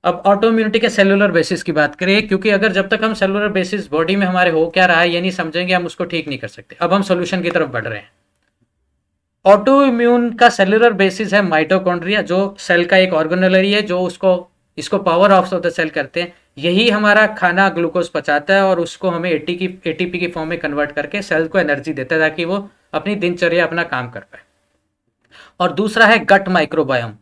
अब ऑटो इम्यूनिटी के सेलुलर बेसिस की बात करें, क्योंकि अगर जब तक हम सेलुलर बेसिस बॉडी में हमारे हो क्या रहा है ये नहीं समझेंगे, हम उसको ठीक नहीं कर सकते। अब हम सोल्यूशन की तरफ बढ़ रहे हैं। ऑटो इम्यून का सेलुलर बेसिस है माइटोकॉन्ड्रिया, जो सेल का एक ऑर्गेनेलरी है जो इसको पावर ऑफ द सेल करते हैं। यही हमारा खाना ग्लूकोज पचाता है और उसको हमें एटीपी की फॉर्म में कन्वर्ट करके सेल को एनर्जी देता है ताकि वो अपनी दिनचर्या अपना काम कर पाए। और दूसरा है गट माइक्रोबायोम,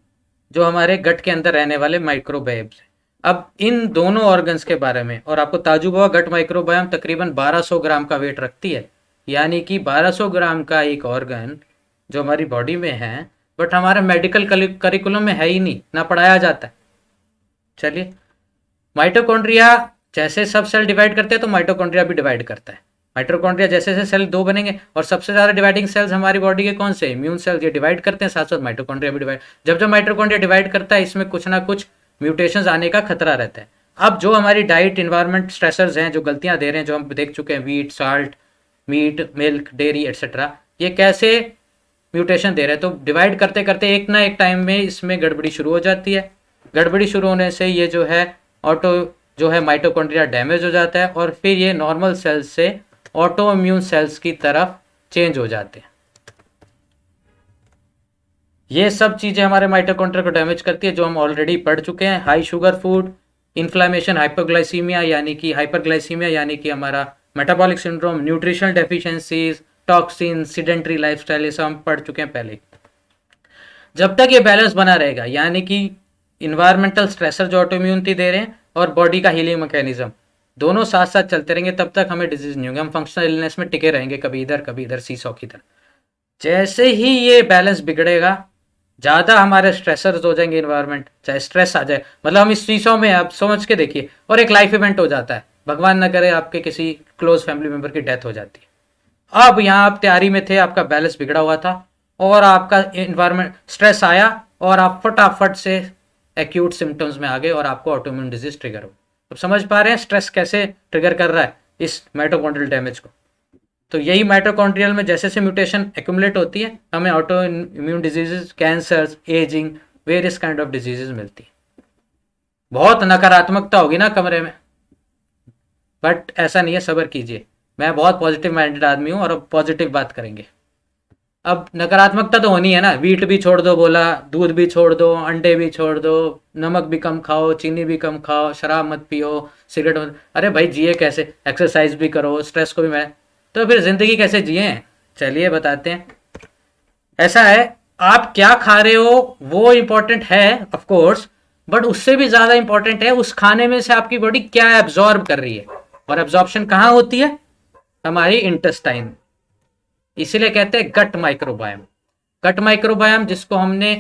जो हमारे गट के अंदर रहने वाले माइक्रोबायोम्स हैं। अब इन दोनों ऑर्गन्स के बारे में, और आपको ताजुब हुआ, गट माइक्रोबायोम तकरीबन 1200 ग्राम का वेट रखती है, यानी कि 1200 ग्राम का एक ऑर्गन जो हमारी बॉडी में है, बट हमारे मेडिकल करिकुलम में है ही नहीं, ना पढ़ाया जाता है। चलिए, माइटोकॉन्ड्रिया जैसे सब सेल डिवाइड करते हैं तो माइटोकॉन्ड्रिया भी डिवाइड करता है। माइटोकॉन्ड्रिया जैसे जैसे सेल दो बनेंगे, और सबसे ज़्यादा डिवाइडिंग सेल्स हमारी बॉडी के कौन से, इम्यून सेल्स, ये डिवाइड करते हैं, साथ साथ माइटोकॉन्ड्रिया भी डिवाइड। जब माइटोकॉन्ड्रिया डिवाइड करता है इसमें कुछ ना कुछ म्यूटेशंस आने का खतरा रहता है। अब जो हमारी डाइट इन्वायरमेंट स्ट्रेसर्स हैं, जो गलतियां दे रहे हैं, जो हम देख चुके हैं, wheat, salt, meat, milk, dairy etcetera, ये कैसे म्यूटेशन दे रहे हैं। तो डिवाइड करते करते एक ना एक टाइम में इसमें गड़बड़ी शुरू हो जाती है। गड़बड़ी शुरू होने से ये जो है ऑटो जो है माइटोकॉन्ड्रिया डैमेज हो जाता है और फिर ये नॉर्मल सेल्स से ऑटो इम्यून सेल्स की तरफ चेंज हो जाते हैं। ये सब चीज़ें हमारे माइटोकॉन्ड्रिया को डैमेज करती है, जो हम ऑलरेडी पढ़ चुके हैं। High sugar food, inflammation, hypoglycaemia यानी कि हाइपरग्लाइसीमिया यानी कि हमारा metabolic syndrome, nutritional deficiencies, toxin, sedentary lifestyle, ये सब हम पढ़ चुके हैं पहले। जब तक ये बैलेंस बना रहेगा, यानी कि इन्वायरमेंटल स्ट्रेसर जो ऑटोइम्यूनिटी दे रहे हैं और बॉडी का हीलिंग मैकेनिज्म दोनों साथ साथ चलते रहेंगे, तब तक हमें डिजीज नहीं होंगे। हम फंक्शनल इलनेस में टिके रहेंगे, कभी इधर सीसॉ की तरह। जैसे ही ये बैलेंस बिगड़ेगा, ज़्यादा हमारे स्ट्रेसर्स हो जाएंगे, इन्वायरमेंट चाहे स्ट्रेस आ जाए, मतलब हम इस सीसॉ में, आप समझ के देखिए, और एक लाइफ इवेंट हो जाता है, भगवान न करे आपके किसी क्लोज फैमिली मेम्बर की डेथ हो जाती है। अब यहाँ आप तैयारी में थे, आपका बैलेंस बिगड़ा हुआ था और आपका इन्वायरमेंट स्ट्रेस आया और आप फटाफट से एक्यूट सिम्टम्स में आ गए और आपको ऑटोइम्यून डिजीज ट्रिगर हो। अब समझ पा रहे हैं स्ट्रेस कैसे ट्रिगर कर रहा है इस माइटोकॉन्ड्रियल डैमेज को। तो यही माइटोकॉन्ड्रियल में जैसे से म्यूटेशन एक्यूमुलेट होती है, हमें auto immune diseases, cancers, ageing, various kind of diseases मिलती है। बहुत नकारात्मकता होगी ना कमरे में, बट ऐसा नहीं है, सब्र कीजिए। मैं बहुत पॉजिटिव माइंडेड आदमी हूँ और अब पॉजिटिव बात करेंगे। अब नकारात्मकता तो होनी है ना, वीट भी छोड़ दो बोला, दूध भी छोड़ दो, अंडे भी छोड़ दो, नमक भी कम खाओ, चीनी भी कम खाओ, शराब मत पियो, सिगरेट मत। अरे भाई जिए कैसे, एक्सरसाइज भी करो, स्ट्रेस को भी मैं, तो फिर जिंदगी कैसे जिए, चलिए बताते हैं। ऐसा है, आप क्या खा रहे हो वो इम्पोर्टेंट है ऑफ कोर्स, बट उससे भी ज्यादा इंपॉर्टेंट है उस खाने में से आपकी बॉडी क्या एब्जॉर्ब कर रही है। और एब्जॉर्प्शन कहाँ होती है? हमारी इंटेस्टाइन। इसीलिए कहते हैं गट माइक्रोबायम। गट माइक्रोबायम जिसको हमने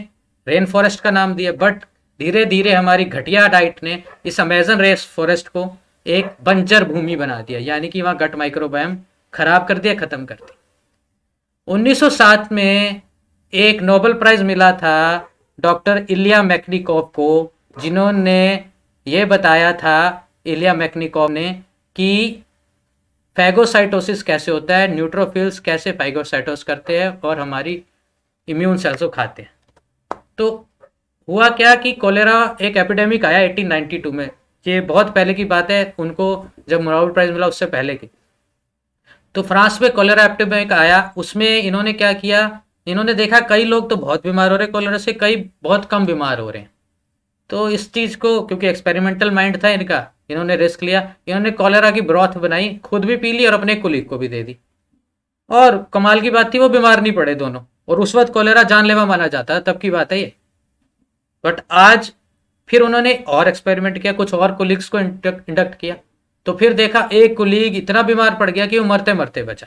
रेन फॉरेस्ट का नाम दिया, बट धीरे धीरे हमारी घटिया डाइट ने इस अमेजन रेन फॉरेस्ट को एक बंजर भूमि बना दिया, यानी कि वहाँ गट माइक्रोबायम खराब कर दिया, खत्म कर दिया। 1907 में एक नोबेल प्राइज मिला था डॉक्टर इलिया मैकनिकोव को, जिन्होंने ये बताया था, इलिया मैकनिकोव ने, कि फैगोसाइटोसिस कैसे होता है, न्यूट्रोफिल्स कैसे फैगोसाइटोस करते हैं और हमारी इम्यून सेल्स को खाते हैं। तो हुआ क्या कि कोलेरा एक एपिडेमिक आया 1892 में, ये बहुत पहले की बात है, उनको जब नोबेल प्राइज मिला उससे पहले की। तो फ्रांस में कोलेरा एपिडेमिक आया, उसमें इन्होंने क्या किया, इन्होंने देखा कई लोग तो बहुत बीमार हो रहे कोलेरा से, कई बहुत कम बीमार हो रहे हैं। तो इस चीज़ को, क्योंकि एक्सपेरिमेंटल माइंड था इनका, इन्होंने रिस्क लिया, इन्होंने कोलेरा की ब्रॉथ बनाई, खुद भी पी ली और अपने कुलीग को भी दे दी। और कमाल की बात थी, वो बीमार नहीं पड़े दोनों, और उस वक्त कोलेरा जानलेवा माना जाता है, तब की बात है ये। बट आज फिर उन्होंने और एक्सपेरिमेंट किया, कुछ और कुलीग्स को इंडक्ट किया, तो फिर देखा एक कुलीग इतना बीमार पड़ गया कि वो मरते मरते बचा।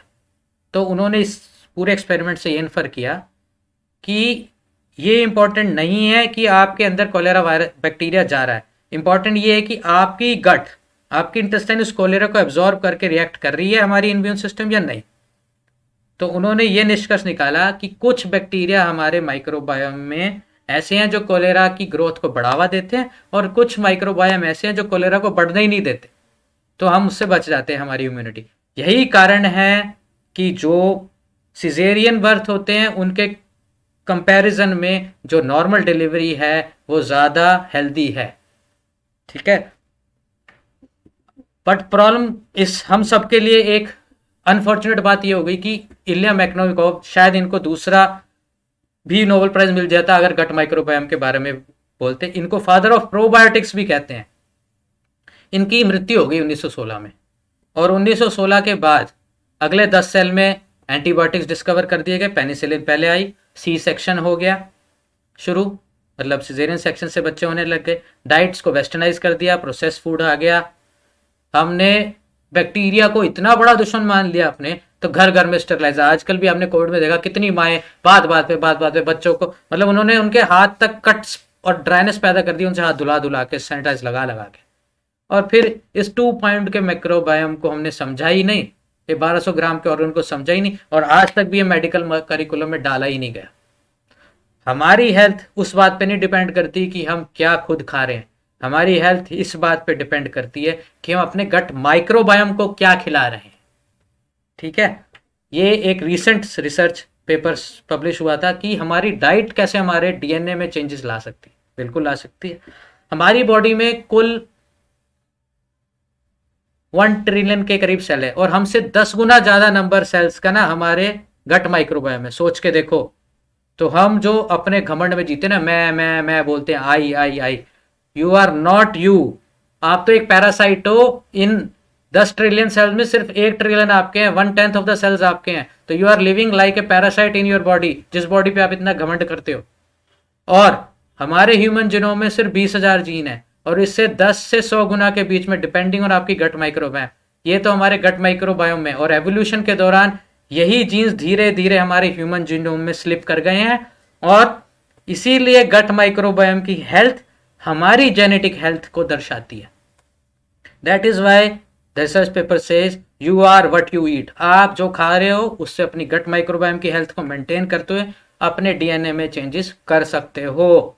तो उन्होंने इस पूरे एक्सपेरिमेंट से ये इन्फर किया कि ये इंपॉर्टेंट नहीं है कि आपके अंदर कोलेरा वायरस बैक्टीरिया जा रहा है, इंपॉर्टेंट ये है कि आपकी गट, आपकी इंटेस्टाइन उस कोलेरा को एब्जॉर्ब करके रिएक्ट कर रही है हमारी इम्यून सिस्टम या नहीं। तो उन्होंने ये निष्कर्ष निकाला कि कुछ बैक्टीरिया हमारे माइक्रोबायोम में ऐसे हैं जो कोलेरा की ग्रोथ को बढ़ावा देते हैं, और कुछ माइक्रोबायोम ऐसे हैं जो कोलेरा को बढ़ने ही नहीं देते, तो हम उससे बच जाते हैं, हमारी इम्यूनिटी। यही कारण है कि जो सिजेरियन बर्थ होते हैं उनके कंपैरिजन में जो नॉर्मल डिलीवरी है वो ज़्यादा हेल्दी है, ठीक है। बट प्रॉब्लम इस हम सबके लिए एक अनफॉर्चुनेट बात ये हो गई कि इलिया मैकनिकोव, शायद इनको दूसरा भी नोबेल प्राइज मिल जाता अगर गट माइक्रोबायोम के बारे में बोलते। इनको फादर ऑफ प्रोबायोटिक्स भी कहते हैं। इनकी मृत्यु हो गई 1916 में, और 1916 के बाद अगले 10 साल में एंटीबायोटिक्स डिस्कवर कर दिए गए। पेनिसिलिन पहले आई, सी सेक्शन हो गया शुरू, मतलब सिजेरियन सेक्शन से बच्चे होने लग गए, डाइट्स को वेस्टर्नाइज कर दिया, प्रोसेस फूड आ गया, हमने बैक्टीरिया को इतना बड़ा दुश्मन मान लिया अपने, तो घर घर में स्टेरलाइजर। आजकल भी आपने कोविड में देखा कितनी माएँ बात बात पे बच्चों को, मतलब उन्होंने उनके हाथ तक कट्स और ड्राइनेस पैदा कर दी, उनसे हाथ धुला के सैनिटाइज लगा के। और फिर इस 2 पाउंड के माइक्रोबायोम को हमने समझा ही नहीं, ये 1200 ग्राम के ऑर्गन को समझा ही नहीं, और आज तक भी ये मेडिकल करिकुलम में डाला ही नहीं गया। हमारी हेल्थ उस बात पे नहीं डिपेंड करती कि हम क्या खुद खा रहे हैं, हमारी हेल्थ इस बात पे डिपेंड करती है कि हम अपने गट माइक्रोबायोम को क्या खिला रहे हैं। ठीक है, ये एक रीसेंट रिसर्च पेपर पब्लिश हुआ था कि हमारी डाइट कैसे हमारे डीएनए में चेंजेस ला सकती है। बिल्कुल ला सकती है। हमारी बॉडी में कुल 1 ट्रिलियन के करीब सेल है और हमसे 10 गुना ज्यादा नंबर सेल्स का ना हमारे गट माइक्रोबायोम में। सोच के देखो, तो हम जो अपने घमंड में जीते ना, मैं बोलते हैं आई आई आई, यू आर नॉट यू। आप तो एक पैरासाइट हो। इन 10 ट्रिलियन सेल्स में सिर्फ 1 ट्रिलियन आपके हैं, 1/10 ऑफ द सेल्स आपके हैं। तो you are living like a parasite in your body, जिस बॉडी पे आप इतना घमंड करते हो। और हमारे ह्यूमन जीनोम में सिर्फ 20,000 जीन है और इससे 10 से 100 गुना के बीच में डिपेंडिंग ऑन आपकी गट माइक्रोबायोम। ये तो हमारे गट माइक्रोबायोम में, और एवोल्यूशन के दौरान यही जीन्स धीरे धीरे हमारे ह्यूमन जीनोम में स्लिप कर गए हैं। और इसीलिए गट माइक्रोबायोम की हेल्थ हमारी जेनेटिक हेल्थ को दर्शाती है। That is why the research paper says you are what you eat. आप जो खा रहे हो उससे अपनी गट माइक्रोबायोम की हेल्थ को मेंटेन करते हुए अपने डीएनए में चेंजेस कर सकते हो।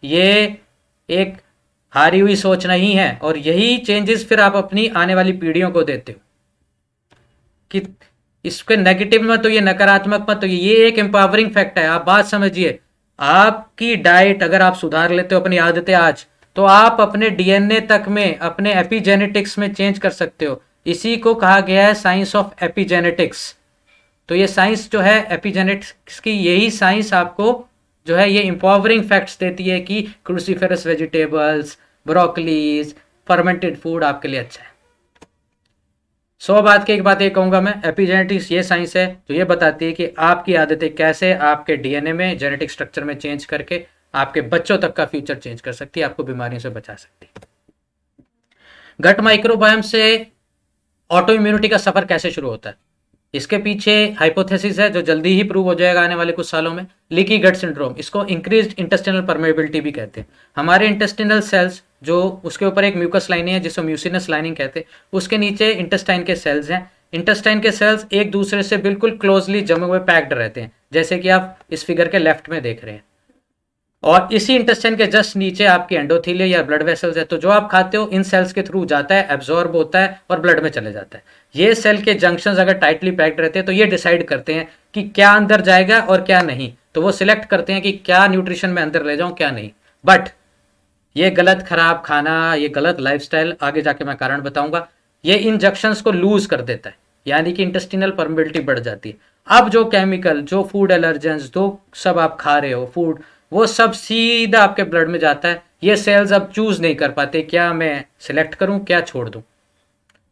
ये एक हारी हुई सोच नहीं है, और यही चेंजेस फिर आप अपनी आने वाली पीढ़ियों को देते हो। कि इसके नेगेटिव में तो ये नकारात्मक मत तो ये एक एम्पावरिंग फैक्ट है। आप बात समझिए, आपकी डाइट अगर आप सुधार लेते हो, अपनी आदतें आज, तो आप अपने डीएनए तक में, अपने एपिजेनेटिक्स में चेंज कर सकते हो। इसी को कहा गया है साइंस ऑफ एपिजेनेटिक्स। तो ये साइंस जो है एपिजेनेटिक्स की, यही साइंस आपको जो है ये एम्पावरिंग फैक्ट्स देती है कि cruciferous vegetables, broccolis, fermented food आपके लिए अच्छा है। 100 बात की एक बात ये कहूंगा मैं, एपिजेनेटिक्स ये साइंस है जो ये बताती है कि आपकी आदतें कैसे आपके डीएनए में जेनेटिक स्ट्रक्चर में चेंज करके आपके बच्चों तक का फ्यूचर चेंज कर सकती है, आपको बीमारियों से बचा सकती है। गट माइक्रोबायोम से ऑटो इम्यूनिटी का सफर कैसे शुरू होता है, इसके पीछे हाइपोथेसिस है जो जल्दी ही प्रूव हो जाएगा आने वाले कुछ सालों में। लीकी गट सिंड्रोम, इसको इंक्रीज्ड इंटेस्टिनल परमेबिलिटी भी कहते हैं। हमारे इंटेस्टिनल सेल्स जो, उसके ऊपर एक म्यूकस लाइनिंग है जिसको म्यूसिनस लाइनिंग कहते हैं, उसके नीचे इंटेस्टाइन के सेल्स हैं। इंटेस्टाइन के सेल्स एक दूसरे से बिल्कुल क्लोजली जमे हुए पैक्ड रहते हैं, जैसे कि आप इस फिगर के लेफ्ट में देख रहे हैं। और इसी इंटेस्टाइन के जस्ट नीचे आपकी एंडोथीलिया या ब्लड वेसल्स है। तो जो आप खाते हो इन सेल्स के थ्रू जाता है, एब्जॉर्ब होता है और ब्लड में चले जाता है। ये सेल के जंक्शंस अगर टाइटली पैक्ड रहते हैं तो ये डिसाइड करते हैं कि क्या अंदर जाएगा और क्या नहीं। तो वो सिलेक्ट करते हैं कि क्या न्यूट्रिशन में अंदर ले जाऊं, क्या नहीं। बट ये गलत खराब खाना, ये गलत लाइफस्टाइल, आगे जाके मैं कारण बताऊंगा, ये इन जंक्शंस को लूज कर देता है, यानी कि इंटेस्टिनल परमेबिलिटी बढ़ जाती है। अब जो केमिकल, जो फूड एलर्जेंस, जो सब आप खा रहे हो फूड, वो सब सीधा आपके ब्लड में जाता है। ये सेल्स अब चूज नहीं कर पाते क्या मैं सिलेक्ट करूं, क्या छोड़ दूं।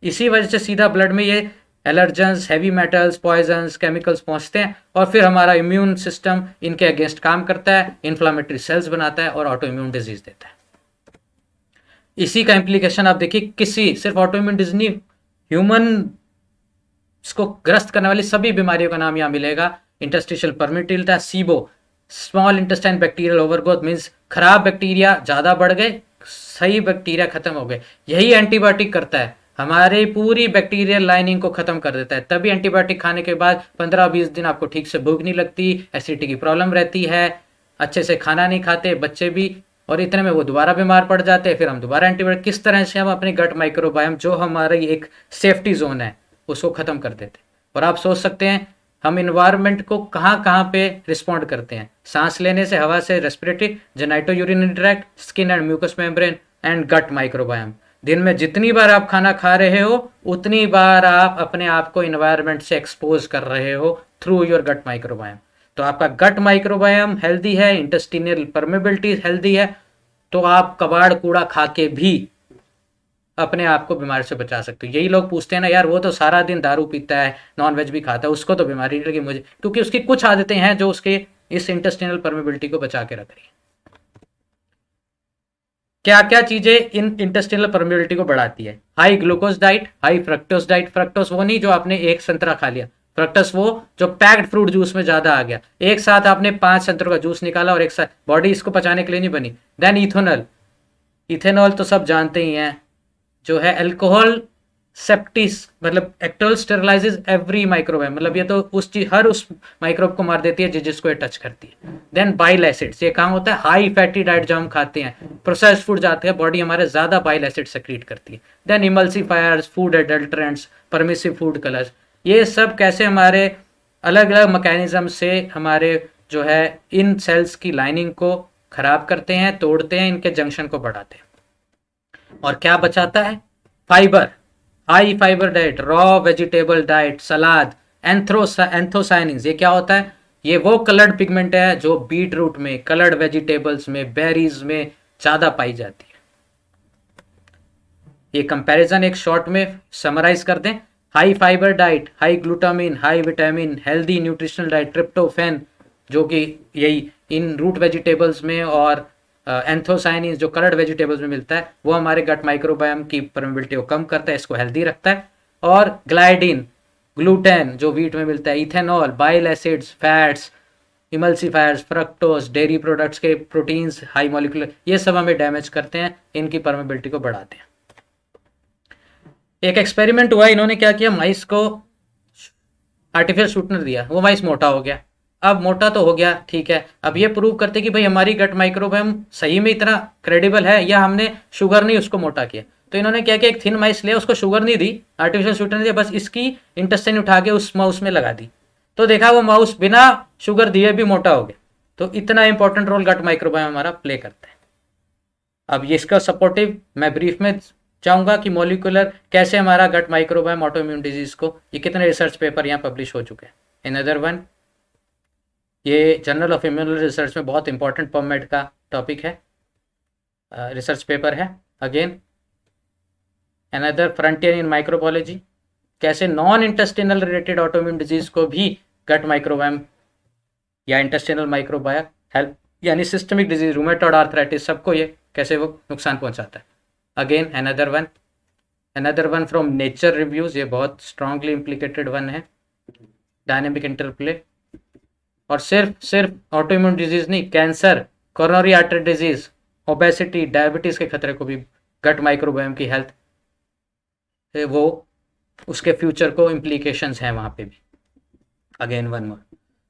इसी वजह से सीधा ब्लड में ये allergens, heavy metals, poisons, chemicals पहुंचते हैं और फिर हमारा इम्यून सिस्टम इनके अगेंस्ट काम करता है, इन्फ्लामेटरी सेल्स बनाता है और ऑटो इम्यून डिजीज देता है। इसी का इम्प्लीकेशन आप देखिए, किसी सिर्फ ऑटो इम्यून डिजीज नहीं, ह्यूमन को ग्रस्त करने वाली सभी बीमारियों का नाम यहाँ मिलेगा। Interstitial permeability, SIBO, small intestine bacterial overgrowth, means खराब बैक्टीरिया ज़्यादा बढ़ गए, सही बैक्टीरिया खत्म हो गए। यही एंटीबायोटिक करता है, हमारी पूरी बैक्टीरियल लाइनिंग को खत्म कर देता है। तभी एंटीबायोटिक खाने के बाद 15-20 दिन आपको ठीक से भूख नहीं लगती, एसिडिटी की प्रॉब्लम रहती है, अच्छे से खाना नहीं खाते बच्चे भी, और इतने में वो दोबारा बीमार पड़ जाते हैं। फिर हम दोबारा एंटीबायोटिक, किस तरह से हम अपने गट माइक्रोबायोम जो हमारी एक सेफ्टी जोन है उसको ख़त्म कर देते। और आप सोच सकते हैं हम इन्वायरमेंट को कहाँ कहाँ पे रिस्पॉन्ड करते हैं। सांस लेने से, हवा से, respiratory, genitourinary tract, skin and mucous membrane and gut microbiome. दिन में जितनी बार आप खाना खा रहे हो उतनी बार आप अपने आप को इन्वायरमेंट से एक्सपोज कर रहे हो थ्रू योर गट माइक्रोबायोम। तो आपका गट माइक्रोबायोम हेल्दी है, इंटेस्टिनल परमेबिलिटी हेल्दी है, तो आप कबाड़ कूड़ा खा के भी अपने आप को बीमारी से बचा सकते हो। यही लोग पूछते हैं ना, यार वो तो सारा दिन दारू पीता है, नॉन वेज भी खाता है, उसको तो बीमारी नहीं लगी मुझे, क्योंकि उसकी कुछ आदतें हैं जो उसके इस इंटेस्टिनल परमेबिलिटी को बचा के रख रही है। क्या क्या चीजें इन इंटेस्टिनल परमेबिलिटी को बढ़ाती है? High glucose diet, high fructose diet. Fructose वो नहीं जो आपने एक संतरा खा लिया, फ्रक्टोज वो जो पैक्ड फ्रूट जूस में ज्यादा आ गया, एक साथ आपने 5 संतरों का जूस निकाला और एक साथ, बॉडी इसको पचाने के लिए नहीं बनी। देन इथेनॉल, इथेनॉल तो सब जानते ही हैं, जो है अल्कोहल सेप्टिस मतलब एक्टोल स्टेरलाइजेज एवरी माइक्रोबायम, मतलब ये तो उस चीज हर उस माइक्रोब को मार देती है जिसको ये टच करती है। देन बाइल एसिड्स, ये काम होता है हाई फैटी डाइट जो हम खाते हैं, प्रोसेस्ड फूड जाते हैं, बॉडी हमारे ज्यादा बाइल एसिड सेक्रीट करती है। Then emulsifiers, food adulterants, permissive food colours, ये सब कैसे हमारे अलग अलग मैकेनिज्म से हमारे जो है इन सेल्स की लाइनिंग को खराब करते हैं, तोड़ते हैं, इनके जंक्शन को बढ़ाते हैं। और क्या बचाता है? Fibre, high fibre diet, raw vegetable diet, salad, anthocyanins, ये क्या होता है? ये वो कलर्ड पिगमेंट है जो बीट रूट में, कलर्ड वेजिटेबल्स में, बेरीज में ज्यादा पाई जाती है। ये कंपैरिजन एक शॉर्ट में समराइज कर दें। High fibre diet, high glutamine, high vitamin, healthy nutritional diet, tryptophan जो कि यही इन रूट वेजिटेबल्स में, और एंथोसाइनिन्स जो कलर्ड वेजिटेबल्स में मिलता है, वो हमारे गट माइक्रोबायम की परमेबिलिटी को कम करता है, इसको हेल्दी रखता है। और ग्लाइडिन, ग्लूटेन जो वीट में मिलता है, ethanol, bile acids, fats, emulsifiers, fructose, dairy products के प्रोटीन्स, हाई मॉलिक्यूलर, ये सब हमें डैमेज करते हैं, इनकी परमेबिलिटी को बढ़ाते हैं। एक एक्सपेरिमेंट हुआ, इन्होंने क्या किया, माइस को आर्टिफिशियल स्वीटनर दिया, वो माइस मोटा हो गया। अब मोटा तो हो गया, ठीक है, अब ये प्रूव करते कि भाई हमारी गट माइक्रोबायम सही में इतना क्रेडिबल है या हमने शुगर नहीं उसको मोटा किया। तो इन्होंने क्या किया, एक थिन माइस लिया, उसको शुगर नहीं दी, आर्टिफिशियल स्वीटनर दिया, बस इसकी इंटेस्टाइन उठा के उस माउस में लगा दी, तो देखा वो माउस बिना शुगर दिए भी मोटा हो गया। तो इतना इंपॉर्टेंट रोल गट माइक्रोबायम हमारा प्ले करता है। अब ये इसका सपोर्टिव मैं ब्रीफ में चाहूंगा कि मॉलिक्यूलर कैसे हमारा गट माइक्रोबायम ऑटो इम्यून डिजीज को, ये कितने रिसर्च पेपर यहाँ पब्लिश हो चुके हैं। अनदर वन, ये जर्नल ऑफ इम्यूनोलॉजी रिसर्च में बहुत इंपॉर्टेंट पबमेड का टॉपिक है, रिसर्च पेपर है। Again another frontier in microbiology, कैसे non intestinal related auto immune disease को भी गट माइक्रोबायम या इंटेस्टिनल माइक्रोबाया हेल्प, यानी सिस्टमिक डिजीज, रूमेटॉइड आर्थराइटिस, सबको ये कैसे वो नुकसान पहुंचाता है। Again another one from Nature Reviews, ये बहुत स्ट्रांगली इम्प्लीकेटेड वन है, डायनेमिक इंटरप्ले। और सिर्फ ऑटो इम्यून डिजीज नहीं, cancer, coronary artery disease, obesity, diabetes के खतरे को भी गट माइक्रोबायम की हेल्थ वो उसके फ्यूचर को इम्प्लीकेशंस हैं वहाँ पे भी। अगेन वन मोर,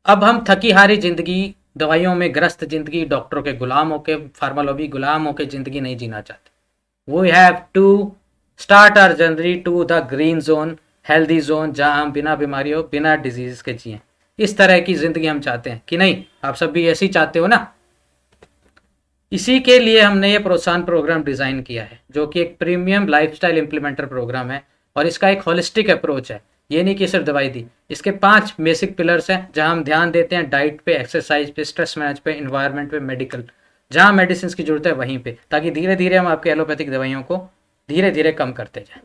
अब हम थकी हारी जिंदगी, दवाइयों में ग्रस्त जिंदगी, डॉक्टरों के गुलाम होके, फार्मा लॉबी गुलाम होके जिंदगी नहीं जीना चाहते। We have to start our journey to the green zone, healthy zone, जहाँ हम बिना बीमारियों, बिना डिजीज के जिए। इस तरह की जिंदगी हम चाहते हैं कि नहीं? आप सब भी ऐसी चाहते हो ना? इसी के लिए हमने ये प्रोत्साहन प्रोग्राम डिजाइन किया है, जो कि एक प्रीमियम लाइफस्टाइल इंप्लीमेंटर प्रोग्राम है, और इसका एक होलिस्टिक अप्रोच है। ये नहीं कि सिर्फ दवाई दी, इसके 5 बेसिक पिलर्स हैं, जहां हम ध्यान देते हैं डाइट पे, एक्सरसाइज पे, स्ट्रेस मैनेज पे, इन्वायरमेंट पे, मेडिकल, जहां मेडिसिन की जरूरत है वहीं पे, ताकि धीरे धीरे हम आपके एलोपैथिक दवाइयों को धीरे धीरे कम करते जाएं।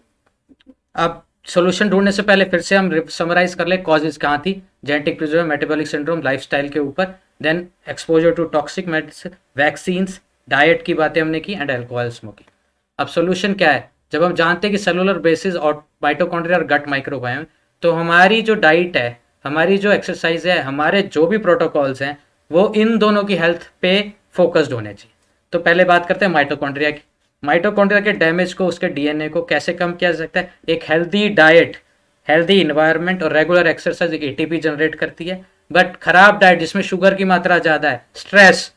अब सोल्यूशन ढूंढने से पहले फिर से हम समराइज कर ले, कॉजेज कहाँ थी, genetic preserve, metabolic syndrome, lifestyle के ऊपर, then exposure to toxic medicine, vaccines, diet की बातें हमने की, एंड अल्कोहल स्मोकिंग। अब सोल्यूशन क्या है? जब हम जानते हैं कि सेलुलर बेसिस और माइटोकॉन्ड्रिया और गट माइक्रोबायोम, तो हमारी जो डाइट है, हमारी जो एक्सरसाइज है, हमारे जो भी प्रोटोकॉल्स हैं, वो इन दोनों की हेल्थ पे फोकस्ड होने चाहिए। तो पहले बात करते हैं माइटोकॉन्ड्रिया की। माइटोकॉन्ड्रिया के डैमेज को, उसके डीएनए को कैसे कम किया जा सकता है? एक हेल्दी डाइट, हेल्दी इन्वायरमेंट और रेगुलर एक्सरसाइज एटीपी जनरेट करती है। बट खराब डाइट जिसमें शुगर की मात्रा ज़्यादा है, स्ट्रेस,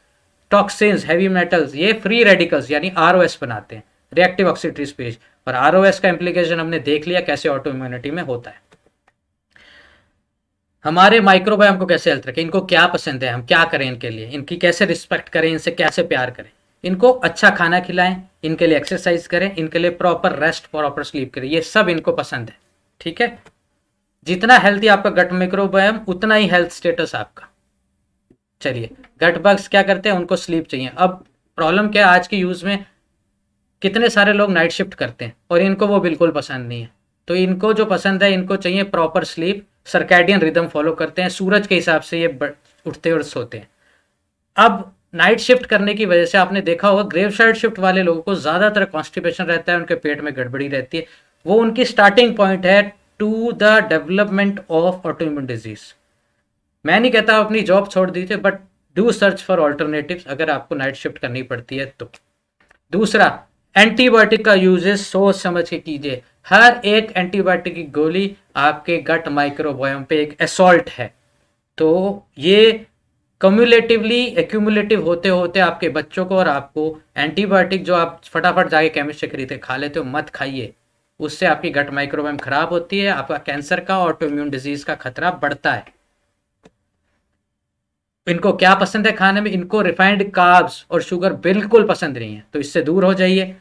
टॉक्सिन्स, हैवी मेटल्स, ये फ्री रेडिकल्स यानी आरओएस बनाते हैं, रिएक्टिव ऑक्सीडेटिव स्पीशीज। और आरओएस का इम्प्लीकेशन हमने देख लिया कैसे ऑटो इम्यूनिटी में होता है। हमारे माइक्रोबायोम को कैसे हेल्थ रखें, इनको क्या पसंद है, हम क्या करें इनके लिए, इनकी कैसे रिस्पेक्ट करें, इनसे कैसे प्यार करें, इनको अच्छा खाना खिलाएं, इनके लिए एक्सरसाइज करें, इनके लिए प्रॉपर रेस्ट, प्रॉपर स्लीप करें, ये सब इनको पसंद है। ठीक है, जितना हेल्थी आपका गट माइक्रोबायोम उतना ही हेल्थ स्टेटस आपका। चलिए, गट बग्स क्या करते हैं, उनको स्लीप चाहिए। अब प्रॉब्लम क्या है, आज के यूज में कितने सारे लोग नाइट शिफ्ट करते हैं और इनको वो बिल्कुल पसंद नहीं है। तो इनको जो पसंद है, इनको चाहिए proper sleep, circadian rhythm follow करते हैं, सूरज के हिसाब से ये उठते और सोते हैं। अब नाइट शिफ्ट करने की वजह से आपने देखा होगा, ग्रेव साइड शिफ्ट वाले लोगों को ज़्यादातर कॉन्स्टिपेशन रहता है, उनके पेट में गड़बड़ी रहती है, वो उनकी स्टार्टिंग पॉइंट है to the development of autoimmune disease. मैं नहीं कहता अपनी जॉब छोड़ दीजिए, but do search for alternatives अगर आपको नाइट शिफ्ट करनी पड़ती है तो। दूसरा, एंटीबायोटिक का यूजेस सोच समझ के कीजिए। हर एक एंटीबायोटिक की गोली आपके गट माइक्रोबायोम पे एक असॉल्ट है। तो ये कम्युलेटिवली एक्यूमुलेटिव होते होते आपके बच्चों को और आपको, एंटीबायोटिक जो आप फटाफट जाके केमिस्ट से खरीद के खा लेते हो मत खाइए, उससे आपकी गट माइक्रोबायोम खराब होती है, आपका कैंसर का ऑटो इम्यून डिजीज का खतरा बढ़ता है। इनको क्या पसंद है खाने में, इनको रिफाइंड कार्ब्स और शुगर बिल्कुल पसंद नहीं है, तो इससे दूर हो जाइए।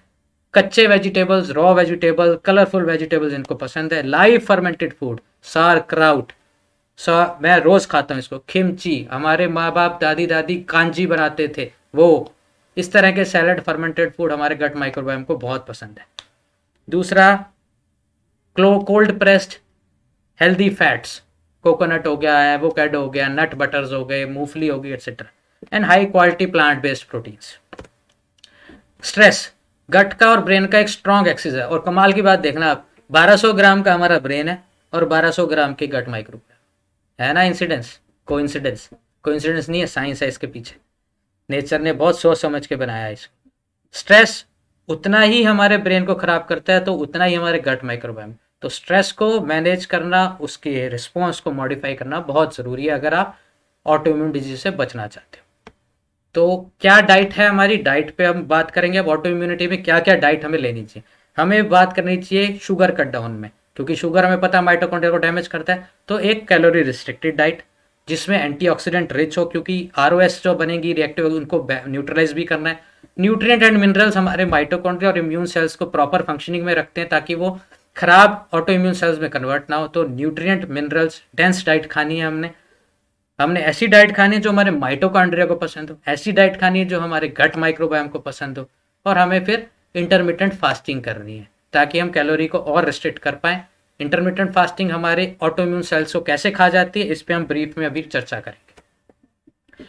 कच्चे vegetables, raw vegetable, colourful vegetables इनको पसंद है। लाइव फर्मेंटेड फूड, सार क्राउट, मैं रोज खाता हूँ इसको। खिमची, हमारे माँ बाप दादी दादी कांजी बनाते थे वो, इस तरह के सैलड फर्मेंटेड फूड हमारे गट माइक्रोबायोम को बहुत पसंद है। दूसरा, cold pressed healthy fats, coconut हो गया, एवोकाडो हो गया, नट बटर्स हो गए, मूंगफली हो गई, etcetera, and high quality plant based proteins. Stress gut का और ब्रेन का एक स्ट्रॉन्ग एक्सिस है, और कमाल की बात देखना आप, 1200 ग्राम का हमारा ब्रेन है और 1200 ग्राम की गट माइक्रोबायोम है ना। इंसिडेंस, कोइंसिडेंस, कोइंसिडेंस नहीं है, साइंस है इसके पीछे। नेचर ने बहुत सोच समझ के बनाया है इसको। स्ट्रेस उतना ही हमारे ब्रेन को खराब करता है, तो उतना ही हमारे गट माइक्रोबायोम। तो स्ट्रेस को मैनेज करना, उसके रिस्पॉन्स को मॉडिफाई करना बहुत ज़रूरी है अगर आप ऑटो इम्यून डिजीज से बचना चाहते हो। तो क्या डाइट है हमारी, डाइट पे हम बात करेंगे अब। ऑटो इम्यूनिटी में क्या क्या डाइट हमें लेनी चाहिए, हमें बात करनी चाहिए शुगर कट डाउन में, क्योंकि शुगर हमें पता है माइटोकॉन्ड्रिया को डैमेज करता है। तो एक कैलोरी रिस्ट्रिक्टेड डाइट जिसमें एंटीऑक्सीडेंट रिच हो, क्योंकि आरओएस जो बनेगी रिएक्टिव उनको न्यूट्रलाइज भी करना है। न्यूट्रिएंट एंड मिनरल्स हमारे माइटोकॉन्ड्रिया और इम्यून सेल्स को प्रॉपर फंक्शनिंग में रखते हैं ताकि वो खराब ऑटो इम्यून सेल्स में कन्वर्ट ना हो। तो न्यूट्रिएंट मिनरल्स डेंस डाइट खानी है हमने। हमने ऐसी डाइट खानी है जो हमारे माइटोकॉन्ड्रिया को पसंद हो, ऐसी डाइट खानी है जो हमारे गट माइक्रोबायोम को पसंद हो, और हमें फिर इंटरमिटेंट फास्टिंग करनी है ताकि हम कैलोरी को और रिस्ट्रिक्ट कर पाएँ। इंटरमिटेंट फास्टिंग हमारे ऑटो इम्यून सेल्स को कैसे खा जाती है, इस पर हम ब्रीफ में अभी चर्चा करेंगे।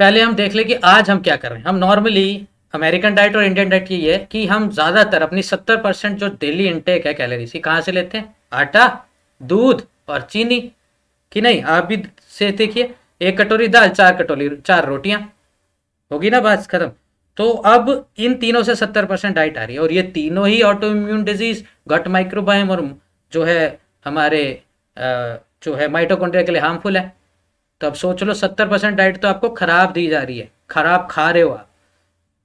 पहले हम देख लें कि आज हम क्या कर रहे हैं। हम नॉर्मली अमेरिकन डाइट और इंडियन डाइट ये है कि हम ज़्यादातर अपनी 70% जो डेली इंटेक है कैलोरीज की, कहाँ से लेते हैं, आटा, दूध और चीनी। कि नहीं, आप भी से देखिए, एक कटोरी दाल, 4 रोटियां, होगी ना बात खत्म। तो अब इन तीनों से 70% डाइट आ रही है, और ये तीनों ही auto immune disease, gut microbiome और जो है हमारे जो है माइटोकॉन्ड्रिया के लिए हार्मफुल है। तो अब सोच लो, 70% डाइट तो आपको खराब दी जा रही है, खराब खा रहे हो आप।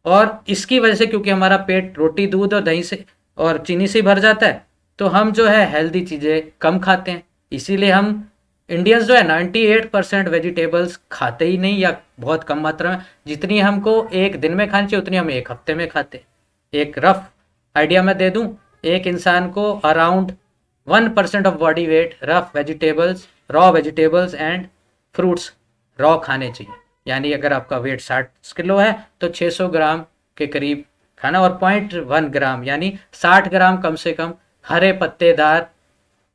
और इसकी वजह से, क्योंकि हमारा पेट रोटी, दूध और दही से और चीनी से भर जाता है, तो हम जो है हेल्दी चीज़ें कम खाते हैं। इसीलिए हम इंडियंस जो है 98% वेजिटेबल्स खाते ही नहीं, या बहुत कम मात्रा में। जितनी हमको एक दिन में खानी चाहिए उतनी हम एक हफ्ते में खाते हैं। एक रफ आइडिया मैं दे दूं, एक इंसान को around 1% of body weight rough vegetables, raw vegetables and fruits raw खाने चाहिए। यानी अगर आपका वेट 60 किलो है तो 600 ग्राम के करीब खाना, और 0.1 ग्राम यानी 60 ग्राम कम से कम हरे पत्तेदार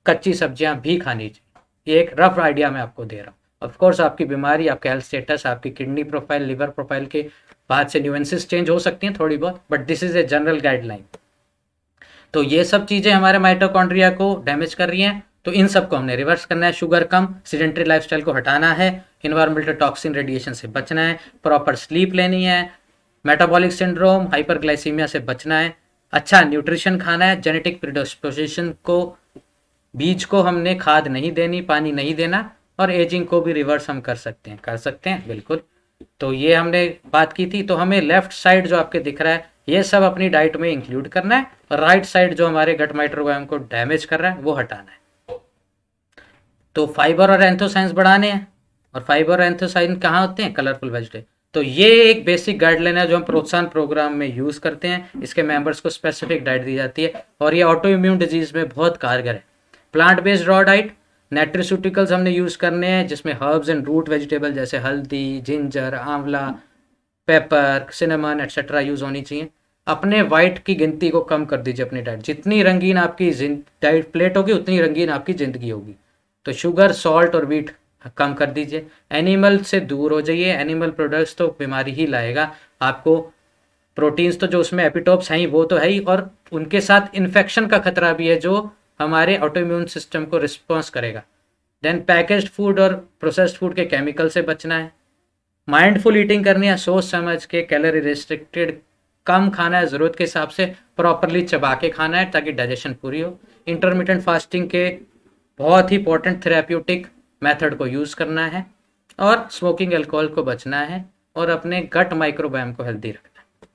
कच्ची सब्जियां भी खानी चाहिए। ये एक रफ आइडिया मैं आपको दे रहा हूँ। ऑफ कोर्स आपकी बीमारी, आपका हेल्थ स्टेटस, आपकी किडनी प्रोफाइल, लिवर प्रोफाइल के बाद से न्यूएंसेस चेंज हो सकती हैं थोड़ी बहुत, but this is a general guideline. तो ये सब चीज़ें हमारे माइटोकॉन्ड्रिया को डैमेज कर रही हैं, तो इन सबको हमने रिवर्स करना है। शुगर कम, सीडेंटरी लाइफस्टाइल को हटाना है, इन्वायरमेंटल टॉक्सिन रेडिएशन से बचना है, प्रॉपर स्लीप लेनी है, मेटाबॉलिक सिंड्रोम, हाइपरग्लाइसीमिया से बचना है, अच्छा न्यूट्रिशन खाना है, जेनेटिक प्रिडिस्पोजिशन को, बीज को हमने खाद नहीं देनी, पानी नहीं देना, और एजिंग को भी रिवर्स हम कर सकते हैं बिल्कुल। तो ये हमने बात की थी। तो हमें लेफ्ट साइड जो आपके दिख रहा है ये सब अपनी डाइट में इंक्लूड करना है, और राइट साइड जो हमारे गट माइक्रोबायोम को डैमेज कर रहा है वो हटाना है। तो फाइबर और एंथोसाइंस बढ़ाने हैं, और फाइबर और एंथोसाइन कहाँ होते हैं, कलरफुल वेजिटेबल। तो ये एक बेसिक गाइडलाइन है जो हम प्रोत्साहन प्रोग्राम में यूज़ करते हैं। इसके मेंबर्स को स्पेसिफिक डाइट दी जाती है, और ये ऑटो इम्यून डिजीज़ में बहुत कारगर है। प्लांट बेस्ड रॉ डाइट, न्यूट्रिस्यूटिकल्स हमने यूज़ करने हैं जिसमें हर्ब्स एंड रूट वेजिटेबल जैसे हल्दी, जिंजर, आंवला, पेपर, सिनेमन एक्सेट्रा यूज़ होनी चाहिए। अपने वाइट की गिनती को कम कर दीजिए अपनी डाइट। जितनी रंगीन आपकी डाइट प्लेट होगी उतनी रंगीन आपकी ज़िंदगी होगी। तो शुगर, सॉल्ट और वीट कम कर दीजिए। एनिमल से दूर हो जाइए, एनिमल प्रोडक्ट्स तो बीमारी ही लाएगा आपको। प्रोटीन्स तो जो उसमें एपिटोप्स हैं वो तो है ही, और उनके साथ इन्फेक्शन का खतरा भी है जो हमारे ऑटो इम्यून सिस्टम को रिस्पॉन्स करेगा। देन पैकेज्ड फूड और प्रोसेस्ड फूड के केमिकल से बचना है। माइंडफुल ईटिंग करनी है, सोच समझ के कैलोरी रिस्ट्रिक्टेड कम खाना है ज़रूरत के हिसाब से, प्रॉपरली चबा के खाना है ताकि डाइजेशन पूरी हो। इंटरमिटेंट फास्टिंग के बहुत ही इंपॉर्टेंट थेरेप्यूटिक मेथड को यूज़ करना है, और स्मोकिंग अल्कोहल को बचना है, और अपने गट माइक्रोबायोम को हेल्दी रखना है।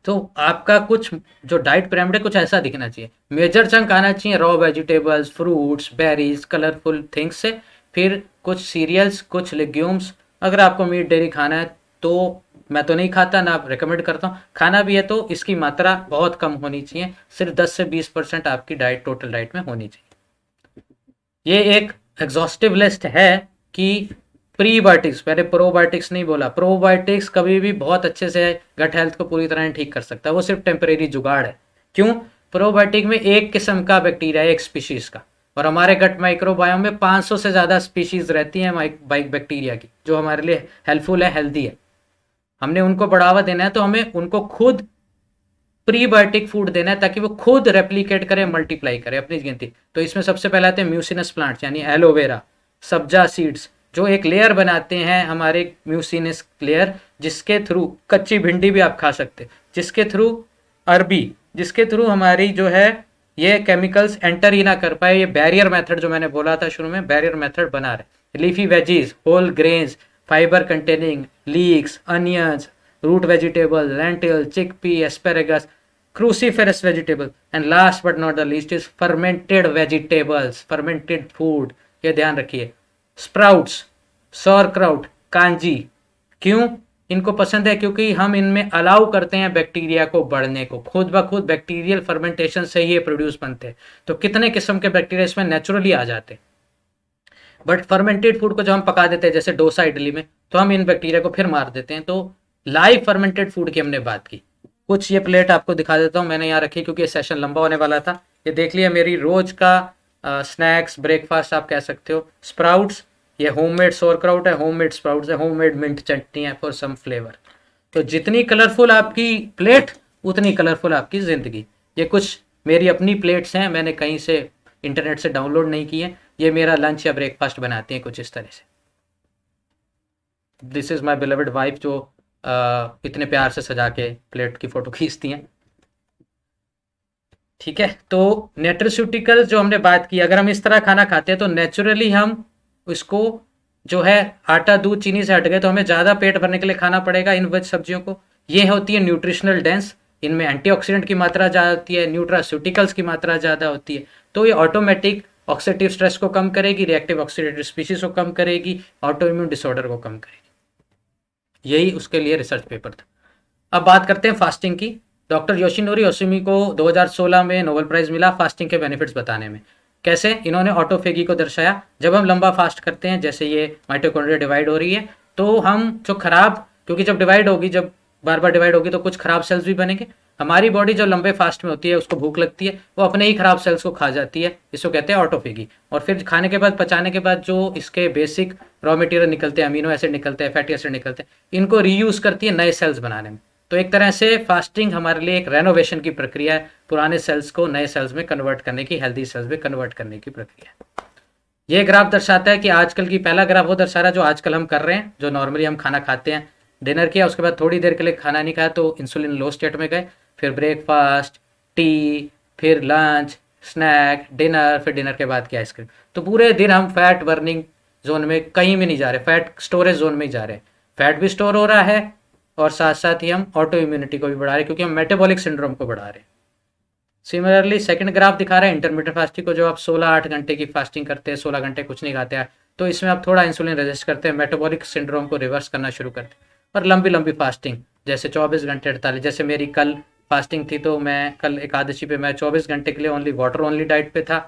तो आपका कुछ जो डाइट पिरामिड है कुछ ऐसा दिखना चाहिए। मेजर चंक आना चाहिए raw vegetables, fruits, berries, colourful things से, फिर कुछ सीरियल्स, कुछ लेग्यूम्स। अगर आपको मीट डेयरी खाना है तो मैं तो नहीं खाता, ना रिकमेंड करता हूँ। खाना भी है तो इसकी मात्रा बहुत कम होनी चाहिए, सिर्फ 10 से 20% आपकी डाइट टोटल डाइट में होनी चाहिए। ये एक एग्जॉस्टिव लिस्ट है कि प्रीबायोटिक्स, मैंने प्रोबायोटिक्स नहीं बोला। प्रोबायोटिक्स कभी भी बहुत अच्छे से गट हेल्थ को पूरी तरह ठीक कर सकता है, वो सिर्फ टेम्परेरी जुगाड़ है। क्यों? प्रोबायोटिक में एक किस्म का बैक्टीरिया है, एक स्पीशीज का, और हमारे गट माइक्रोबायोम में 500 से ज़्यादा स्पीशीज रहती हैं बैक्टीरिया की, जो हमारे लिए हेल्पफुल है, हेल्दी है। हमने उनको बढ़ावा देना है तो हमें उनको खुद प्रीबायोटिक फूड देना है ताकि वो खुद रेप्लिकेट करे, मल्टीप्लाई करे अपनी गिनती। तो इसमें सबसे पहले आते हैं म्यूसिनस प्लांट्स, यानी एलोवेरा, सब्जा सीड्स, जो एक लेयर बनाते हैं हमारे म्यूसिनस लेयर, जिसके थ्रू कच्ची भिंडी भी आप खा सकते, जिसके थ्रू अरबी, जिसके थ्रू हमारी जो है ये केमिकल्स एंटर ही ना कर पाए। ये बैरियर मेथड जो मैंने बोला था शुरू में, बैरियर मेथड बना रहे। Leafy veggies, whole grains, fibre containing leeks, onions, root vegetable, lentil, chickpea, asparagus, cruciferous vegetable, and last but not the least is fermented vegetables, fermented food। ये ध्यान रखिए। स्प्राउट्स, सौरक्राउट, कांजी, क्यों इनको पसंद है? क्योंकि हम इनमें अलाउ करते हैं बैक्टीरिया को बढ़ने को, खुद ब खुद बैक्टीरियल फर्मेंटेशन से ही ये प्रोड्यूस बनते हैं। तो कितने किस्म के बैक्टीरिया इसमें नेचुरली आ जाते हैं। बट फर्मेंटेड फूड को जब हम पका देते हैं, जैसे डोसा इडली में, तो हम इन बैक्टीरिया को फिर मार देते हैं। तो लाइव फर्मेंटेड फूड की हमने बात की। कुछ ये प्लेट आपको दिखा देता हूँ, मैंने यहाँ रखी क्योंकि ये सेशन लंबा होने वाला था। ये देख लिया, मेरी रोज का स्नैक्स, ब्रेकफास्ट आप कह सकते हो। स्प्राउट्स, ये होममेड सौरक्राउट है, होममेड स्प्राउट्स है, होममेड मिंट चटनी है फॉर सम फ्लेवर। तो जितनी कलरफुल आपकी प्लेट उतनी कलरफुल आपकी ज़िंदगी। ये कुछ मेरी अपनी प्लेट्स हैं, मैंने कहीं से इंटरनेट से डाउनलोड नहीं की है। ये मेरा लंच या ब्रेकफास्ट बनाती हैं कुछ इस तरह से। This is my beloved wife, जो इतने प्यार से सजा के प्लेट की फ़ोटो खींचती हैं। ठीक है, तो न्यूट्रिस्यूटिकल जो हमने बात की, अगर हम इस तरह खाना खाते हैं तो नेचुरली हम इसको जो है आटा, दूध, चीनी से हट गए, तो हमें ज़्यादा पेट भरने के लिए खाना पड़ेगा इन वेज सब्जियों को। ये होती है न्यूट्रिशनल डेंस, इनमें एंटीऑक्सीडेंट की मात्रा ज़्यादा होती है, न्यूट्रास्यूटिकल्स की मात्रा ज़्यादा होती है। तो ये ऑटोमेटिक ऑक्सीडेटिव स्ट्रेस को कम करेगी, रिएक्टिव ऑक्सीडेटिव स्पीशीज को कम करेगी, ऑटो इम्यून डिसऑर्डर को कम करेगी। यही उसके लिए रिसर्च पेपर था। अब बात करते हैं फास्टिंग की। डॉक्टर योशिनोरी ओसुमी को 2016 में नोबेल प्राइज़ मिला फास्टिंग के बेनिफिट्स बताने में। कैसे? इन्होंने ऑटोफेगी को दर्शाया। जब हम लंबा फास्ट करते हैं, जैसे ये माइटोकॉन्ड्रिया डिवाइड हो रही है, तो हम जो खराब, क्योंकि जब डिवाइड होगी, जब बार बार डिवाइड होगी तो कुछ खराब सेल्स भी बनेंगे। हमारी बॉडी जो लंबे फास्ट में होती है, उसको भूख लगती है, वो अपने ही खराब सेल्स को खा जाती है, इसको कहते हैं ऑटोफेगी। और फिर खाने के बाद, पचाने के बाद जो इसके बेसिक रॉ मटेरियल निकलते हैं, अमीनो एसिड निकलते हैं, फैटी एसिड निकलते हैं, इनको रीयूज करती है नए सेल्स बनाने में। तो एक तरह से फास्टिंग हमारे लिए एक रेनोवेशन की प्रक्रिया है, पुराने सेल्स को नए सेल्स में कन्वर्ट करने की, हेल्दी सेल्स में कन्वर्ट करने की प्रक्रिया है। ये ग्राफ दर्शाता है कि आजकल की, पहला ग्राफ वो दर्शा रहा है जो आजकल हम कर रहे हैं, जो नॉर्मली हम खाना खाते हैं, डिनर किया, उसके बाद थोड़ी देर के लिए खाना नहीं खाया तो इंसुलिन लो स्टेट में गए, फिर ब्रेकफास्ट, टी, फिर लंच, स्नैक, डिनर, फिर डिनर के बाद की आइसक्रीम। तो पूरे दिन हम फैट बर्निंग जोन में कहीं भी नहीं जा रहे, फैट स्टोरेज जोन में ही जा रहे हैं। फैट भी स्टोर हो रहा है और साथ साथ ही हम ऑटो इम्यूनिटी को भी बढ़ा रहे हैं, क्योंकि हम मेटाबॉलिक सिंड्रोम को बढ़ा रहे हैं। सिमिलरली सेकंड ग्राफ दिखा रहा है इंटरमीडिएट फास्टिंग को, जो आप 16-8 घंटे की फास्टिंग करते हैं, 16 घंटे कुछ नहीं खाते हैं, तो इसमें आप थोड़ा इंसुलिन रेजिस्ट करते हैं, मेटाबॉलिक सिंड्रोम को रिवर्स करना शुरू करते हैं। और लंबी लंबी फास्टिंग, जैसे 24 घंटे, 48, जैसे मेरी कल फास्टिंग थी, तो मैं कल एकादशी पे मैं 24 घंटे के लिए ओनली वाटर ओनली डाइट पे था।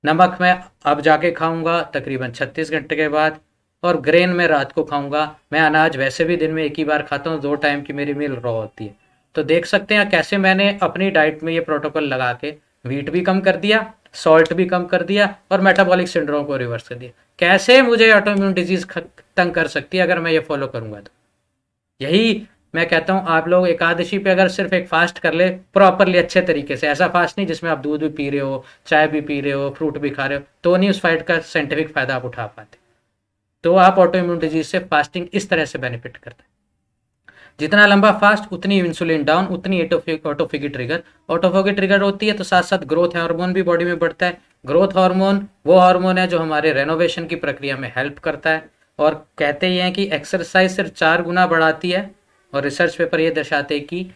नमक मैं अब जाके खाऊंगा तकरीबन 36 घंटे के बाद, और ग्रेन में रात को खाऊंगा। मैं अनाज वैसे भी दिन में एक ही बार खाता हूँ, 2 टाइम की मेरी मील रॉ होती है। तो देख सकते हैं कैसे मैंने अपनी डाइट में ये प्रोटोकॉल लगा के वीट भी कम कर दिया, सॉल्ट भी कम कर दिया, और मेटाबॉलिक सिंड्रोम को रिवर्स कर दिया। कैसे मुझे ऑटो इम्यून डिजीज तंग कर सकती है अगर मैं ये फॉलो करूंगा तो। यही मैं कहता हूँ, आप लोग एकादशी पे अगर सिर्फ एक फास्ट कर ले प्रॉपरली, अच्छे तरीके से, ऐसा फास्ट नहीं जिसमें आप दूध भी पी रहे हो, चाय भी पी रहे हो, फ्रूट भी खा रहे हो, तो नहीं उस फाइट का साइंटिफिक फायदा आप उठा पाते। तो आप ऑटो इम्यून डिजीज से फास्टिंग इस तरह से बेनिफिट करते हैं। जितना लंबा फास्ट उतनी इंसुलिन डाउन, उतनी ऑटोफेगी ट्रिगर। ऑटोफेगी ट्रिगर होती है तो साथ साथ ग्रोथ हार्मोन भी बॉडी में बढ़ता है। ग्रोथ हार्मोन वो हार्मोन है जो हमारे रेनोवेशन की प्रक्रिया में हेल्प करता है। और कहते ही हैं कि एक्सरसाइज सिर्फ 4 गुना बढ़ाती है, और रिसर्च पेपर ये दर्शाते हैं कि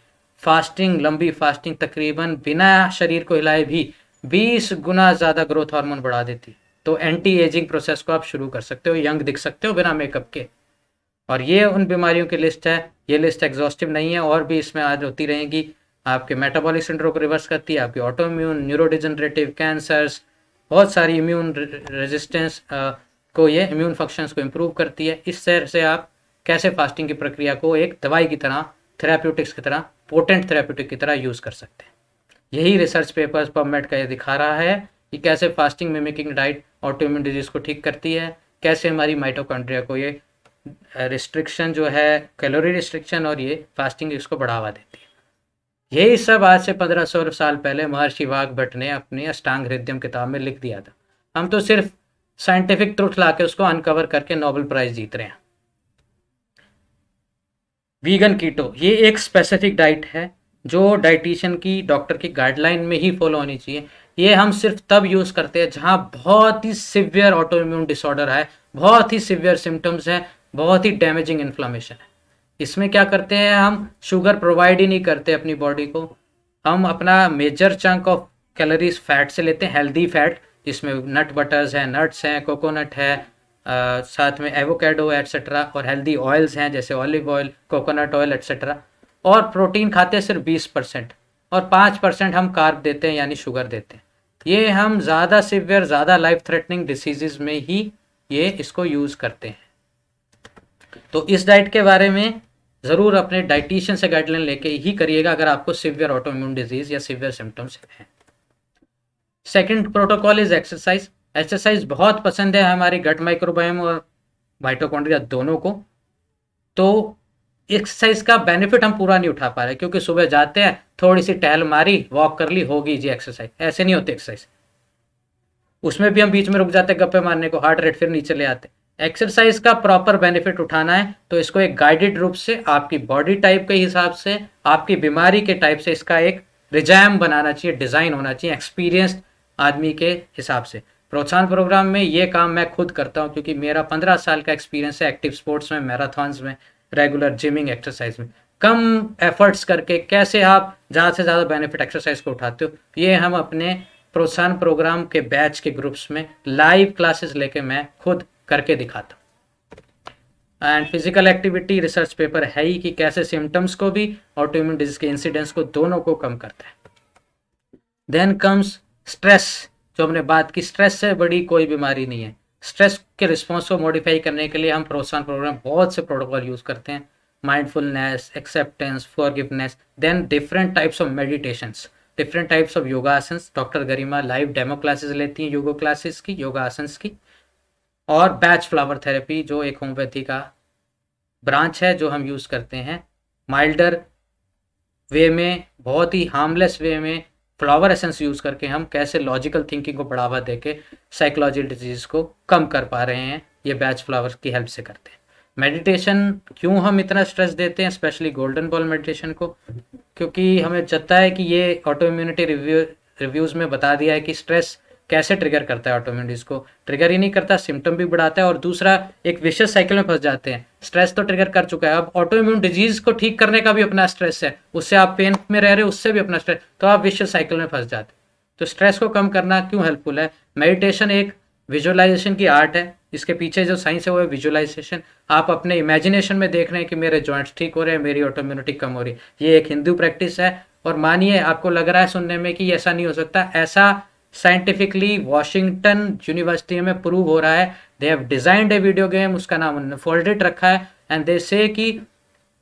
फास्टिंग, लंबी फास्टिंग तकरीबन बिना शरीर को हिलाए भी 20 गुना ज़्यादा ग्रोथ हार्मोन बढ़ा देती है। तो एंटी एजिंग प्रोसेस को आप शुरू कर सकते हो, यंग दिख सकते हो बिना मेकअप के। और ये उन बीमारियों की लिस्ट है। ये लिस्ट एग्जॉस्टिव नहीं है, और भी इसमें आज होती रहेंगी। आपके मेटाबॉलिक सिंड्रोम को रिवर्स करती है, आपकी ऑटो इम्यून, न्यूरोडिजनरेटिव, कैंसर्स, बहुत सारी इम्यून रेजिस्टेंस को, ये इम्यून फंक्शंस को इम्प्रूव करती है। इस तरह से आप कैसे फास्टिंग की प्रक्रिया को एक दवाई की तरह, थेराप्यूटिक्स की तरह, पोटेंट थेराप्यूटिक की तरह यूज़ कर सकते हैं। यही रिसर्च पेपर्स पबमेड का ये दिखा रहा है कि कैसे fasting mimicking diet auto immune disease को ठीक करती है, कैसे हमारी माइटोकॉन्ड्रिया को ये रिस्ट्रिक्शन जो है, कैलोरी रिस्ट्रिक्शन और ये फास्टिंग इसको बढ़ावा देती है। यही सब आज से 1500 साल पहले महर्षि वाग्भट ने अपनी अष्टांग हृदयम किताब में लिख दिया था। हम तो सिर्फ साइंटिफिक ट्रुथ लाके उसको अनकवर करके नोबेल प्राइज जीत रहे हैं। वीगन कीटो ये एक स्पेसिफिक डाइट है जो डाइटिशियन की, डॉक्टर की गाइडलाइन में ही फॉलो होनी चाहिए। ये हम सिर्फ तब यूज़ करते हैं जहाँ बहुत ही सिवियर ऑटो इम्यून डिसऑर्डर है, बहुत ही सिवियर सिम्टम्स हैं, बहुत ही डैमेजिंग इन्फ्लामेशन है। इसमें क्या करते हैं, हम शुगर प्रोवाइड ही नहीं करते अपनी बॉडी को। हम अपना major chunk of calories fat से लेते हैं, हेल्दी फैट, जिसमें नट बटर्स हैं, नट्स हैं, कोकोनट है, साथ में एवोकेडो एट्सेट्रा, और हेल्दी ऑयल्स हैं जैसे olive oil, coconut oil etcetera. और प्रोटीन खाते हैं सिर्फ 20%, और 5% हम कार्ब देते हैं यानी शुगर देते हैं। ये हम ज़्यादा सिवियर, ज़्यादा लाइफ थ्रेटनिंग डिसीज़ में ही ये इसको यूज़ करते हैं। तो इस डाइट के बारे में ज़रूर अपने डाइटिशियन से गाइडलाइन लेके ही करिएगा अगर आपको सिवियर ऑटो इम्यून डिजीज़ या सिवियर सिम्टम्स हैं। Second protocol is exercise. Exercise बहुत पसंद है हमारी गट माइक्रोबायोम और माइटोकॉन्ड्रिया दोनों को। तो एक्सरसाइज का बेनिफिट हम पूरा नहीं उठा पा रहे, क्योंकि सुबह जाते हैं, थोड़ी सी टहल मारी, वॉक कर ली, होगी जी एक्सरसाइज। ऐसे नहीं होती एक्सरसाइज। उसमें भी हम बीच में रुक जाते गप्पे मारने को, हार्ट रेट फिर नीचे ले आते। एक्सरसाइज का प्रॉपर बेनिफिट उठाना है तो इसको एक गाइडेड रूप से, आपकी बॉडी टाइप के हिसाब से, आपकी बीमारी के टाइप से इसका एक रिजैम बनाना चाहिए, डिज़ाइन होना चाहिए एक्सपीरियंस्ड आदमी के हिसाब से। प्रोत्साहन प्रोग्राम में ये काम मैं खुद करता हूँ, क्योंकि मेरा 15 साल का एक्सपीरियंस है एक्टिव स्पोर्ट्स में, मैराथॉन्स में, रेगुलर जिमिंग एक्सरसाइज में। कम एफर्ट्स करके कैसे आप ज़्यादा से ज़्यादा बेनिफिट एक्सरसाइज को उठाते हो, ये हम अपने प्रोत्साहन प्रोग्राम के बैच के ग्रुप्स में लाइव क्लासेस लेके मैं खुद करके दिखाता हूँ। And physical activity research paper है ही कि कैसे सिम्टम्स को भी, ऑटो इम्यून डिजीज के इंसिडेंस को, दोनों को कम करता है। देन कम्स स्ट्रेस, जो हमने बात की, स्ट्रेस से बड़ी कोई बीमारी नहीं है। स्ट्रेस के रिस्पॉन्स को मॉडिफाई करने के लिए हम प्रोत्साहन प्रोग्राम बहुत से प्रोटोकॉल यूज़ करते हैं, mindfulness, acceptance, forgiveness, then different types of meditations, different types of योगासन्स। Doctor Garima live demo classes लेती हैं योगा क्लासेस की, योगासन्स की। और बैच फ्लावर थेरेपी जो एक होम्योपैथी का ब्रांच है जो हम यूज़ करते हैं, माइल्डर वे में, बहुत ही हार्मलेस वे में फ्लावर एसेंस यूज़ करके हम कैसे लॉजिकल थिंकिंग को बढ़ावा देके साइकोलॉजिकल डिजीज़ को कम कर पा रहे हैं, ये बैच फ्लावर की हेल्प से करते हैं। मेडिटेशन क्यों हम इतना स्ट्रेस देते हैं, स्पेशली गोल्डन बॉल मेडिटेशन को, क्योंकि हमें लगता है कि ये ऑटो इम्यूनिटी रिव्यूज़ में बता दिया है कि स्ट्रेस कैसे ट्रिगर करता है। ऑटो इम्यून डिजीज को ट्रिगर ही नहीं करता, सिम्टम भी बढ़ाता है, और दूसरा एक विशेष साइकिल में फंस जाते हैं। स्ट्रेस तो ट्रिगर कर चुका है, अब ऑटो इम्यून डिजीज को ठीक करने का भी अपना स्ट्रेस है, उससे आप पेन में रह रहे हो, उससे भी अपना स्ट्रेस, तो आप विशेष साइकिल में फंस जाते। तो स्ट्रेस को कम करना क्यों हेल्पफुल है। मेडिटेशन एक विजुअलाइजेशन की आर्ट है, इसके पीछे जो साइंस है वो है विजुअलाइजेशन। आप अपने इमेजिनेशन में देख रहे हैं कि मेरे जॉइंट्स ठीक हो रहे हैं, मेरी ऑटो इम्यूनिटी कम हो रही है। ये एक हिंदू प्रैक्टिस है, और मानिए आपको लग रहा है सुनने में कि ऐसा नहीं हो सकता, ऐसा साइंटिफिकली वॉशिंगटन यूनिवर्सिटी में प्रूव हो रहा है। They have designed A video game, उसका नाम उन्होंने फोल्डेड रखा है, एंड दे से कि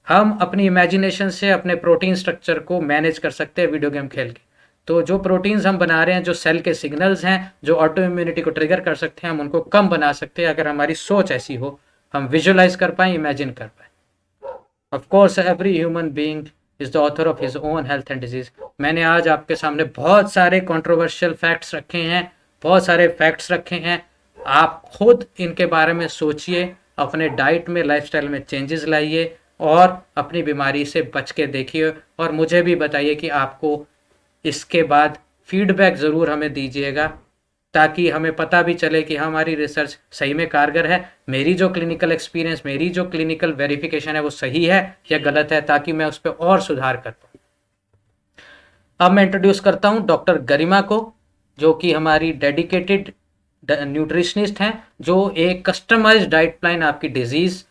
हम अपनी इमेजिनेशन से अपने प्रोटीन स्ट्रक्चर को मैनेज कर सकते हैं वीडियो गेम खेल के। तो जो प्रोटीन्स हम बना रहे हैं, जो सेल के सिग्नल्स हैं जो ऑटो इम्यूनिटी को ट्रिगर कर सकते हैं, हम उनको कम बना सकते हैं अगर हमारी सोच ऐसी हो, हम विजुअलाइज कर पाए, इमेजिन कर पाए। Of course every human being is the author of his own health and disease. मैंने आज आपके सामने बहुत सारे कंट्रोवर्शियल फैक्ट्स रखे हैं, बहुत सारे फैक्ट्स रखे हैं। आप खुद इनके बारे में सोचिए, अपने डाइट में, लाइफस्टाइल में चेंजेस लाइए, और अपनी बीमारी से बच के देखिए, और मुझे भी बताइए कि आपको इसके बाद फीडबैक ज़रूर हमें दीजिएगा, ताकि हमें पता भी चले कि हमारी रिसर्च सही में कारगर है, मेरी जो क्लिनिकल एक्सपीरियंस, मेरी जो क्लिनिकल वेरिफिकेशन है वो सही है या गलत है, ताकि मैं उस पर और सुधार कर पाऊँ। अब मैं इंट्रोड्यूस करता हूँ डॉक्टर गरिमा को, जो कि हमारी डेडिकेटेड न्यूट्रिशनिस्ट हैं, जो एक कस्टमाइज्ड डाइट प्लान आपकी डिजीज़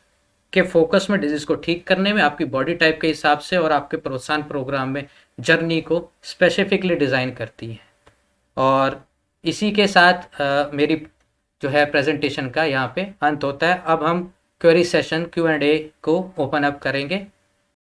के फोकस में, डिजीज़ को ठीक करने में, आपकी बॉडी टाइप के हिसाब से और आपके प्रोत्साहन प्रोग्राम में जर्नी को स्पेसिफिकली डिज़ाइन करती है। और इसी के साथ मेरी जो है प्रेजेंटेशन का यहाँ पे अंत होता है। अब हम क्वेरी सेशन Q&A को ओपन अप करेंगे।